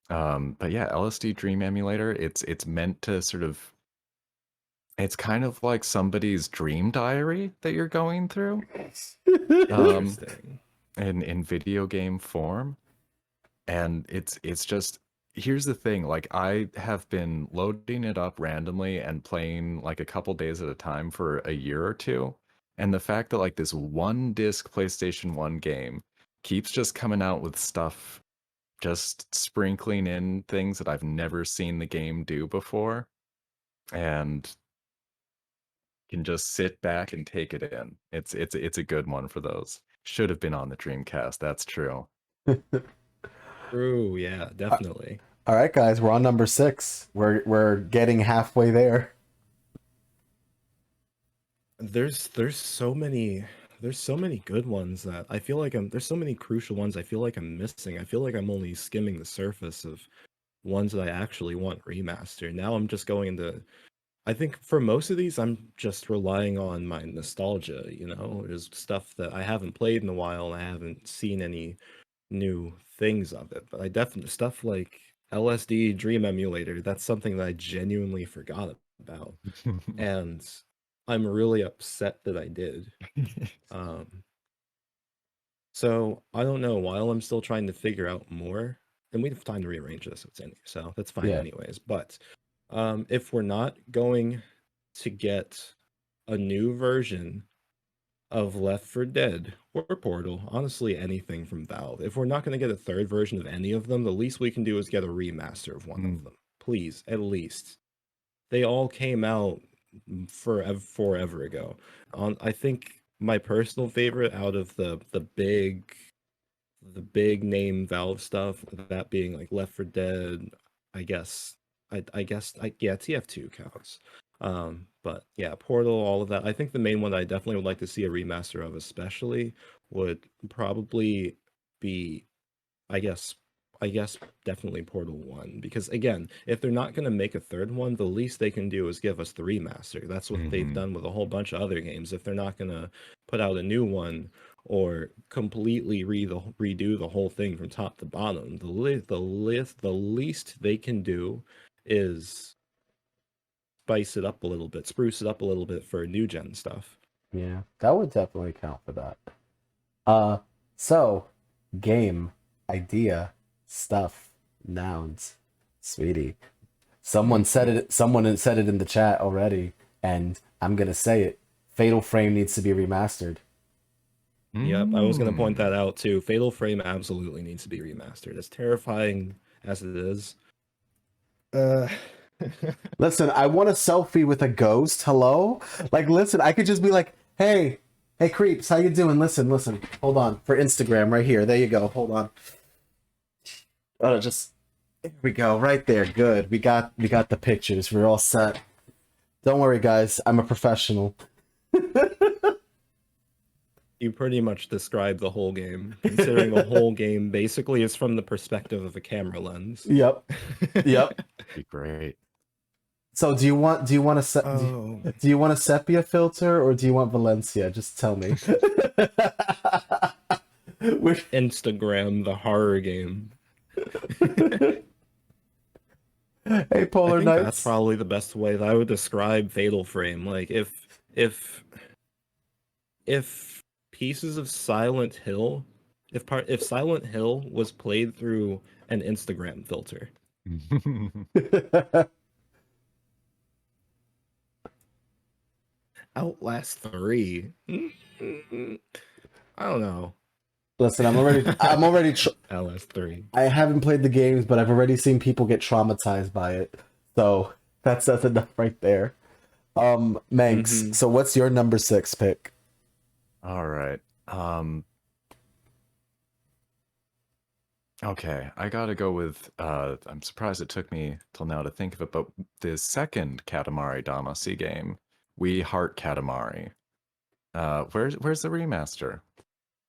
Speaker 2: But yeah, LSD Dream Emulator, it's meant to sort of, it's kind of like somebody's dream diary that you're going through,
Speaker 3: Interesting.
Speaker 2: in video game form. And it's just, here's the thing, like I have been loading it up randomly and playing like a couple days at a time for a year or two. And the fact that like this one disc PlayStation 1 game keeps just coming out with stuff, just sprinkling in things that I've never seen the game do before, and can just sit back and take it in. It's a good one for those. Should have been on the Dreamcast, that's true.
Speaker 3: True, yeah, definitely.
Speaker 1: All right, guys, we're on number 6. We're getting halfway there.
Speaker 3: There's so many good ones that I feel like there's so many crucial ones I feel like I'm missing. I feel like I'm only skimming the surface of ones that I actually want remastered. Now I'm just going into, I think for most of these I'm just relying on my nostalgia, you know. There's stuff that I haven't played in a while and I haven't seen any new things of it. But I definitely, stuff like LSD Dream Emulator, that's something that I genuinely forgot about. And I'm really upset that I did. So I don't know. While I'm still trying to figure out more, and we have time to rearrange this, so that's fine
Speaker 1: Yeah.
Speaker 3: anyways. But if we're not going to get a new version of Left 4 Dead or Portal, honestly anything from Valve, if we're not going to get a third version of any of them, the least we can do is get a remaster of one of them. Please, at least. They all came out forever ago. I think my personal favorite out of the big name Valve stuff, that being like Left 4 Dead, I guess yeah, TF2 counts. But yeah, Portal, all of that. I think the main one that I definitely would like to see a remaster of, especially, would probably be, I guess definitely Portal 1, because again, if they're not going to make a third one, the least they can do is give us the remaster. That's what they've done with a whole bunch of other games. If they're not going to put out a new one or completely redo the whole thing from top to bottom, the least they can do is spice it up a little bit, spruce it up a little bit for new gen stuff.
Speaker 1: Yeah, that would definitely count for that. So game, idea, stuff, nouns, sweetie. Someone said it in the chat already, and I'm gonna say it. Fatal Frame needs to be remastered.
Speaker 3: Yep, I was gonna point that out too. Fatal Frame absolutely needs to be remastered. As terrifying as it is.
Speaker 1: Listen, I want a selfie with a ghost. Hello? Like, listen, I could just be like, hey, creeps, how you doing? Listen. Hold on. For Instagram, right here. There you go. Hold on. Oh, just, there we go. Right there. Good. We got the pictures. We're all set. Don't worry, guys. I'm a professional.
Speaker 3: You pretty much described the whole game, considering the whole game basically is from the perspective of a camera lens.
Speaker 1: Yep.
Speaker 2: Be great.
Speaker 1: So do you want a do you want a sepia filter or do you want Valencia? Just tell me.
Speaker 3: Instagram, the horror game.
Speaker 1: Hey, Polar Knights.
Speaker 3: That's probably the best way that I would describe Fatal Frame. Like if pieces of Silent Hill, if Silent Hill was played through an Instagram filter. Outlast 3. I don't know.
Speaker 1: Listen, I'm already
Speaker 3: Outlast 3.
Speaker 1: I haven't played the games, but I've already seen people get traumatized by it. So that's enough right there. Manx, so what's your number 6 pick?
Speaker 2: All right. Okay, I gotta go with, I'm surprised it took me till now to think of it, but the second Katamari Damacy game, We Heart Katamari. Where's the remaster?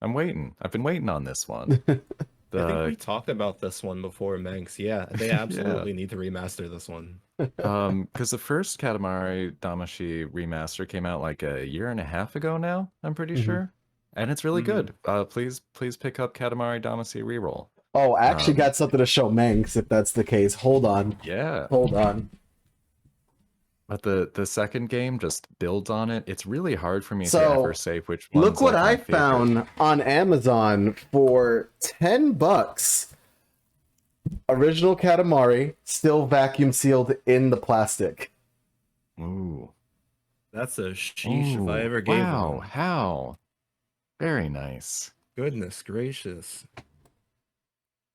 Speaker 2: I'm waiting. I've been waiting on this one.
Speaker 3: I think we talked about this one before, Manx. Yeah, they absolutely need to remaster this one.
Speaker 2: Because the first Katamari Damacy remaster came out like a year and a half ago now, I'm pretty sure. and it's really good. Please pick up Katamari Damacy Reroll.
Speaker 1: Oh, I actually got something to show Manx if that's the case. Hold on.
Speaker 2: Yeah.
Speaker 1: Hold on.
Speaker 2: But the second game just builds on it. It's really hard for me
Speaker 1: So,
Speaker 2: to ever say which one's
Speaker 1: Look what
Speaker 2: like my
Speaker 1: I
Speaker 2: favorite.
Speaker 1: found on Amazon for $10. Original Katamari, still vacuum sealed in the plastic.
Speaker 2: Ooh.
Speaker 3: That's a sheesh if I ever gave
Speaker 2: wow,
Speaker 3: one.
Speaker 2: how? Very nice.
Speaker 3: Goodness gracious.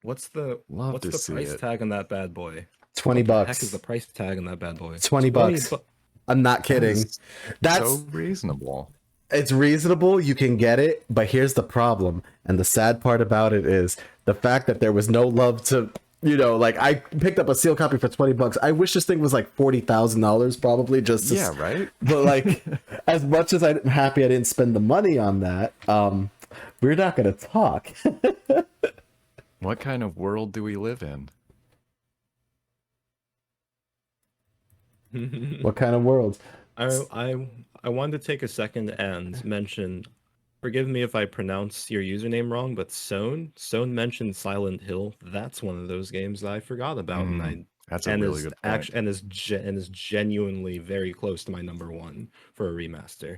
Speaker 3: What's the
Speaker 2: Love to
Speaker 3: what's the
Speaker 2: see
Speaker 3: price
Speaker 2: it.
Speaker 3: tag on that bad boy?
Speaker 1: $20.
Speaker 3: What the heck is the price tag on that bad boy?
Speaker 1: $20. I'm not kidding.
Speaker 2: That is
Speaker 1: That's
Speaker 2: so reasonable.
Speaker 1: It's reasonable, you can get it, but here's the problem. And the sad part about it is the fact that there was no love to, like I picked up a sealed copy for $20. I wish this thing was like $40,000 probably just to,
Speaker 2: Yeah, right?
Speaker 1: But like as much as I'm happy I didn't spend the money on that, we're not going to talk.
Speaker 2: What kind of world do we live in?
Speaker 1: What kind of world?
Speaker 3: I wanted to take a second and mention, forgive me if I pronounce your username wrong, but Sohn mentioned Silent Hill. That's one of those games that I forgot about,
Speaker 2: That's a really good point.
Speaker 3: and is genuinely very close to my number one for a remaster.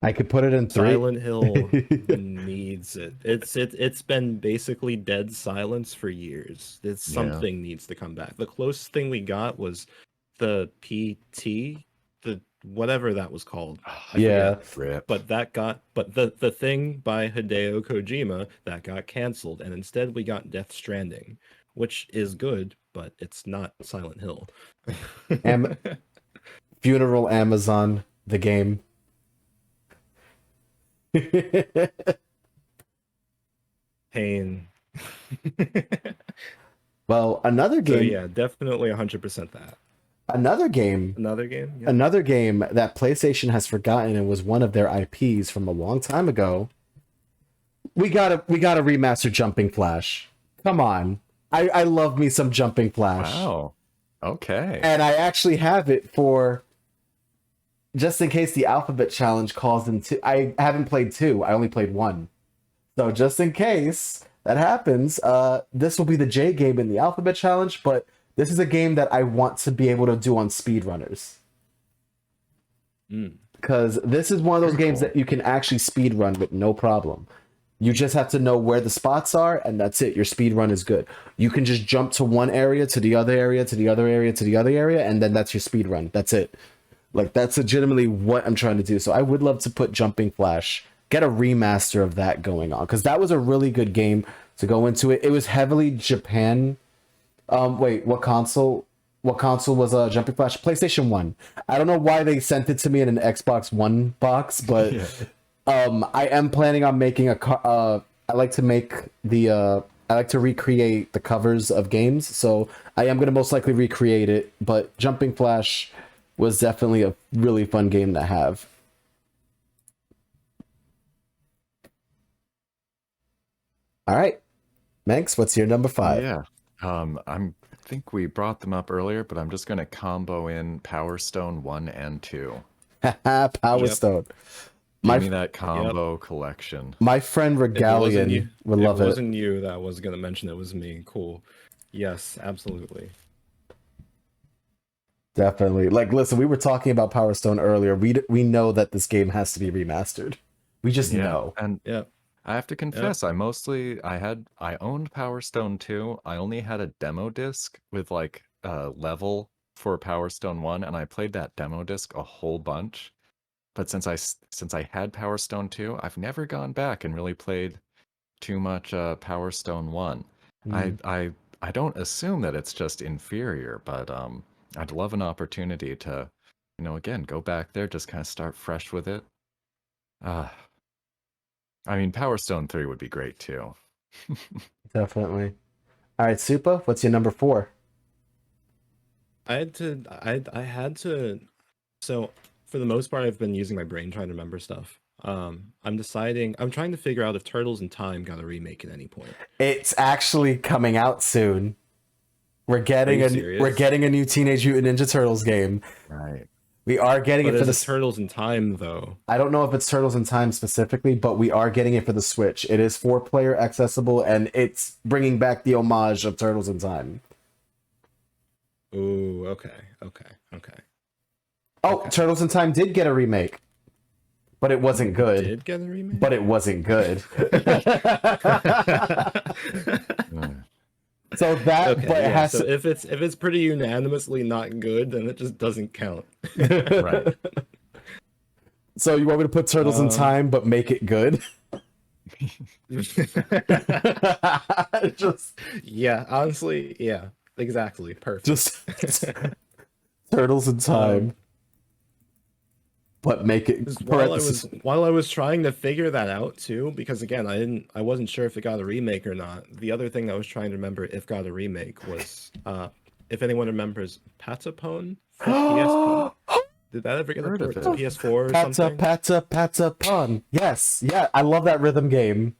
Speaker 1: I could put it in 3.
Speaker 3: Silent Hill needs it. It's been basically dead silence for years. Something needs to come back. The closest thing we got was the PT, the whatever that was called.
Speaker 1: Yeah.
Speaker 2: Rip.
Speaker 3: But the thing by Hideo Kojima that got canceled, and instead we got Death Stranding, which is good, but it's not Silent Hill.
Speaker 1: Funeral Amazon, the game.
Speaker 3: Pain.
Speaker 1: Well, another game.
Speaker 3: So yeah, definitely 100% that.
Speaker 1: Another game.
Speaker 3: Another game? Yeah.
Speaker 1: Another game that PlayStation has forgotten and was one of their IPs from a long time ago. We got a remaster Jumping Flash. Come on. I love me some Jumping Flash.
Speaker 2: Wow. Okay.
Speaker 1: And I actually have it for just in case the Alphabet Challenge calls into. I haven't played 2. I only played 1. So just in case that happens, this will be the J game in the Alphabet Challenge, but this is a game that I want to be able to do on speedrunners. Because this is one of those games that you can actually speedrun with no problem. You just have to know where the spots are, and that's it. Your speedrun is good. You can just jump to one area, to the other area, to the other area, to the other area, and then that's your speedrun. That's it. Like, that's legitimately what I'm trying to do. So I would love to put Jumping Flash, get a remaster of that going on, because that was a really good game to go into it. It was heavily Japan. Wait, what console? What console was Jumping Flash? PlayStation 1. I don't know why they sent it to me in an Xbox One box, but I am planning on making I like to make I like to recreate the covers of games, so I am going to most likely recreate it, but Jumping Flash was definitely a really fun game to have. All right. Manx, what's your number 5?
Speaker 2: Yeah. I think we brought them up earlier, but I'm just going to combo in Power Stone 1 and 2.
Speaker 1: Power Stone.
Speaker 2: Give me that combo collection.
Speaker 1: My friend Regalian would love it.
Speaker 3: It wasn't you that was going to mention it, was me. Cool. Yes, absolutely.
Speaker 1: Definitely. Like, listen, we were talking about Power Stone earlier. We know that this game has to be remastered. We just know.
Speaker 2: And I have to confess, I owned Power Stone 2. I only had a demo disc with like a level for Power Stone 1, and I played that demo disc a whole bunch. But since I had Power Stone 2, I've never gone back and really played too much Power Stone 1. I don't assume that it's just inferior, but I'd love an opportunity to, again, go back there, just kind of start fresh with it. I mean, Power Stone 3 would be great too.
Speaker 1: Definitely. All right, Supa, what's your number 4?
Speaker 3: I had to. So for the most part, I've been using my brain trying to remember stuff. I'm trying to figure out if Turtles in Time got a remake at any point.
Speaker 1: It's actually coming out soon. We're getting a new Teenage Mutant Ninja Turtles game.
Speaker 2: Right.
Speaker 1: We are getting
Speaker 3: But
Speaker 1: it for
Speaker 3: is
Speaker 1: the
Speaker 3: it Turtles in Time though?
Speaker 1: I don't know if it's Turtles in Time specifically, but we are getting it for the Switch. It is 4-player accessible, and it's bringing back the homage of Turtles in Time.
Speaker 3: Ooh, okay.
Speaker 1: Oh,
Speaker 3: Okay.
Speaker 1: Turtles in Time did get a remake, but it wasn't good.
Speaker 3: Did get a remake?
Speaker 1: But it wasn't good. So that,
Speaker 3: Okay,
Speaker 1: but it
Speaker 3: yeah.
Speaker 1: has
Speaker 3: So
Speaker 1: to...
Speaker 3: if it's pretty unanimously not good, then it just doesn't count.
Speaker 2: Right.
Speaker 1: So you want me to put Turtles in Time, but make it good? Just
Speaker 3: Yeah, honestly, yeah, exactly, perfect.
Speaker 1: just Turtles in Time, but make it.
Speaker 3: While I was trying to figure that out too, because again, I wasn't sure if it got a remake or not. The other thing I was trying to remember if got a remake was if anyone remembers Patapon for PSP. Did that ever get a
Speaker 2: Heard
Speaker 3: port
Speaker 2: of
Speaker 3: to
Speaker 2: it.
Speaker 3: PS4 or something?
Speaker 1: Patapon. Yes, yeah, I love that rhythm game.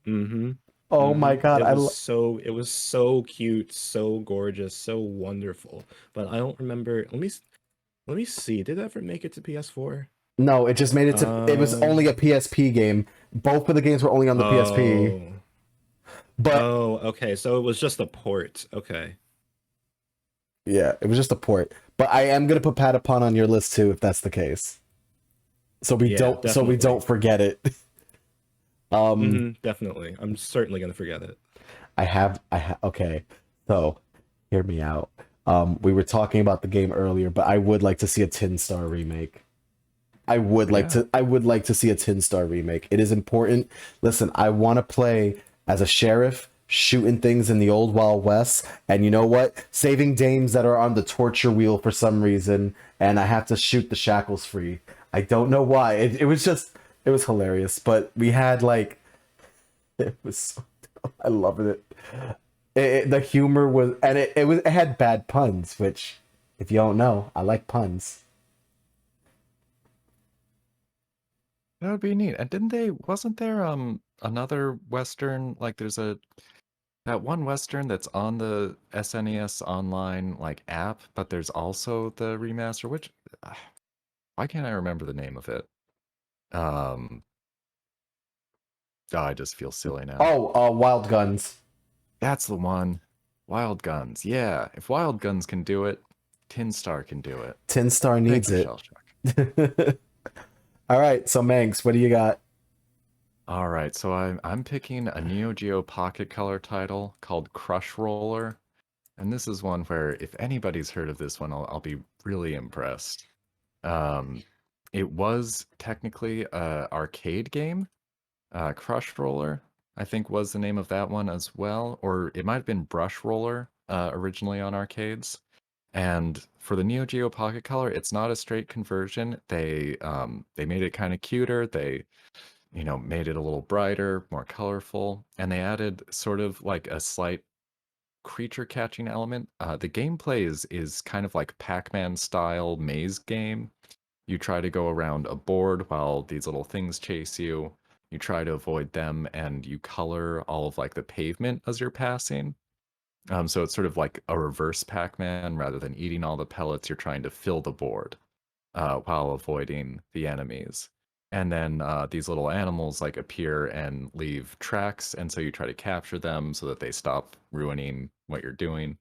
Speaker 3: Mm-hmm.
Speaker 1: Oh my god,
Speaker 3: it was so cute, so gorgeous, so wonderful. But I don't remember. Let me see. Did it ever make it to PS4?
Speaker 1: No, it just made it to. It was only a PSP game. Both of the games were only on the PSP. But
Speaker 3: okay. So it was just a port. Okay.
Speaker 1: yeah, it was just a port. But I am gonna put Patapon on your list too, if that's the case. So we don't forget it.
Speaker 3: Definitely. I'm certainly gonna forget it.
Speaker 1: Okay. So hear me out. We were talking about the game earlier, but I would like to see a Tin Star remake. I would like to see a Tin Star remake. It is important. Listen, I want to play as a sheriff shooting things in the old Wild West, and you know what? Saving dames that are on the torture wheel for some reason, and I have to shoot the shackles free. I don't know why. It was hilarious, but we had like it was I loved it. The humor was, and it had bad puns, which if you don't know, I like puns.
Speaker 2: That would be neat. And wasn't there another Western, like that one Western that's on the SNES online like app, but there's also the remaster, which why can't I remember the name of it? I just feel silly now.
Speaker 1: Oh, Wild Guns.
Speaker 2: That's the one. Wild Guns. Yeah. If Wild Guns can do it, Tin Star can do it.
Speaker 1: Tin Star needs it. All right, so Manx, what do you got?
Speaker 2: All right, so I'm picking a Neo Geo Pocket Color title called Crush Roller, and this is one where if anybody's heard of this one, I'll be really impressed. It was technically a arcade game. Crush Roller, I think, was the name of that one as well, or it might have been Brush Roller originally on arcades. And for the Neo Geo Pocket Color, it's not a straight conversion. They made it kind of cuter. They made it a little brighter, more colorful, and they added sort of like a slight creature catching element. The gameplay is kind of like Pac-Man style maze game. You try to go around a board while these little things chase you. You try to avoid them, and you color all of like the pavement as you're passing. So it's sort of like a reverse Pac-Man. Rather than eating all the pellets, you're trying to fill the board while avoiding the enemies. And then these little animals like appear and leave tracks, and so you try to capture them so that they stop ruining what you're doing.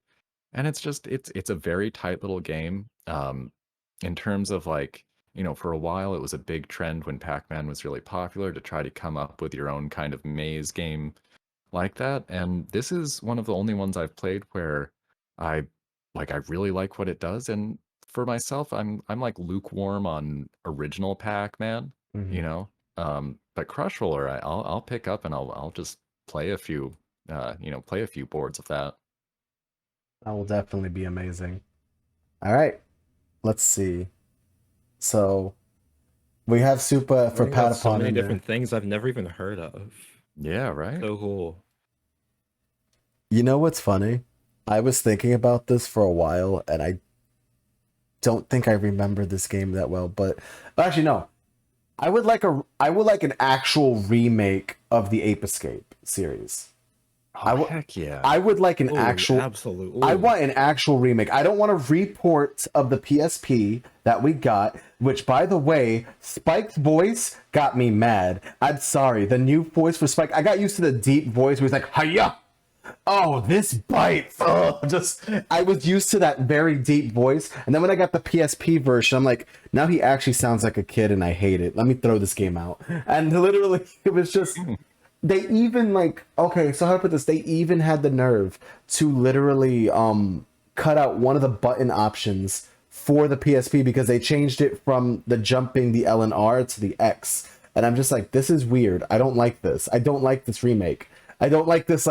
Speaker 2: And it's a very tight little game. In terms of like, for a while it was a big trend when Pac-Man was really popular to try to come up with your own kind of maze game like that. And this is one of the only ones I've played where I I really like what it does. And for myself, I'm like lukewarm on original Pac-Man, you know. But Crush Roller, I'll pick up and I'll just play a few play a few boards of that.
Speaker 1: That will definitely be amazing. All right, let's see. So we have Super for Patapon.
Speaker 3: So many different things I've never even heard of.
Speaker 2: Yeah, right.
Speaker 3: So cool.
Speaker 1: You know what's funny? I was thinking about this for a while, and I don't think I remember this game that well. But actually, no. I would like an actual remake of the Ape Escape series.
Speaker 2: Oh, heck yeah.
Speaker 1: I would like an
Speaker 3: Ooh,
Speaker 1: actual.
Speaker 3: absolutely.
Speaker 1: I want an actual remake. I don't want a report of the PSP that we got, which, by the way, Spike's voice got me mad. I'm sorry. The new voice for Spike, I got used to the deep voice where he's like, hiya! Oh, this bites! Oh, I was used to that very deep voice. And then when I got the PSP version, I'm like, now he actually sounds like a kid and I hate it. Let me throw this game out. And literally, it was just. They even okay, so how to put this? They even had the nerve to literally cut out one of the button options for the PSP because they changed it from the jumping the L and R to the X. And I'm just like, this is weird. I don't like this. I don't like this remake. I don't like this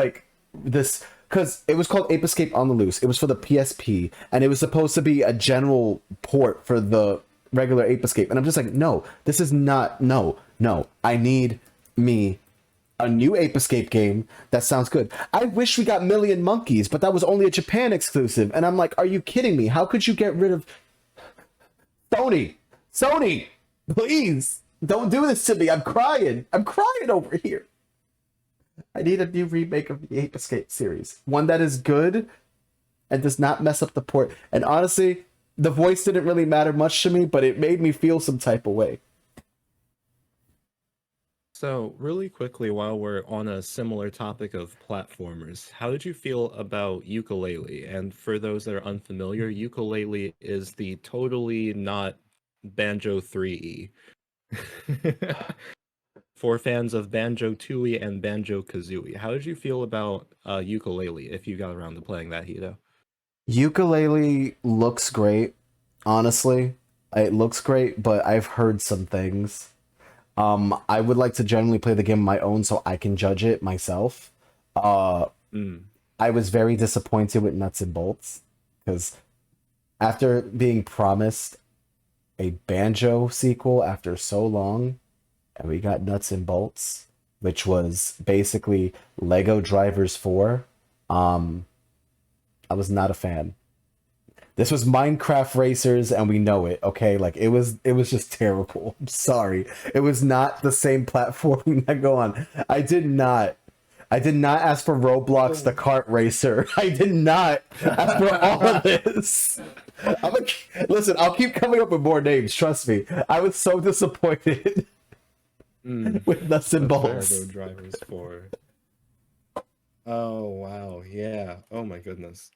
Speaker 1: this because it was called Ape Escape on the Loose. It was for the PSP and it was supposed to be a general port for the regular Ape Escape. And I'm just like, no, this is not. No. I need me a new Ape Escape game that sounds good. I wish we got Million Monkeys, but that was only a Japan exclusive. And I'm like, are you kidding me? How could you get rid of Sony? Sony, please don't do this to me. I'm crying over here. I need a new remake of the Ape Escape series. One that is good and does not mess up the port. And honestly, the voice didn't really matter much to me, but it made me feel some type of way.
Speaker 3: So, really quickly, while we're on a similar topic of platformers, how did you feel about Ukulele? And for those that are unfamiliar, Ukulele is the totally not Banjo 3E. For fans of Banjo Tooie and Banjo Kazooie, how did you feel about Ukulele if you got around to playing that, Hito?
Speaker 1: Ukulele looks great, honestly. It looks great, but I've heard some things. I would like to generally play the game on my own so I can judge it myself. I was very disappointed with Nuts and Bolts because after being promised a Banjo sequel after so long, and we got Nuts and Bolts, which was basically Lego Drivers 4, I was not a fan. This was Minecraft Racers, and we know it. Okay, it was just terrible. I'm sorry, it was not the same platforming that go on. I did not ask for Roblox the kart racer. I did not ask for all of this. Listen, I'll keep coming up with more names. Trust me. I was so disappointed with Nuts and Bolts.
Speaker 3: Lego Drivers 4. Oh wow, yeah. Oh my goodness.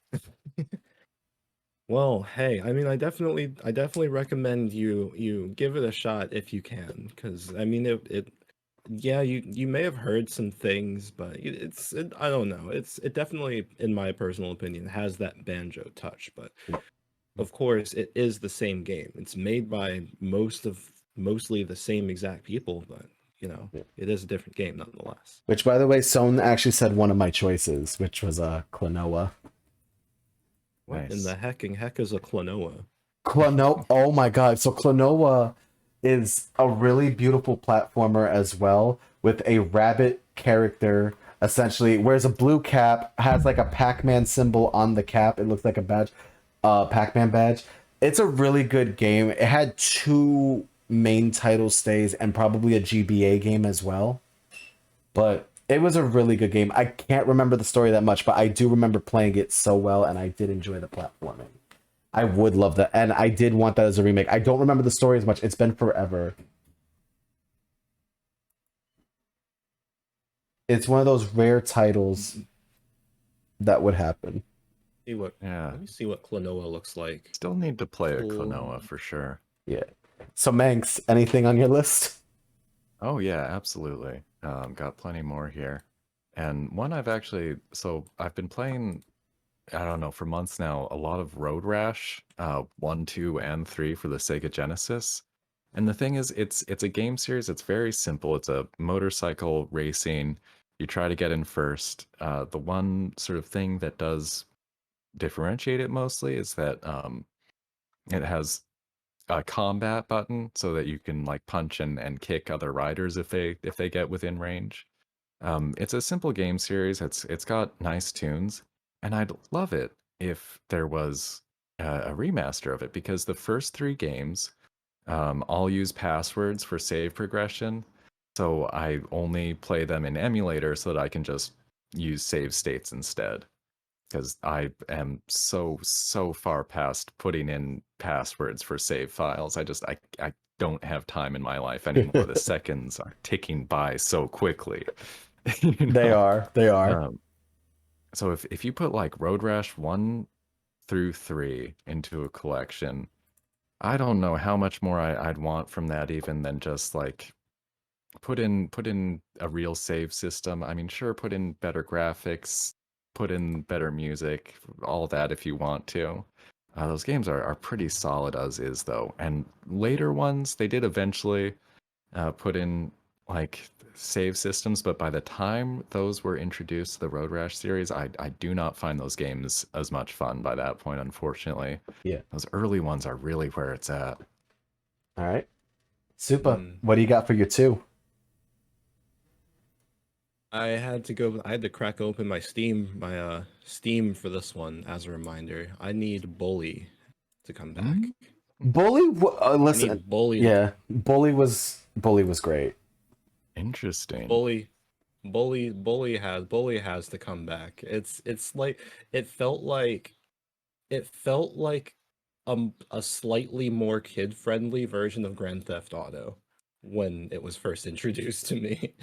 Speaker 3: Well, hey, I mean, I definitely recommend you give it a shot if you can, because I mean, yeah, you may have heard some things, but I don't know, it definitely, in my personal opinion, has that Banjo touch, but of course, it is the same game. It's made by mostly the same exact people, but it is a different game nonetheless.
Speaker 1: Which, by the way, Son actually said one of my choices, which was Klonoa.
Speaker 3: What
Speaker 2: Nice.
Speaker 3: in the heck is a Klonoa?
Speaker 1: Klonoa, oh my god. So Klonoa is a really beautiful platformer as well, with a rabbit character, essentially, wears a blue cap, has a Pac-Man symbol on the cap. It looks like a badge, Pac-Man badge. It's a really good game. It had 2 main title stays and probably a GBA game as well. But it was a really good game. I can't remember the story that much, but I do remember playing it so well, and I did enjoy the platforming. I would love that, and I did want that as a remake. I don't remember the story as much. It's been forever. It's one of those rare titles that would happen.
Speaker 3: Let me see what Klonoa looks like.
Speaker 2: Still need to play a Klonoa for sure.
Speaker 1: Yeah. So, Manx, anything on your list?
Speaker 2: Oh yeah, absolutely. Got plenty more here. And one I've been playing, I don't know, for months now, a lot of Road Rash, 1, 2, and 3 for the Sega Genesis. And the thing is, it's a game series. It's very simple. It's a motorcycle racing. You try to get in first. The one sort of thing that does differentiate it mostly is that it has a combat button so that you can punch and kick other riders if they get within range. It's a simple game series. It's got nice tunes, and I'd love it if there was a remaster of it, because the first 3 games all use passwords for save progression. So I only play them in emulator so that I can just use save states instead. Because I am so far past putting in passwords for save files. I don't have time in my life anymore. The seconds are ticking by so quickly. You
Speaker 1: They
Speaker 2: know?
Speaker 1: are. They are.
Speaker 2: So if you put like Road Rash 1 through 3 into a collection, I don't know how much more I'd want from that even than just like put in a real save system. I mean, sure, put in better graphics, put in better music, all that if you want to. Those games are pretty solid as is, though. And later ones, they did eventually put in like save systems, but by the time those were introduced to the Road Rash series, I do not find those games as much fun by that point, unfortunately.
Speaker 1: Yeah.
Speaker 2: Those early ones are really where it's at.
Speaker 1: All right. Super. What do you got for your 2?
Speaker 3: I had to crack open my Steam for this one as a reminder. I need Bully to come back.
Speaker 1: Bully,
Speaker 3: I
Speaker 1: listen.
Speaker 3: need Bully.
Speaker 1: Yeah, Bully was great.
Speaker 2: Interesting.
Speaker 3: Bully has to come back. It's like it felt like a slightly more kid-friendly version of Grand Theft Auto when it was first introduced to me.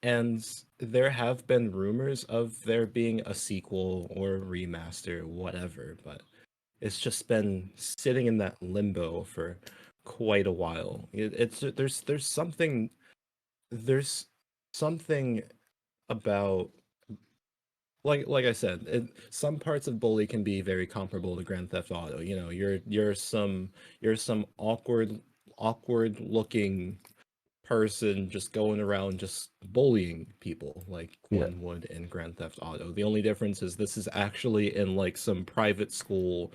Speaker 3: And there have been rumors of there being a sequel or a remaster, whatever, but it's just been sitting in that limbo for quite a while. There's something about like I said, some parts of Bully can be very comparable to Grand Theft Auto. You know, you're some awkward looking person just going around just bullying people like one would in Grand Theft Auto. The only difference is this is actually in like some private school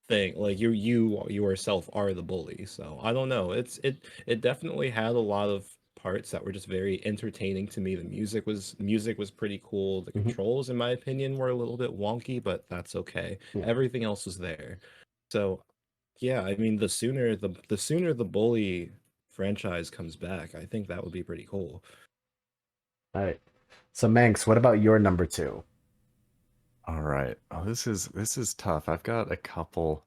Speaker 3: thing. Like you yourself are the bully. So I don't know. It definitely had a lot of parts that were just very entertaining to me. The music was pretty cool. The controls, in my opinion, were a little bit wonky, but that's okay. Everything else was there. So yeah, I mean, the sooner the Bully franchise comes back, I think that would be pretty cool.
Speaker 1: All right. So Manx, what about your number 2?
Speaker 2: All right. Oh, this is tough. I've got a couple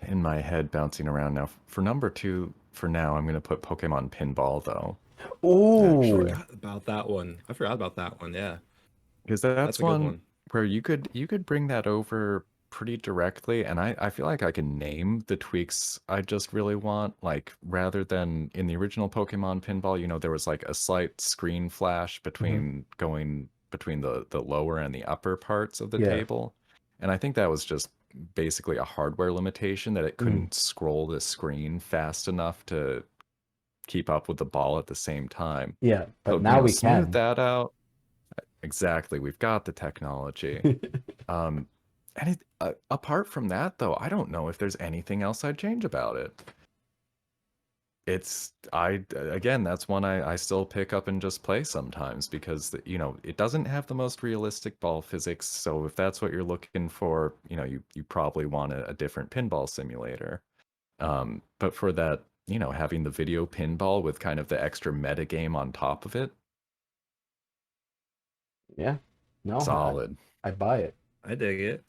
Speaker 2: in my head bouncing around now. For number 2, for now, I'm gonna put Pokemon Pinball though.
Speaker 1: Ooh,
Speaker 3: I forgot about that one. Yeah,
Speaker 2: because that's
Speaker 3: a good
Speaker 2: one where you could bring that over pretty directly, and I feel like I can name the tweaks I just really want. Like rather than in the original Pokemon Pinball, you know, there was like a slight screen flash between going between the lower and the upper parts of the table, and I think that was just basically a hardware limitation that it couldn't scroll the screen fast enough to keep up with the ball at the same time.
Speaker 1: Yeah, but
Speaker 2: so,
Speaker 1: now we
Speaker 2: smooth
Speaker 1: can.
Speaker 2: that out. Exactly, we've got the technology. And apart from that, though, I don't know if there's anything else I'd change about it. Again, that's one I still pick up and just play sometimes because, you know, it doesn't have the most realistic ball physics. So if that's what you're looking for, you know, you probably want a different pinball simulator. But for that, you know, having the video pinball with kind of the extra meta game on top of it.
Speaker 1: Yeah. No.
Speaker 2: Solid.
Speaker 1: I buy it.
Speaker 3: I dig it.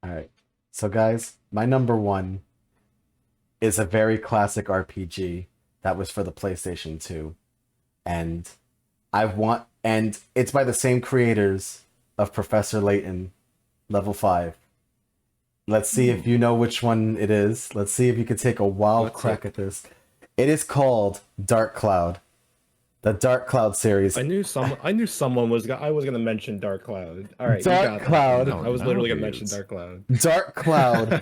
Speaker 1: All right. So guys, my number 1 is a very classic RPG that was for the PlayStation 2. And it's by the same creators of Professor Layton, Level 5. Let's see if you know which one it is. Let's see if you can take a wild crack at this. It is called Dark Cloud. The Dark Cloud series.
Speaker 3: I knew someone was. I was gonna mention Dark Cloud. All right,
Speaker 1: Dark Cloud.
Speaker 3: I was literally gonna mention Dark Cloud.
Speaker 1: Dark Cloud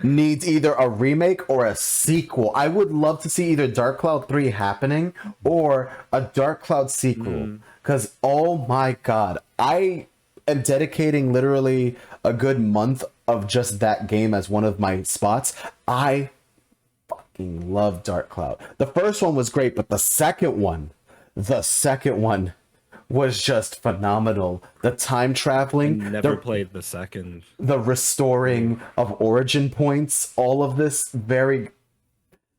Speaker 1: needs either a remake or a sequel. I would love to see either Dark Cloud 3 happening or a Dark Cloud sequel. Because oh my god, I am dedicating literally a good month of just that game as one of my spots. I fucking love Dark Cloud. The first one was great, but the second one was just phenomenal. The time traveling,
Speaker 3: Never played the second.
Speaker 1: the restoring of origin points, all of this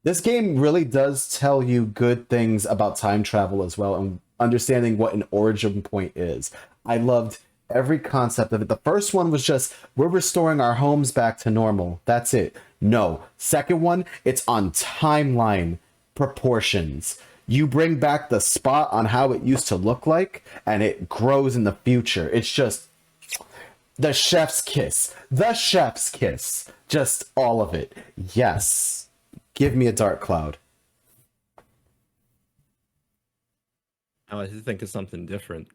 Speaker 1: this game really does tell you good things about time travel as well. And understanding what an origin point is. I loved every concept of it. The first one was just, we're restoring our homes back to normal. That's it. No. Second one, it's on timeline proportions. You bring back the spot on how it used to look like, and it grows in the future. It's just the chef's kiss. The chef's kiss. Just all of it. Yes. Give me a dark cloud.
Speaker 3: Oh, I think it's something different.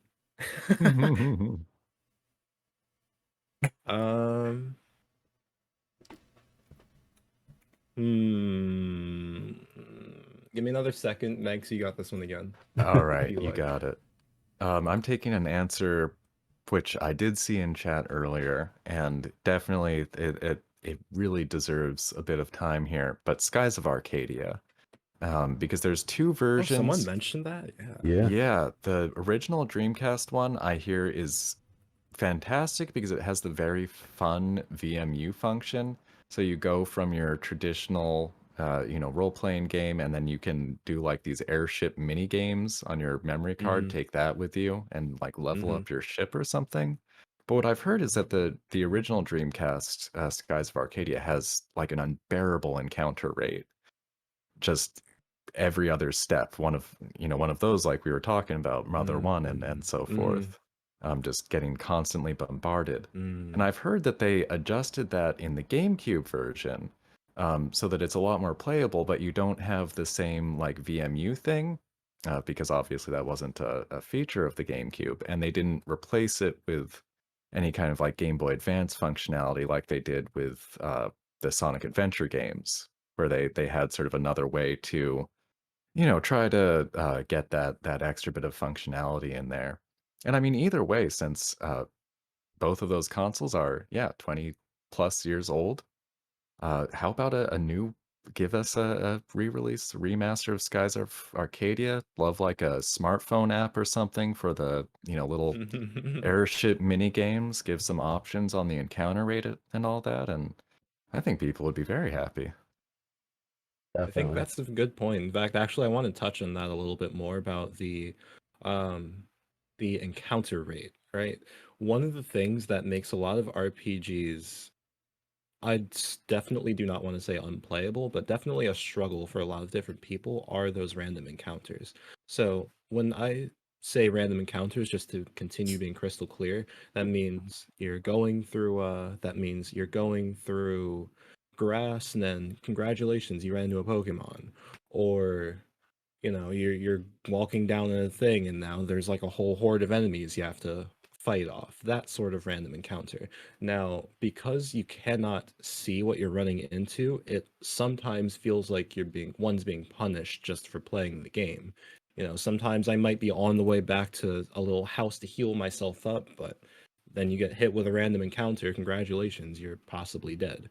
Speaker 3: Um. Hmm. Give me another second, Max. You got this one again.
Speaker 2: All right,
Speaker 3: You
Speaker 2: you
Speaker 3: like.
Speaker 2: got it. I'm taking an answer which I did see in chat earlier, and definitely it really deserves a bit of time here. But Skies of Arcadia, because there's two
Speaker 3: Oh, someone
Speaker 2: versions.
Speaker 3: mentioned that. Yeah.
Speaker 1: Yeah.
Speaker 2: Yeah, the original Dreamcast one I hear is fantastic because it has the very fun VMU function. So you go from your traditional, role-playing game, and then you can do like these airship mini games on your memory card,
Speaker 3: Mm-hmm.
Speaker 2: take that with you, and like level
Speaker 3: Mm-hmm.
Speaker 2: up your ship or something. But what I've heard is that the original Dreamcast, Skies of Arcadia, has like an unbearable encounter rate. Just every other step, one of those, like we were talking about, Mother One, and so
Speaker 3: Mm-hmm.
Speaker 2: forth, just getting constantly bombarded. And
Speaker 3: Mm-hmm.
Speaker 2: I've heard that they adjusted that in the GameCube version, so that it's a lot more playable, but you don't have the same like VMU thing, because obviously that wasn't a feature of the GameCube, and they didn't replace it with any kind of like Game Boy Advance functionality like they did with the Sonic Adventure games, where they had sort of another way to try to get that extra bit of functionality in there. And I mean, either way, since both of those consoles are 20 plus years old, how about a new? Give us a re-release, remaster of Skies of Arcadia. Love like a smartphone app or something for the little airship mini games. Give some options on the encounter rate and all that, and I think people would be very happy.
Speaker 3: I think
Speaker 1: Definitely.
Speaker 3: that's a good point. In fact, actually, I want to touch on that a little bit more about um, the encounter rate. Right, one of the things that makes a lot of RPGs, definitely do not want to say unplayable, but definitely a struggle for a lot of different people, are those random encounters. So when I say random encounters, just to continue being crystal clear, that means you're going through grass, and then congratulations, you ran into a Pokemon. Or you're walking down a thing, and now there's like a whole horde of enemies you have to fight off. That sort of random encounter. Now, because you cannot see what you're running into, it sometimes feels like one's being punished just for playing the game. Sometimes I might be on the way back to a little house to heal myself up, but then you get hit with a random encounter. Congratulations, you're possibly dead.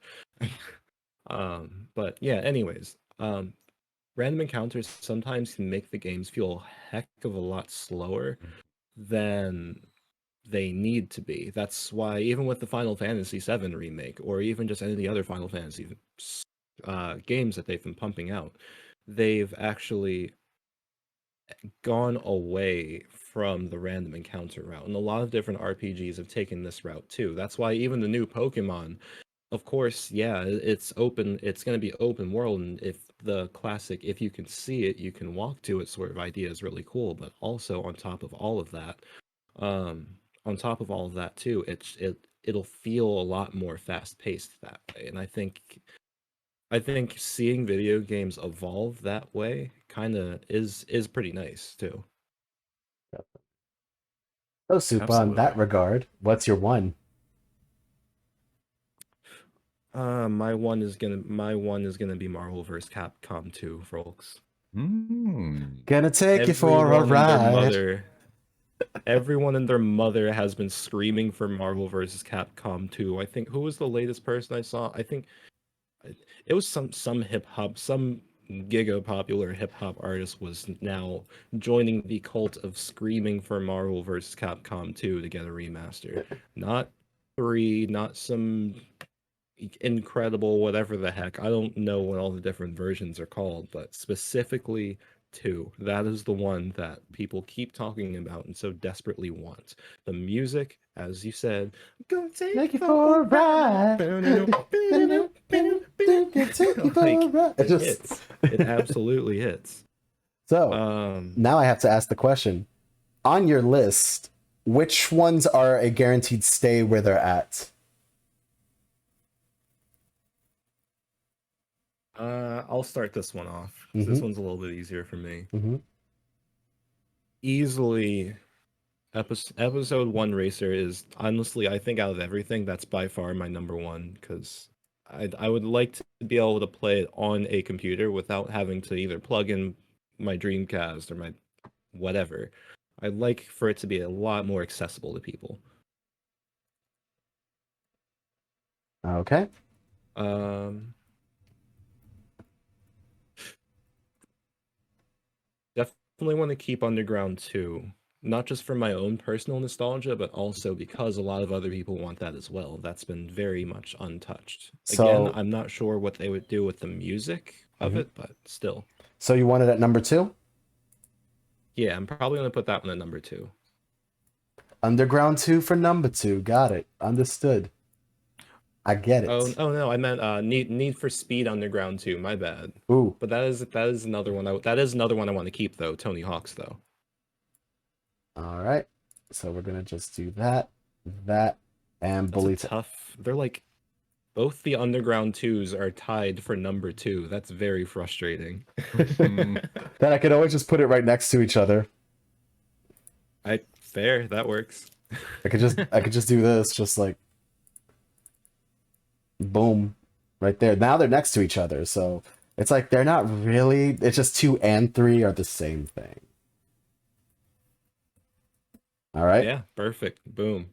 Speaker 3: But yeah, anyways, random encounters sometimes can make the games feel a heck of a lot slower than they need to be. That's why even with the Final Fantasy VII remake, or even just any of the other Final Fantasy games that they've been pumping out, they've actually gone away from the random encounter route. And a lot of different RPGs have taken this route too. That's why even the new Pokemon, of course, yeah, it's open. It's going to be open world, and if the classic, if you can see it, you can walk to it sort of idea is really cool. But also on top of all of that, um, too, it'll feel a lot more fast paced that way. And I think seeing video games evolve that way kind of is pretty nice too.
Speaker 1: So, Soup, on
Speaker 2: Absolutely.
Speaker 1: that regard, what's your one?
Speaker 3: My one is gonna be Marvel vs. Capcom 2, folks.
Speaker 2: Mm.
Speaker 1: Gonna take you for a
Speaker 3: Everyone and their
Speaker 1: ride.
Speaker 3: mother, everyone and their mother has been screaming for Marvel vs. Capcom 2. I think, who was the latest person I saw? I think it was some hip hop, some giga popular hip hop artist was now joining the cult of screaming for Marvel vs. Capcom 2 to get a remaster. Not 3, not some incredible whatever the heck. I don't know what all the different versions are called, but specifically 2. That is the one that people keep talking about and so desperately want. The music, as you said, gonna
Speaker 1: Take you for a ride. Take you for a
Speaker 3: like,
Speaker 1: ride.
Speaker 3: it hits. It absolutely hits.
Speaker 1: So now I have to ask the question: on your list, which ones are a guaranteed stay where they're at?
Speaker 3: I'll start this one off. This one's a little bit easier for me. Easily, episode 1 Racer is honestly, I think out of everything, that's by far my number one, because I would like to be able to play it on a computer without having to either plug in my Dreamcast or my whatever. I'd like for it to be a lot more accessible to people.
Speaker 1: Okay.
Speaker 3: Definitely want to keep Underground 2, not just for my own personal nostalgia, but also because a lot of other people want that as well. That's been very much untouched.
Speaker 1: So,
Speaker 3: Again, I'm not sure what they would do with the music of it, but still.
Speaker 1: So you want it at number 2?
Speaker 3: Yeah, I'm probably going to put that one at number 2.
Speaker 1: Underground 2 for number 2. Got it. Understood. I get it.
Speaker 3: Oh no, I meant Need for Speed Underground 2. My bad.
Speaker 1: Ooh.
Speaker 3: But that is another one. That is another one I want to keep though. Tony Hawk's though.
Speaker 1: All right. So we're gonna just do that, and
Speaker 3: That's tough. They're like both the Underground 2s are tied for number 2. That's very frustrating.
Speaker 1: Then I could always just put it right next to each other.
Speaker 3: Fair, that works.
Speaker 1: I could just do this, just like boom, right there. Now they're next to each other, so it's like they're not really. It's just 2 and 3 are the same thing. All right.
Speaker 3: Yeah, perfect. Boom.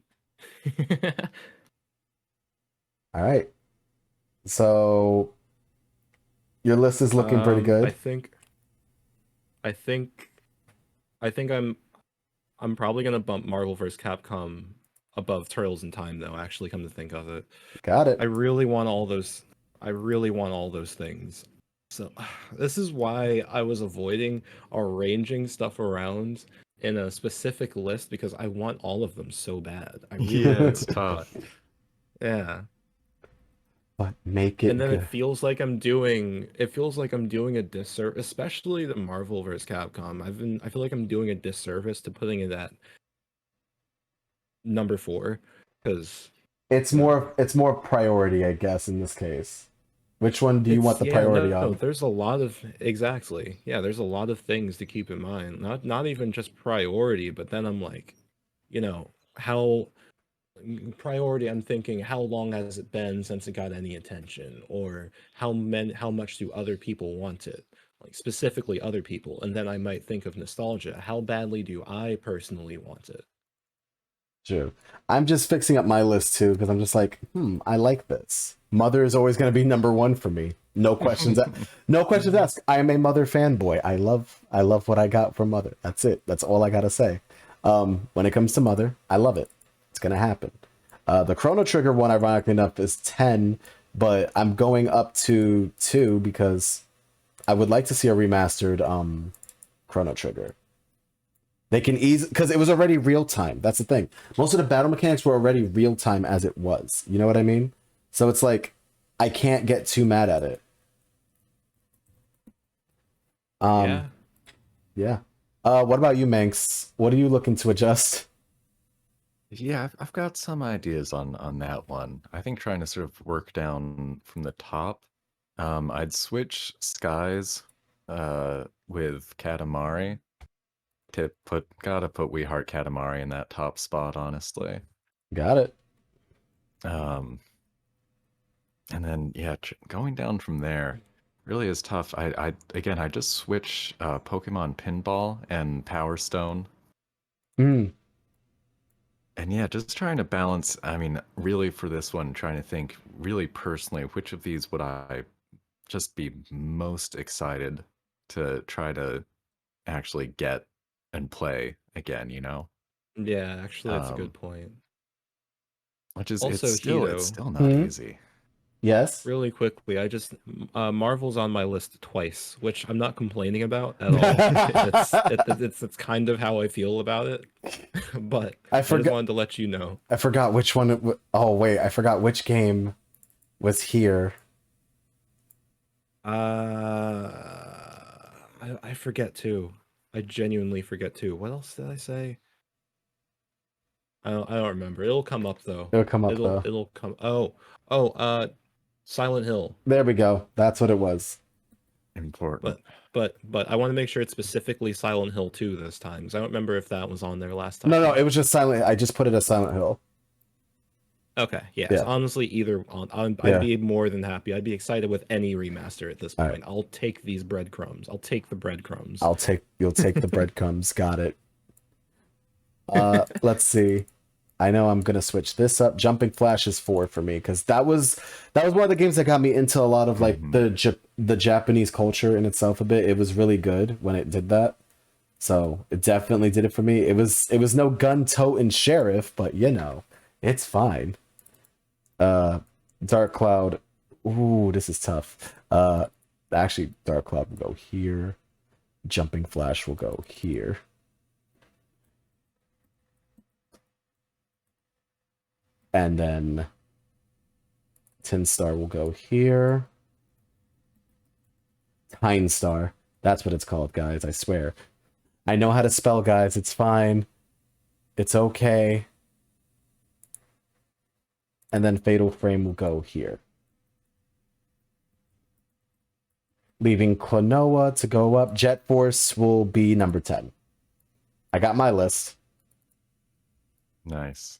Speaker 1: All right. So your list is looking pretty good.
Speaker 3: I think I'm probably gonna bump Marvel vs. Capcom above Turtles in Time though, actually come to think of it.
Speaker 1: Got it.
Speaker 3: I really want all those things. So this is why I was avoiding arranging stuff around in a specific list, because I want all of them so bad. I really
Speaker 2: Yeah,
Speaker 3: do,
Speaker 2: it's tough.
Speaker 3: yeah.
Speaker 1: But make it
Speaker 3: And then
Speaker 1: good.
Speaker 3: it feels like I'm doing a disservice, especially the Marvel vs. Capcom. I feel like I'm doing a disservice to putting it at number 4, because
Speaker 1: It's more priority, I guess, in this case. Which one do you want the priority on?
Speaker 3: There's a lot of there's a lot of things to keep in mind. Not even just priority, but then I'm like, how priority, I'm thinking how long has it been since it got any attention, or how much do other people want it, like specifically other people, and then I might think of nostalgia. How badly do I personally want it?
Speaker 1: True. I'm just fixing up my list too because I'm just like, I like this. Mother is always going to be number 1 for me. No questions. No questions asked. I am a Mother fanboy. I love what I got from Mother. That's it. That's all I gotta say. When it comes to Mother, I love it. It's gonna happen. The Chrono Trigger one, ironically enough, is 10, but I'm going up to 2 because I would like to see a remastered Chrono Trigger. They can ease, because it was already real time. That's the thing. Most of the battle mechanics were already real time as it was. You know what I mean? So it's like I can't get too mad at it. Yeah. What about you, Manx? What are you looking to adjust?
Speaker 2: Yeah, I've got some ideas on that one. I think trying to sort of work down from the top. I'd switch Skies with Katamari. Gotta put We Heart Katamari in that top spot, honestly.
Speaker 1: Got it.
Speaker 2: And then going down from there really is tough. I just switch Pokemon Pinball and Power Stone. And just trying to balance. I mean, really for this one, trying to think really personally, which of these would I just be most excited to try to actually get and play again,
Speaker 3: Yeah, actually, that's a good point.
Speaker 2: Which is
Speaker 3: Also,
Speaker 2: it's still
Speaker 3: Hito.
Speaker 2: not easy.
Speaker 1: Yes.
Speaker 3: Really quickly, Marvel's on my list twice, which I'm not complaining about at all. It's kind of how I feel about it, but
Speaker 1: I
Speaker 3: I just
Speaker 1: forgot.
Speaker 3: wanted to let you know.
Speaker 1: I forgot which one. Oh wait, I forgot which game was here.
Speaker 3: I forget too. I genuinely forget too. What else did I say? I don't remember. It'll come up though.
Speaker 1: It'll come up though.
Speaker 3: It'll come. Oh, Silent Hill.
Speaker 1: There we go. That's what it was.
Speaker 2: Important.
Speaker 3: But I want to make sure it's specifically Silent Hill 2 this time, because I don't remember if that was on there last time.
Speaker 1: No, it was just Silent. I just put it as Silent Hill.
Speaker 3: Okay, yeah.
Speaker 1: Yeah.
Speaker 3: So honestly, either on, I'd
Speaker 1: Yeah.
Speaker 3: be more than happy. I'd be excited with any remaster at this point.
Speaker 1: Alright.
Speaker 3: I'll take these breadcrumbs. I'll take the breadcrumbs.
Speaker 1: You'll take the breadcrumbs. Got it. Let's see. I know I'm gonna switch this up. Jumping Flash is 4 for me because that was one of the games that got me into a lot of like the Japanese culture in itself a bit. It was really good when it did that, so it definitely did it for me. It was no gun toting sheriff, but you know, it's fine. Dark Cloud. Ooh, this is tough. Actually, Dark Cloud will go here. Jumping Flash will go here. And then Tin Star will go here. Tyne Star. That's what it's called, guys. I swear. I know how to spell, guys. It's fine. It's okay. And then Fatal Frame will go here. Leaving Klonoa to go up. Jet Force will be number 10. I got my list.
Speaker 2: Nice.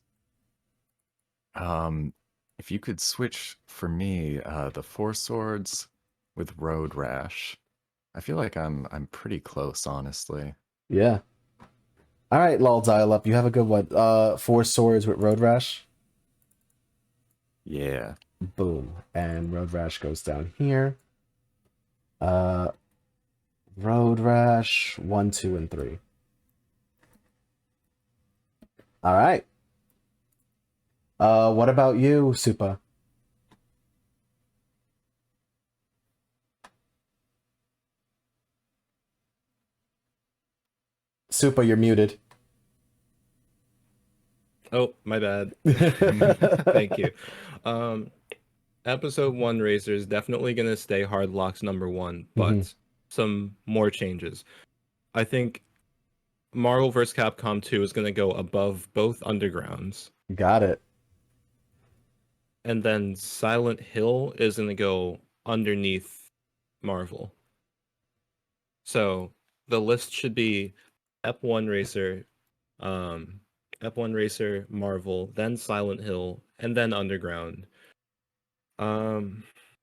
Speaker 2: If you could switch for me, the Four Swords with Road Rash. I feel like I'm pretty close, honestly.
Speaker 1: Yeah. All right, lol dial up. You have a good one. Four Swords with Road Rash.
Speaker 2: Yeah.
Speaker 1: Boom. And Road Rash goes down here. Road Rash 1, 2, and 3. All right. What about you, Supa? Supa, you're muted.
Speaker 3: Oh, my bad. Thank you. Episode 1 Racer is definitely going to stay Hardlock's number 1, but some more changes. I think Marvel vs. Capcom 2 is going to go above both Undergrounds.
Speaker 1: Got it.
Speaker 3: And then Silent Hill is going to go underneath Marvel. So the list should be F1 Racer, F1 Racer, Marvel, then Silent Hill, and then Underground.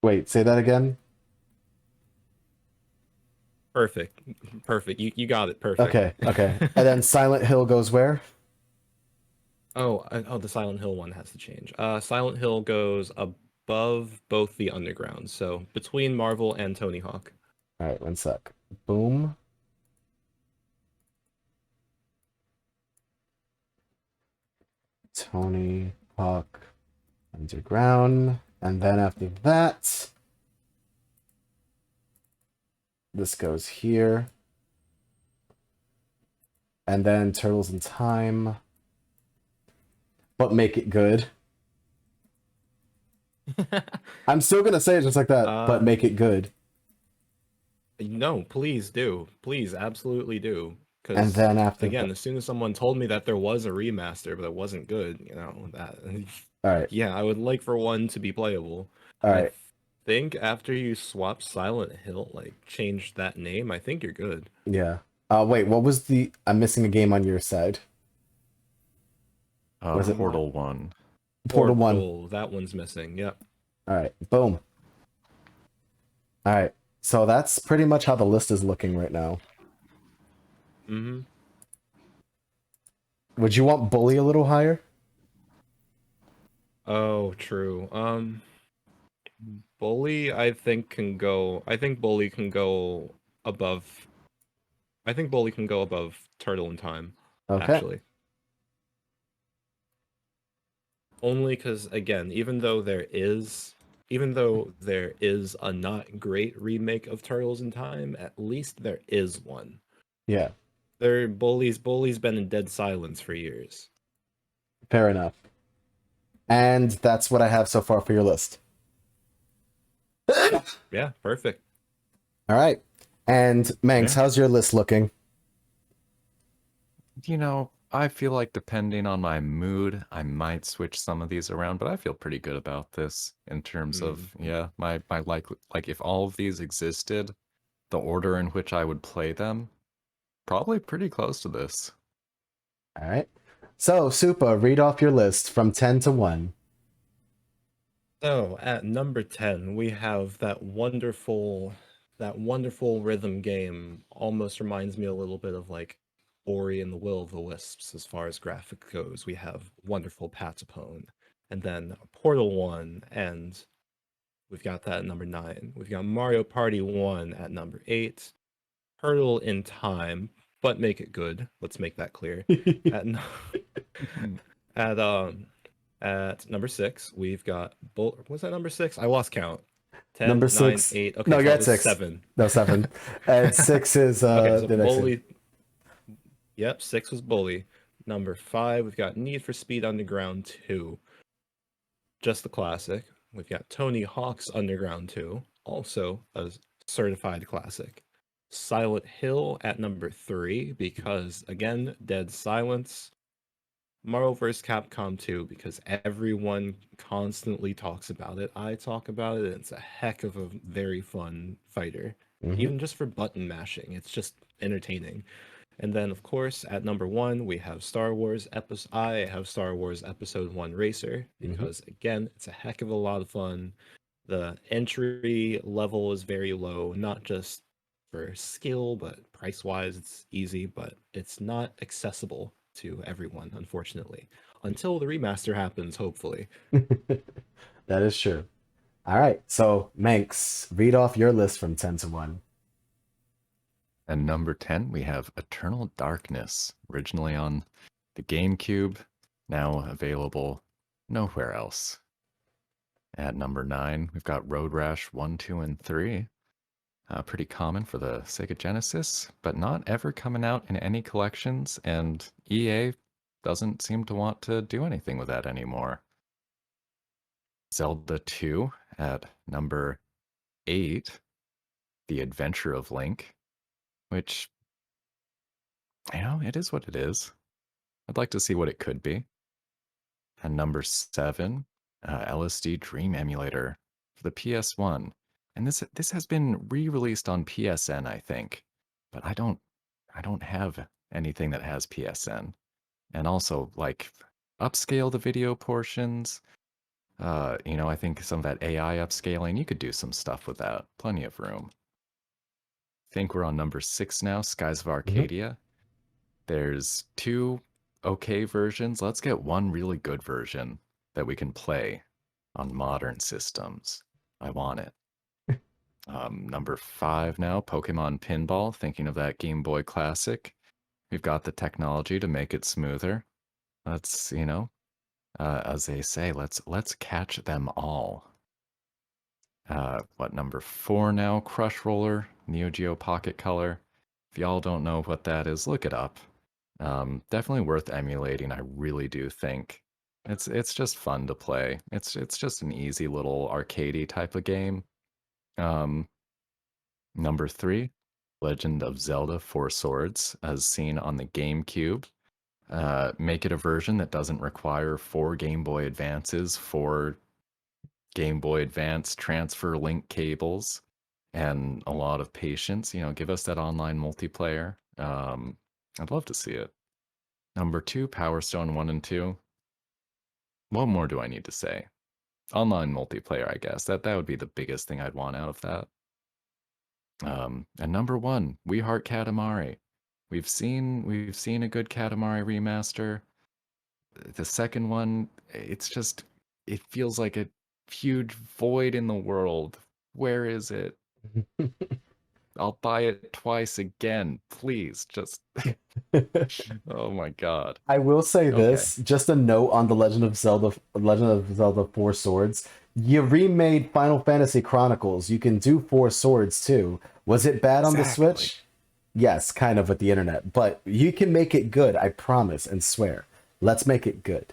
Speaker 1: Wait, say that again.
Speaker 3: Perfect. You got it. Perfect.
Speaker 1: Okay. And then Silent Hill goes where?
Speaker 3: The Silent Hill one has to change. Silent Hill goes above both the Undergrounds, so between Marvel and Tony Hawk.
Speaker 1: All right, one sec. Boom. Tony Hawk Underground. And then after that, this goes here. And then Turtles in Time. But make it good. I'm still going to say it just like that, but make it good.
Speaker 3: No, please do. Please, absolutely do.
Speaker 1: And then after
Speaker 3: again, as soon as someone told me that there was a remaster, but it wasn't good, that.
Speaker 1: All right.
Speaker 3: Yeah, I would like for one to be playable.
Speaker 1: All right.
Speaker 3: I think after you swap Silent Hill, change that name, I think you're good.
Speaker 1: Yeah. Wait, what was I'm missing a game on your side.
Speaker 2: Was it Portal 1?
Speaker 1: Portal 1.
Speaker 3: That one's missing. Yep.
Speaker 1: All right. Boom. All right. So that's pretty much how the list is looking right now. Would you want Bully a little higher?
Speaker 3: Oh, true. Bully, I think Bully can go above. I think Bully can go above Turtle in Time.
Speaker 1: Okay.
Speaker 3: Actually. Only because, again, even though even though there is a not great remake of Turtles in Time, at least there is one.
Speaker 1: Yeah,
Speaker 3: Bully's been in dead silence for years.
Speaker 1: fair enough. And that's what I have so far for your list.
Speaker 3: Yeah, perfect.
Speaker 1: All right. And Manx,
Speaker 2: Yeah.
Speaker 1: how's your list looking?
Speaker 2: You know, I feel like depending on my mood, I might switch some of these around, but I feel pretty good about this in terms of,
Speaker 3: Mhm.
Speaker 2: yeah, my like if all of these existed, the order in which I would play them, probably pretty close to this.
Speaker 1: All right. So, Supa, read off your list from 10 to 1.
Speaker 3: So at number 10, we have that wonderful rhythm game. Almost reminds me a little bit of like Ori and the Will of the Wisps as far as graphic goes. We have wonderful Patapone, and then Portal 1, and we've got that at number 9. We've got Mario Party 1 at number 8. Hurdle in Time, but make it good. Let's make that clear. At n- at At number 6, we've got was that number 6? I lost count. 10,
Speaker 1: Number
Speaker 3: 9,
Speaker 1: 6.
Speaker 3: 8. Okay,
Speaker 1: No,
Speaker 3: so
Speaker 1: you're
Speaker 3: that
Speaker 1: at
Speaker 3: was
Speaker 1: 6.
Speaker 3: 7.
Speaker 1: No, 7. And 6 is
Speaker 3: Okay, so
Speaker 1: the next one.
Speaker 3: Bully. Yep, 6 was Bully. Number 5, we've got Need for Speed Underground 2. Just the classic. We've got Tony Hawk's Underground 2, also a certified classic. Silent Hill at number 3, because again, dead silence. Marvel vs. Capcom 2, because everyone constantly talks about it. I talk about it, and it's a heck of a very fun fighter.
Speaker 1: Mm-hmm.
Speaker 3: Even just for button mashing, it's just entertaining. And then, of course, at number 1, we have Star Wars Episode. I have Star Wars Episode 1 Racer,
Speaker 1: Mm-hmm.
Speaker 3: because again, it's a heck of a lot of fun. The entry level is very low, not just for skill, but price wise, it's easy, but it's not accessible to everyone, unfortunately, until the remaster happens, hopefully.
Speaker 1: That is true. All right. So, Manx, read off your list from 10 to 1.
Speaker 2: And number 10, we have Eternal Darkness, originally on the GameCube, now available nowhere else. At number 9, we've got Road Rash 1, 2, and 3. Pretty common for the Sega Genesis, but not ever coming out in any collections, and EA doesn't seem to want to do anything with that anymore. Zelda 2 at number 8, The Adventure of Link, which, it is what it is. I'd like to see what it could be. And number 7, Lsd Dream Emulator for the PS1. And this has been re-released on PSN, I think, but I don't have anything that has PSN. And also, like, upscale the video portions. I think some of that AI upscaling, you could do some stuff with that. Plenty of room. Think we're on number 6 now, Skies of
Speaker 1: Mm-hmm.
Speaker 2: Arcadia. There's 2 okay versions. Let's get one really good version that we can play on modern systems. I want it. Number 5 now, Pokemon Pinball. Thinking of that Game Boy Classic. We've got the technology to make it smoother. Let's, as they say, let's catch them all. Number 4 now? Crush Roller, Neogeo Pocket Color. If y'all don't know what that is, look it up. Definitely worth emulating. I really do think it's just fun to play. It's just an easy little arcadey type of game. Um, Number 3, Legend of Zelda: Four Swords, as seen on the GameCube. Make it a version that doesn't require 4 Game Boy Advances, 4 Game Boy Advance transfer link cables, and a lot of patience. Give us that online multiplayer. I'd love to see it. Number 2, Power Stone 1 and 2. What more do I need to say? Online multiplayer, I guess. That would be the biggest thing I'd want out of that. And number 1, We Heart Katamari. We've seen a good Katamari remaster. The second one, it feels like a huge void in the world. Where is it? I'll buy it twice again, please. Just oh my god.
Speaker 1: I will say
Speaker 2: Okay.
Speaker 1: this, just a note on the Legend of Zelda Four Swords. You remade Final Fantasy Chronicles. You can do Four Swords too. Was it bad on the
Speaker 2: Exactly.
Speaker 1: Switch? Yes, kind of with the internet, but you can make it good, I promise and swear. Let's make it good.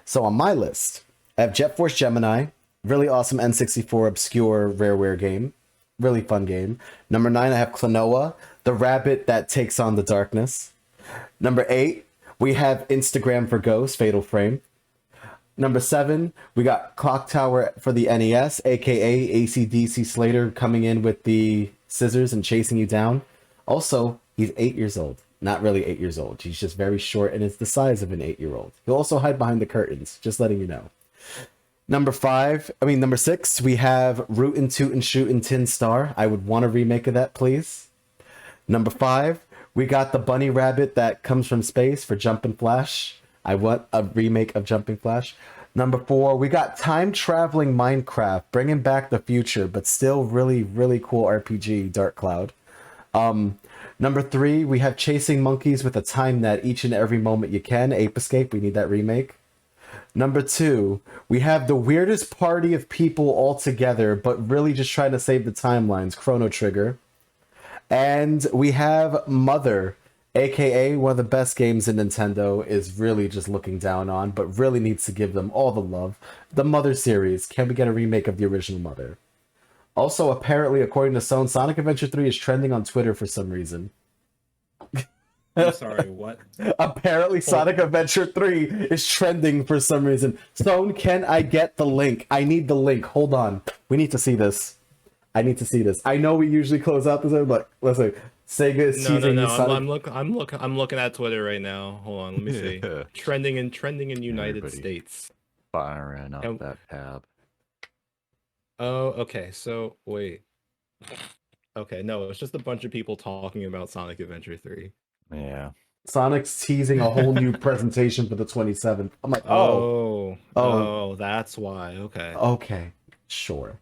Speaker 1: So on my list, I have Jet Force Gemini, really awesome N64 obscure rareware game, really fun game. Number 9, I have Klonoa, the rabbit that takes on the darkness. Number 8, we have Instagram for Ghost, Fatal Frame. Number 7, we got Clock Tower for the NES, aka AC/DC Slater coming in with the scissors and chasing you down. Also, he's 8 years old. Not really 8 years old. He's just very short and it's the size of an 8-year-old. He'll also hide behind the curtains, just letting you know. Number 6, we have Rootin' Tootin' Shootin' Tin Star. I would want a remake of that, please. Number 5, we got the bunny rabbit that comes from space for Jumpin' Flash. I want a remake of Jumping Flash. Number 4, we got Time Traveling Minecraft, bringing back the future, but still really, really cool RPG, Dark Cloud. Number 3, we have Chasing Monkeys with a Time Net each and every moment you can. Ape Escape, we need that remake. Number 2, we have the weirdest party of people all together, but really just trying to save the timelines, Chrono Trigger. And we have Mother, aka one of the best games in Nintendo is really just looking down on, but really needs to give them all the love. The Mother series, can we get a remake of the original Mother? Also, apparently, according to Sony, Sonic Adventure 3 is trending on Twitter for some reason.
Speaker 3: I'm sorry, what?
Speaker 1: Apparently, Sonic Adventure 3 is trending for some reason. Stone, can I get the link? I need the link. Hold on. We need to see this. I need to see this. I know we usually close out this, but listen. Sega is teasing the Sonic.
Speaker 3: I'm looking at Twitter right now. Hold on, let me see. trending in United
Speaker 2: Everybody
Speaker 3: States.
Speaker 2: Firing up that tab.
Speaker 3: Oh, okay. So wait. Okay, no, it's just a bunch of people talking about Sonic Adventure 3.
Speaker 2: Yeah.
Speaker 1: Sonic's teasing a whole new presentation for the 27th. I'm like,
Speaker 3: oh, that's why. Okay.
Speaker 1: Okay, sure.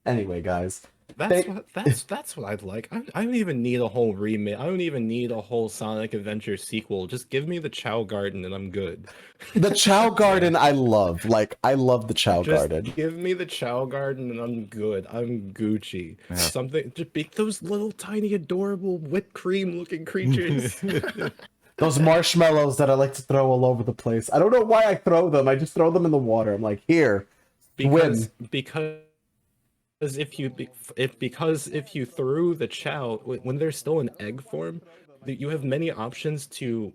Speaker 1: Anyway, guys.
Speaker 3: That's what I'd like. I don't even need a whole remake. I don't even need a whole Sonic Adventure sequel. Just give me the Chow Garden and I'm good.
Speaker 1: The Chow Garden I love. Like, I love the Chow Garden.
Speaker 3: Give me the Chow Garden and I'm good. I'm Gucci.
Speaker 2: Yeah.
Speaker 3: Something, just be those little tiny adorable whipped cream looking creatures.
Speaker 1: Those marshmallows that I like to throw all over the place. I don't know why I throw them. I just throw them in the water. I'm like, here,
Speaker 3: because if you threw the Chow when they're still in egg form, you have many options to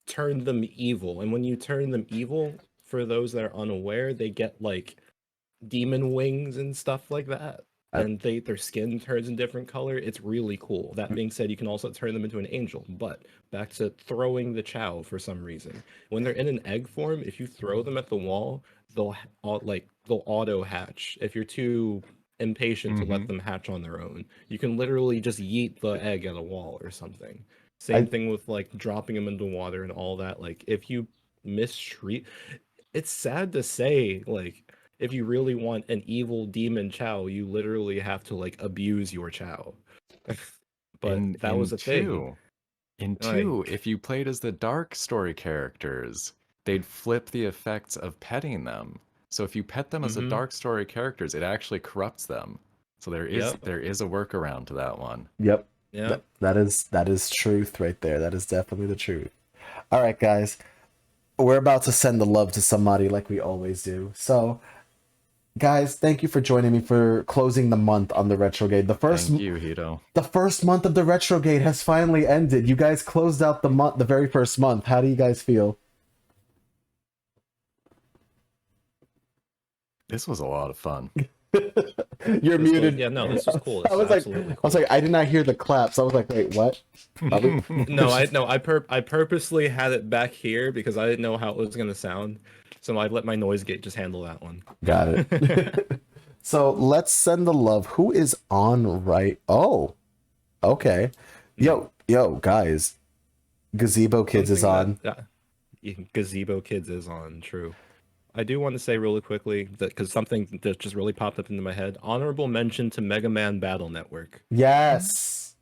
Speaker 3: turn them evil, and when you turn them evil, for those that are unaware, they get like demon wings and stuff like that, and their skin turns in different color. It's really cool. That being said, you can also turn them into an angel. But back to throwing the Chow, for some reason, when they're in an egg form, if you throw them at the wall, they'll auto hatch. If you're too impatient to let them hatch on their own, you can literally just yeet the egg at a wall or something. Same thing with like dropping them into water and all that. Like, if you mistreat, it's sad to say, like, if you really want an evil demon Chow, you literally have to like abuse your Chow. But that was a thing.
Speaker 2: In 2, if you played as the Dark Story characters, they'd flip the effects of petting them. So if you pet them as the Dark Story characters, it actually corrupts them. So there is a workaround to that one.
Speaker 1: Yep.
Speaker 3: Yeah.
Speaker 1: That is truth right there. That is definitely the truth. All right, guys. We're about to send the love to somebody like we always do. So, guys, thank you for joining me for closing the month on the Retrogade.
Speaker 2: Thank you, Hito.
Speaker 1: The first month of the Retrogade has finally ended. You guys closed out the very first month. How do you guys feel?
Speaker 2: This was a lot of fun.
Speaker 1: You're muted.
Speaker 3: Yeah, no, this was cool.
Speaker 1: I was like, I did not hear the claps. I was like, wait, what?
Speaker 3: I purposely had it back here because I didn't know how it was gonna sound, so I let my noise gate just handle that one.
Speaker 1: Got it. So let's send the love. Who is on right? Oh, okay. Yo, guys. Gazebo Kids is on.
Speaker 3: Gazebo Kids is on. True. I do want to say really quickly that because something that just really popped up into my head. Honorable mention to Mega Man Battle Network.
Speaker 1: Yes.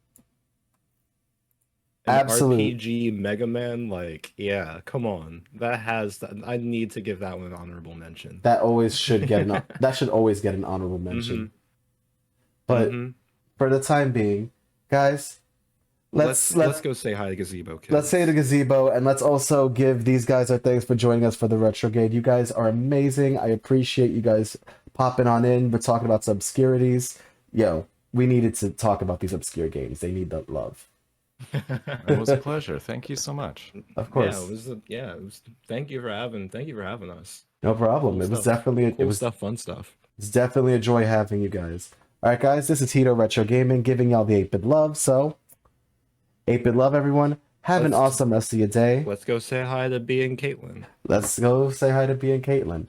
Speaker 3: An
Speaker 1: Absolute.
Speaker 3: RPG Mega Man, like, yeah, come on. I need to give that one an honorable mention.
Speaker 1: That always should get that should always get an honorable mention.
Speaker 3: Mm-hmm.
Speaker 1: But
Speaker 3: Mm-hmm.
Speaker 1: for the time being, guys, let's
Speaker 3: go say hi to Gazebo Kids.
Speaker 1: let's say the gazebo, and let's also give these guys our thanks for joining us for the Retrogade. You guys are amazing. I appreciate you guys popping on in. We're talking about some obscurities. Yo, we needed to talk about these obscure games. They need the love.
Speaker 2: It was a pleasure. Thank you so much.
Speaker 1: Of course.
Speaker 3: It was thank you for having us.
Speaker 1: No problem.
Speaker 3: Cool
Speaker 1: It was
Speaker 3: stuff.
Speaker 1: definitely
Speaker 3: Cool stuff, fun stuff.
Speaker 1: it's definitely a joy having you guys. All right, guys, this is Hito Retro Gaming giving y'all the 8-bit love. So, 8-bit love, everyone. Have an awesome rest of your day.
Speaker 3: Let's go say hi to B and Caitlin.
Speaker 1: Let's go say hi to B and Caitlin.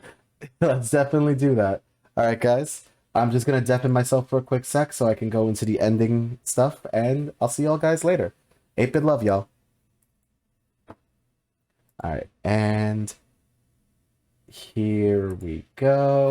Speaker 1: Let's definitely do that. All right, guys. I'm just gonna deafen myself for a quick sec so I can go into the ending stuff, and I'll see y'all guys later. 8-bit love, y'all. All right, and here we go.